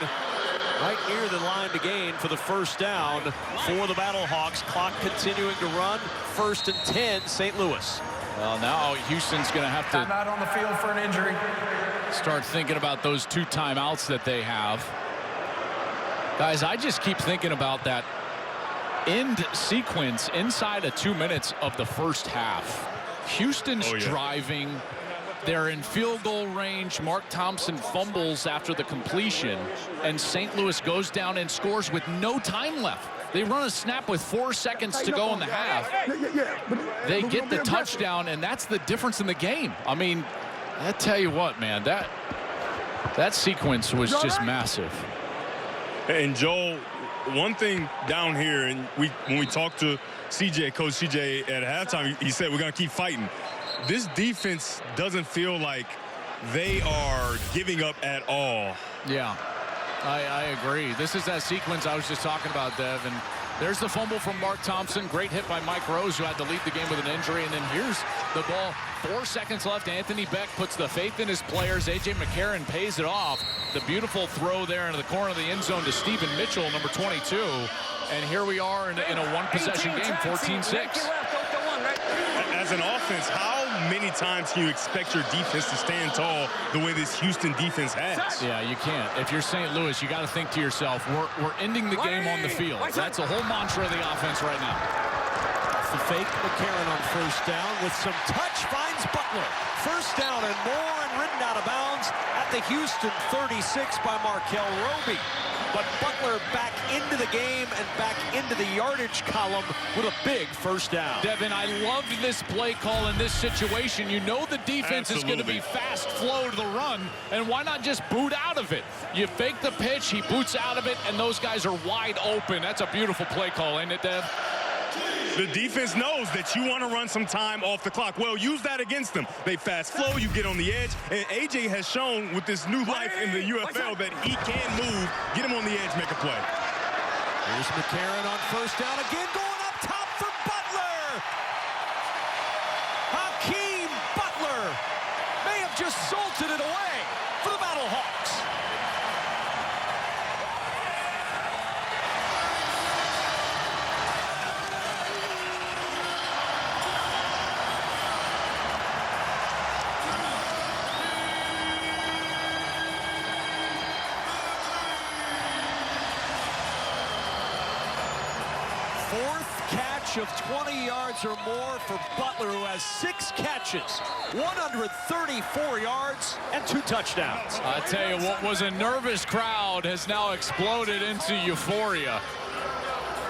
Right near the line to gain for the first down for the Battlehawks. Clock continuing to run. 1st and 10, St. Louis. Well, now Houston's going to have to Timeout on the field for an injury. Start thinking about those 2 timeouts that they have. Guys, I just keep thinking about that end sequence inside of 2 minutes of the first half. Houston's driving. They're in field goal range. Mark Thompson fumbles after the completion, and St. Louis goes down and scores with no time left. They run a snap with 4 seconds to go in the half. They get the touchdown, and that's the difference in the game. I mean, I tell you what, man, that sequence was just massive. And Joel, one thing down here, and when we talked to Coach CJ at halftime, he said we're going to keep fighting. This defense doesn't feel like they are giving up at all. Yeah, I agree. This is that sequence I was just talking about, Dev. And there's the fumble from Mark Thompson. Great hit by Mike Rose, who had to leave the game with an injury. And then here's the ball. 4 seconds left. Anthony Beck puts the faith in his players. A.J. McCarron pays it off. The beautiful throw there into the corner of the end zone to Stephen Mitchell, number 22. And here we are in a one-possession game, 14-6. As an offense, how many times can you expect your defense to stand tall the way this Houston defense has? Yeah, you can't. If you're St. Louis, you got to think to yourself, we're ending the game on the field. That's the whole mantra of the offense right now. The fake, McCarron on 1st down with some touch, finds Butler. 1st down and more, and ridden out of bounds at the Houston 36 by Markel Roby. But Butler back into the game and back into the yardage column with a big 1st down. Devin, I loved this play call in this situation. You know the defense is going to be fast flow to the run, and why not just boot out of it? You fake the pitch, he boots out of it, and those guys are wide open. That's a beautiful play call, ain't it, Dev? The defense knows that you want to run some time off the clock. Well, use that against them. They fast flow, you get on the edge, and A.J. has shown with this new life in the UFL that he can move, get him on the edge, make a play. Here's McCarron on 1st down, again going up top for Butler. Hakeem Butler may have just salted it away for the Battlehawks. Of 20 yards or more for Butler, who has 6 catches, 134 yards, and 2 touchdowns. I tell you, what was a nervous crowd has now exploded into euphoria.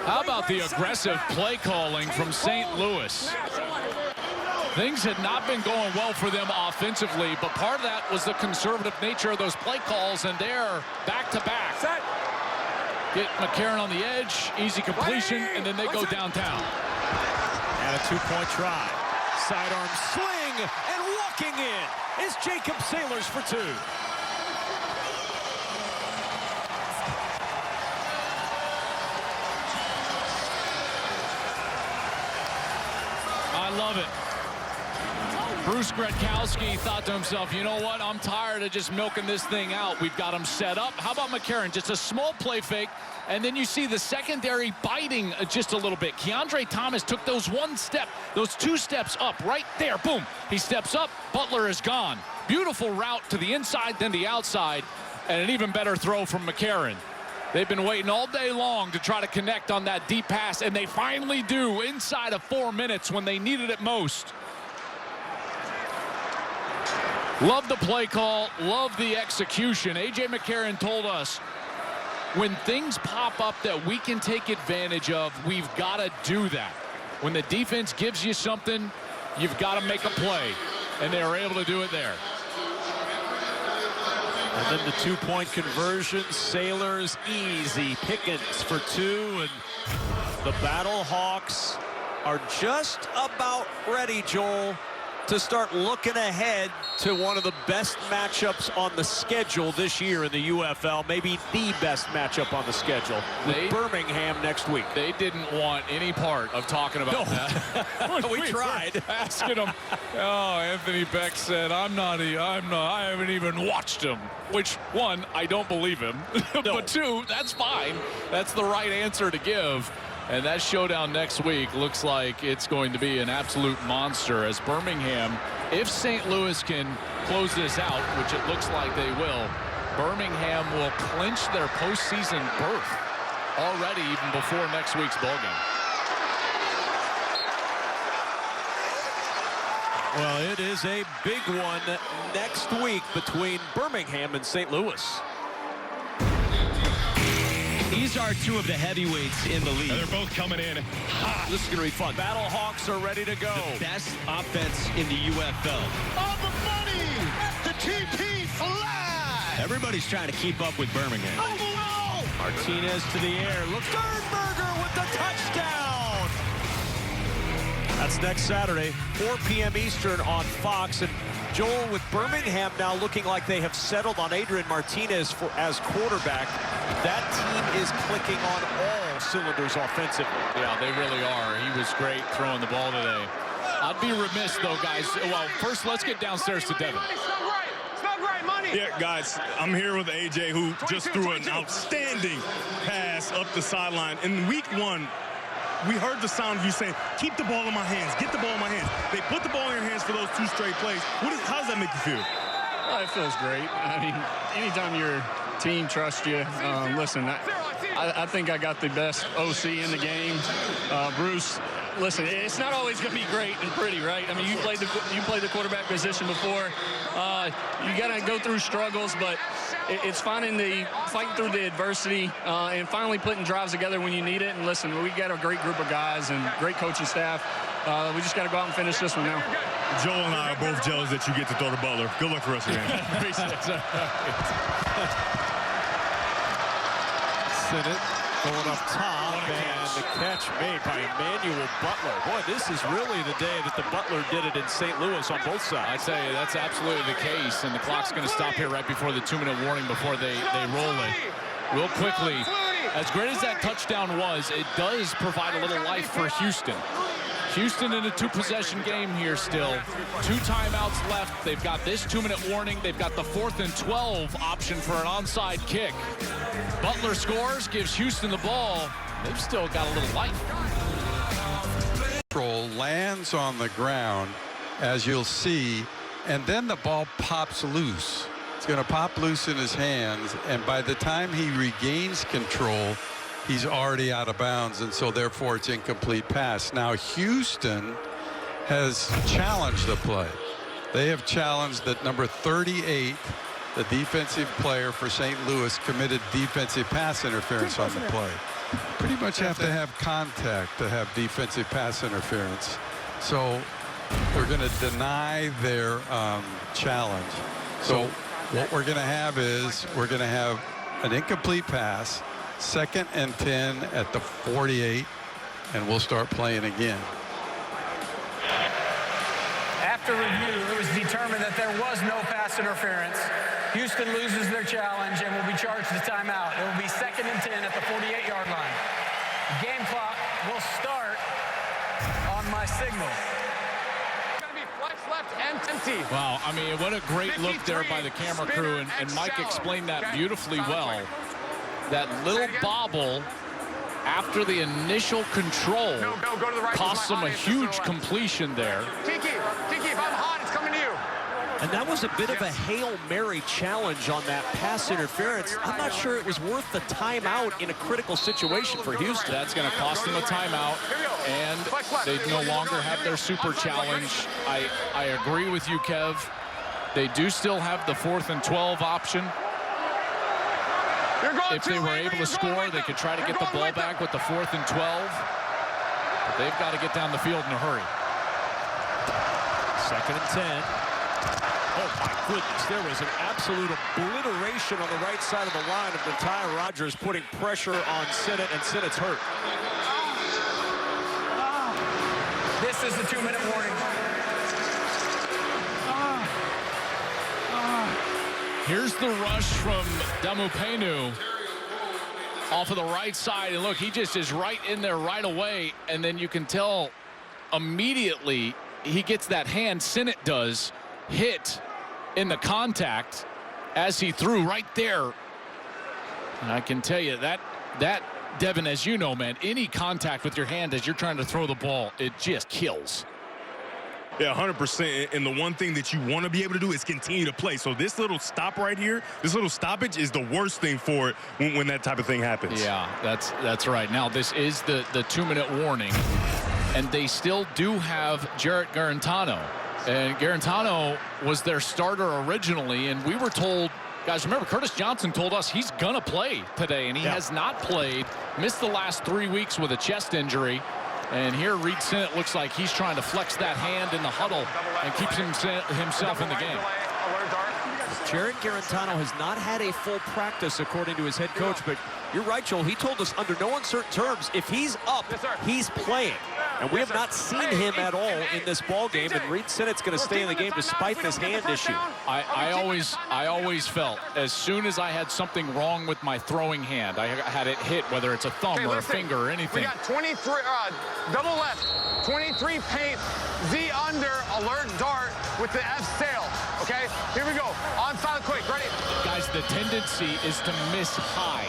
How about the aggressive play calling from St. Louis? Things had not been going well for them offensively, but part of that was the conservative nature of those play calls, and they're back-to-back. Get McCarron on the edge, easy completion, and then they go downtown. And a 2-point try. Sidearm sling, and walking in is Jacob Sailors for 2. I love it. Bruce Gretkowski thought to himself, you know what, I'm tired of just milking this thing out. We've got him set up. How about McCarron? Just a small play fake, and then you see the secondary biting just a little bit. Keandre Thomas took those 2 steps up right there. Boom. He steps up. Butler is gone. Beautiful route to the inside, then the outside, and an even better throw from McCarron. They've been waiting all day long to try to connect on that deep pass, and they finally do inside of 4 minutes when they needed it most. Love the play call, love the execution. A.J. McCarron told us when things pop up that we can take advantage of, we've got to do that. When the defense gives you something, you've got to make a play, and they were able to do it there. And then the two-point conversion. Sailors easy pickings for two. And the Battlehawks are just about ready, Joel, to start looking ahead to one of the best matchups on the schedule this year in the UFL, maybe the best matchup on the schedule, with Birmingham next week. They didn't want any part of talking about that. We tried. Asking them. Oh, Anthony Beck said, I haven't even watched him. Which, one, I don't believe him. But two, that's fine. That's the right answer to give. And that showdown next week looks like it's going to be an absolute monster as Birmingham, if St. Louis can close this out, which it looks like they will, Birmingham will clinch their postseason berth already even before next week's ball game. Well, it is a big one next week between Birmingham and St. Louis. These are two of the heavyweights in the league. And they're both coming in hot. This is going to be fun. Battlehawks are ready to go. The best offense in the UFL. All the money! The TP flag! Everybody's trying to keep up with Birmingham. Oh, no! Martinez to the air. Look, Sternberger with the touchdown! That's next Saturday, 4 p.m. Eastern on Fox. And Joel, with Birmingham now looking like they have settled on Adrian Martinez as quarterback, that team is clicking on all cylinders offensively. Yeah, they really are. He was great throwing the ball today. I'd be remiss, though, guys. Well, first, let's get downstairs to Devin. Yeah, guys, I'm here with AJ, who just threw an outstanding pass up the sideline. In week one, we heard the sound of you saying, keep the ball in my hands, get the ball in my hands. They put the ball in your hands for those 2 straight plays. How does that make you feel? Well, it feels great. I mean, anytime your team trusts you, listen, I think I got the best OC in the game. Bruce, listen, it's not always going to be great and pretty, right? I mean, you played the quarterback position before. You got to go through struggles, but it's fighting through the adversity and finally putting drives together when you need it. And listen, we got a great group of guys and great coaching staff. We just got to go out and finish this one now. Joel and I are both jealous that you get to throw to Butler. Good luck for the rest of the game. Appreciate it. Sinnott going up top, and the catch made by Emmanuel Butler. Boy, this is really the day that the Butler did it in St. Louis on both sides. I tell you, that's absolutely the case, and the clock's going to stop here right before the 2-minute warning before they roll it. Real quickly, as great as that touchdown was, it does provide a little life for Houston. Houston in a 2-possession game here still. 2 timeouts left. They've got this 2-minute warning. They've got the 4th and 12 option for an onside kick. Butler scores, gives Houston the ball. They've still got a little life. Lands on the ground, as you'll see, and then the ball pops loose. It's going to pop loose in his hands, and by the time he regains control, he's already out of bounds, and so therefore it's incomplete pass. Now Houston has challenged the play. They have challenged that number 38, the defensive player for St. Louis, committed defensive pass interference on the play. Pretty much have to have contact to have defensive pass interference. So we're going to deny their challenge. So what we're going to have is we're going to have an incomplete pass, 2nd and 10 at the 48, and we'll start playing again. After review, it was determined that there was no pass interference. Houston loses their challenge and will be charged to timeout. It will be 2nd and 10 at the 48-yard line. Game clock will start on my signal. Wow, I mean, what a great look there by the camera crew, and Mike explained that beautifully well. That little bobble after the initial control costs them a huge completion there. Tiki, if I'm hot, it's coming to you. And that was a bit of a Hail Mary challenge on that pass interference. I'm not sure it was worth the timeout in a critical situation for Houston. That's going to cost them a timeout, and they no longer have their super challenge. I agree with you, Kev. They do still have the 4th and 12 option. If they were able to score, they could try to get the ball back with the 4th and 12. But they've got to get down the field in a hurry. 2nd and 10. Oh, my goodness. There was an absolute obliteration on the right side of the line of Ty Rodgers, putting pressure on Sinnott, and Sinnott's hurt. This is the 2-minute warning. Here's the rush from Damupenu off of the right side. And look, he just is right in there right away. And then you can tell immediately he gets that hand, Sinnott does, hit in the contact as he threw right there. And I can tell you that Devin, as you know, man, any contact with your hand as you're trying to throw the ball, it just kills. Yeah, 100%. And the one thing that you want to be able to do is continue to play. So this little stop right here, this little stoppage is the worst thing for it when that type of thing happens. Yeah, that's right. Now, this is the 2-minute warning. And they still do have Jarrett Garantano. And Garantano was their starter originally. And we were told, guys, remember, Curtis Johnson told us he's going to play today. And he has not played, missed the last 3 weeks with a chest injury. And here Reed Sinnott looks like he's trying to flex that hand in the huddle and keeps himself in the game. Jarrett Garantano has not had a full practice, according to his head coach, but you're right, Joel. He told us under no uncertain terms, if he's up, he's playing. And we have not seen him at all in this ball game, and Reed Sinnott's going to stay in the game despite this hand issue. I always felt as soon as I had something wrong with my throwing hand, I had it hit, whether it's a thumb or a finger or anything. We got 23, double left, 23 paint, Z under, alert dart with the F sail. Okay, here we go. Onside quick, ready? Guys, the tendency is to miss high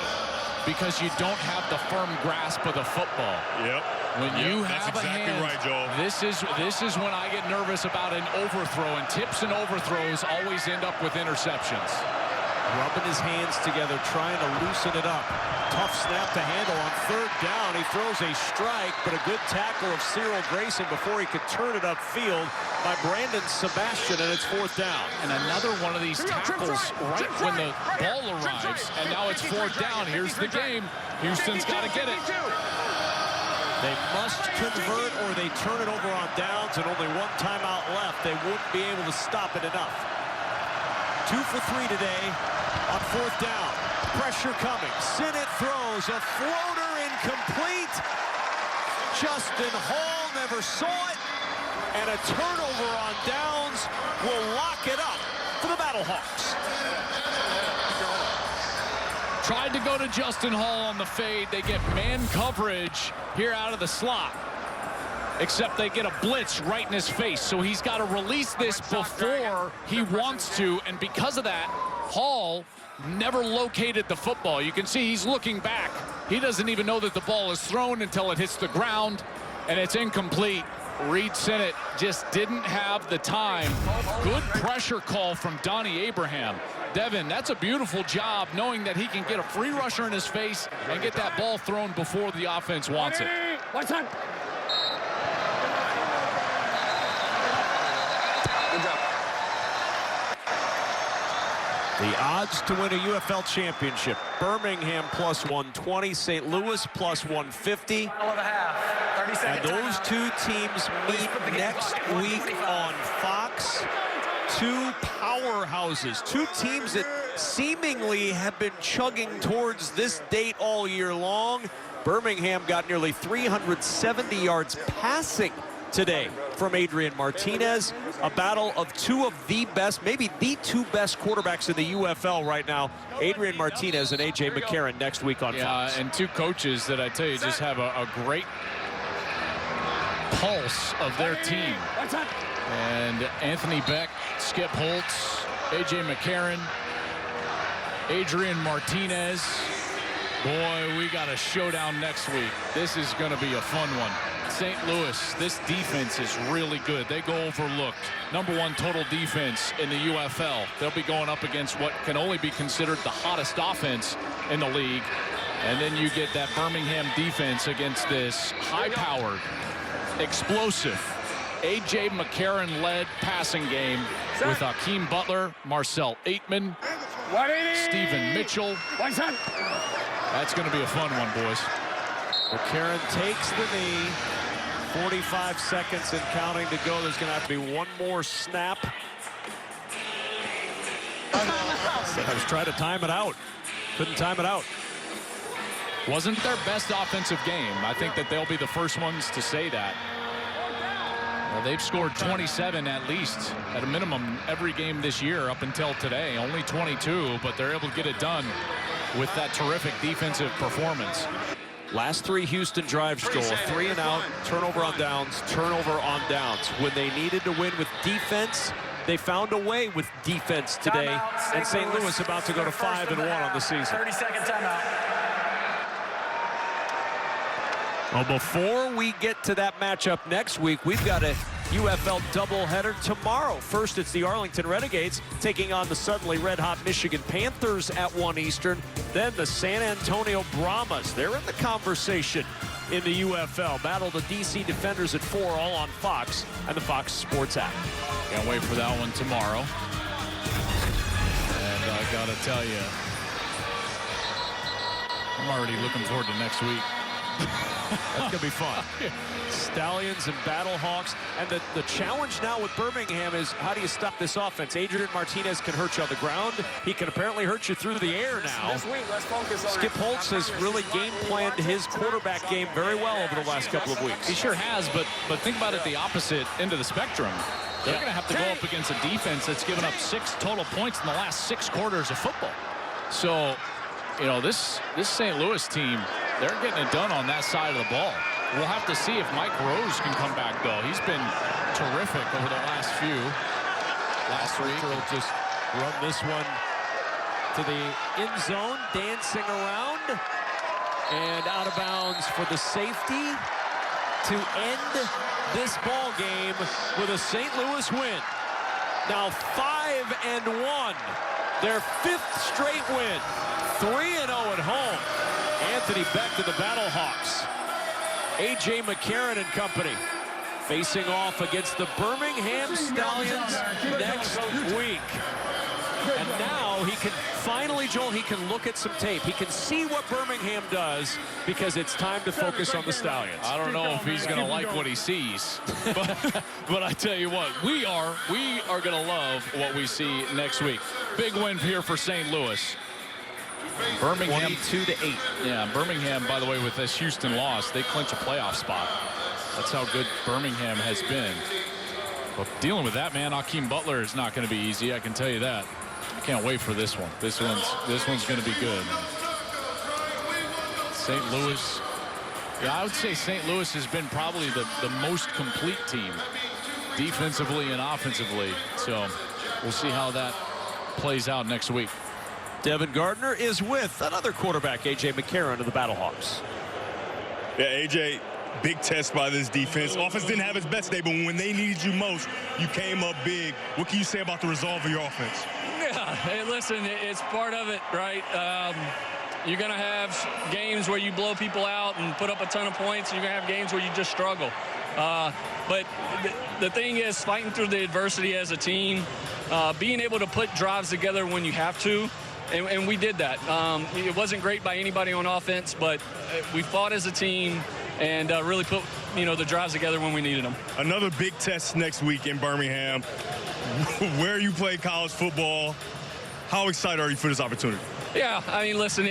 because you don't have the firm grasp of the football. Yep. When you have that's exactly a hand, right, Joel. this is when I get nervous about an overthrow, and tips and overthrows always end up with interceptions. Rubbing his hands together, trying to loosen it up. Tough snap to handle on 3rd down. He throws a strike, but a good tackle of Cyril Grayson before he could turn it upfield by Brandon Sebastian, and it's 4th down. And another one of these tackles right when the ball arrives, and now it's 4th down. Here's the game. Houston's got to get it. They must convert or they turn it over on downs, and only one timeout left. They wouldn't be able to stop it enough. 2 for 3 today on 4th down. Pressure coming. Sinnott throws a floater incomplete. Justin Hall never saw it. And a turnover on downs will lock it up for the Battlehawks. Tried to go to Justin Hall on the fade. They get man coverage here out of the slot. Except they get a blitz right in his face. So he's got to release this before he wants to. And because of that, Hall never located the football. You can see he's looking back. He doesn't even know that the ball is thrown until it hits the ground. And it's incomplete. Reed Sinnott just didn't have the time. Good pressure call from Donnie Abraham. Devin, that's a beautiful job knowing that he can get a free rusher in his face and get that ball thrown before the offense wants it. Good job. The odds to win a UFL championship: Birmingham plus 120, St. Louis plus 150. And those two teams meet next week on Fox. Two powerhouses, two teams that seemingly have been chugging towards this date all year long. Birmingham got nearly 370 yards passing today from Adrian Martinez. A battle of two of the best, maybe the two best quarterbacks in the UFL right now, Adrian Martinez and A.J. McCarron, next week on Fox. And two coaches that I tell you just have a great pulse of their team. And Anthony Beck, Skip Holtz, A.J. McCarron, Adrian Martinez. Boy, we got a showdown next week. This is going to be a fun one. St. Louis, this defense is really good. They go overlooked. #1 total defense in the UFL. They'll be going up against what can only be considered the hottest offense in the league. And then you get that Birmingham defense against this high-powered, explosive, A.J. McCarron-led passing game with Hakeem Butler, Marcel Aitman, Stephen Mitchell. That's going to be a fun one, boys. McCarron takes the knee. 45 seconds and counting to go. There's going to have to be one more snap. I was trying to time it out. Couldn't time it out. Wasn't their best offensive game. I think that they'll be the first ones to say that. Well, they've scored 27 at least, at a minimum, every game this year up until today. Only 22, but they're able to get it done with that terrific defensive performance. Last 3 Houston drives, Joel, 3 and out, turnover on downs, turnover on downs. When they needed to win with defense, they found a way with defense today. Timeout, And St. Louis about to go to 5-1 on the season. 30-second timeout. Well, before we get to that matchup next week, we've got a UFL doubleheader tomorrow. First, it's the Arlington Renegades taking on the suddenly red-hot Michigan Panthers at 1 Eastern. Then the San Antonio Brahmas. They're in the conversation in the UFL. Battle the DC Defenders at 4, all on Fox and the Fox Sports app. Can't wait for that one tomorrow. And I got to tell you, I'm already looking forward to next week. That's going to be fun. Stallions and Battlehawks. And the challenge now with Birmingham is how do you stop this offense? Adrian Martinez can hurt you on the ground. He can apparently hurt you through the air now. This week, let's focus on Skip Holtz has really game planned his quarterback game very well over the last couple of weeks. He sure has, but think about it the opposite end of the spectrum. They're going to have to go up against a defense that's given up 6 total points in the last 6 quarters of football. So, you know, this St. Louis team, they're getting it done on that side of the ball. We'll have to see if Mike Rose can come back, though. He's been terrific over the last few. Last week, will just run this one to the end zone, dancing around, and out of bounds for the safety to end this ball game with a St. Louis win. Now 5-1, their 5th straight win, 3-0 at home. Anthony Beck to the Battlehawks. A.J. McCarron and company facing off against the Birmingham Stallions next week. And now he can finally, Joel, he can look at some tape. He can see what Birmingham does because it's time to focus on the Stallions. I don't know if he's going to like what he sees, but I tell you what, we are going to love what we see next week. Big win here for St. Louis. Birmingham 22-8. Yeah, Birmingham, by the way, with this Houston loss, they clinch a playoff spot. That's how good Birmingham has been. But dealing with that, man, Akeem Butler is not going to be easy. I can tell you that. I can't wait for this one. This one's going to be good. St. Louis. Yeah, I would say St. Louis has been probably the most complete team, defensively and offensively. So we'll see how that plays out next week. Devin Gardner is with another quarterback, A.J. McCarron of the Battlehawks. Yeah, A.J., big test by this defense. Offense didn't have its best day, but when they needed you most, you came up big. What can you say about the resolve of your offense? Yeah, hey, listen, it's part of it, right? You're going to have games where you blow people out and put up a ton of points. You're going to have games where you just struggle. But the thing is, fighting through the adversity as a team, being able to put drives together when you have to, and we did that. It wasn't great by anybody on offense, but we fought as a team and really put, the drives together when we needed them. Another big test next week in Birmingham. Where you play college football, how excited are you for this opportunity? Yeah, I mean, listen,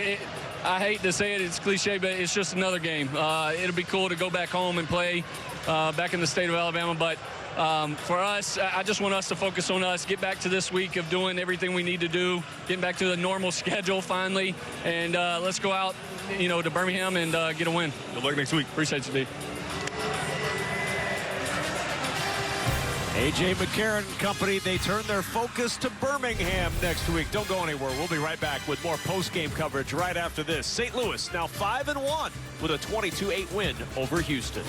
I hate to say it, it's cliche, but it's just another game. It'll be cool to go back home and play back in the state of Alabama, but for us, I just want us to focus on us, get back to this week of doing everything we need to do, getting back to the normal schedule finally, and let's go out, to Birmingham and get a win. Good luck next week. Appreciate you, Steve. A.J. McCarron and company, they turn their focus to Birmingham next week. Don't go anywhere. We'll be right back with more post-game coverage right after this. St. Louis now 5-1 with a 22-8 win over Houston.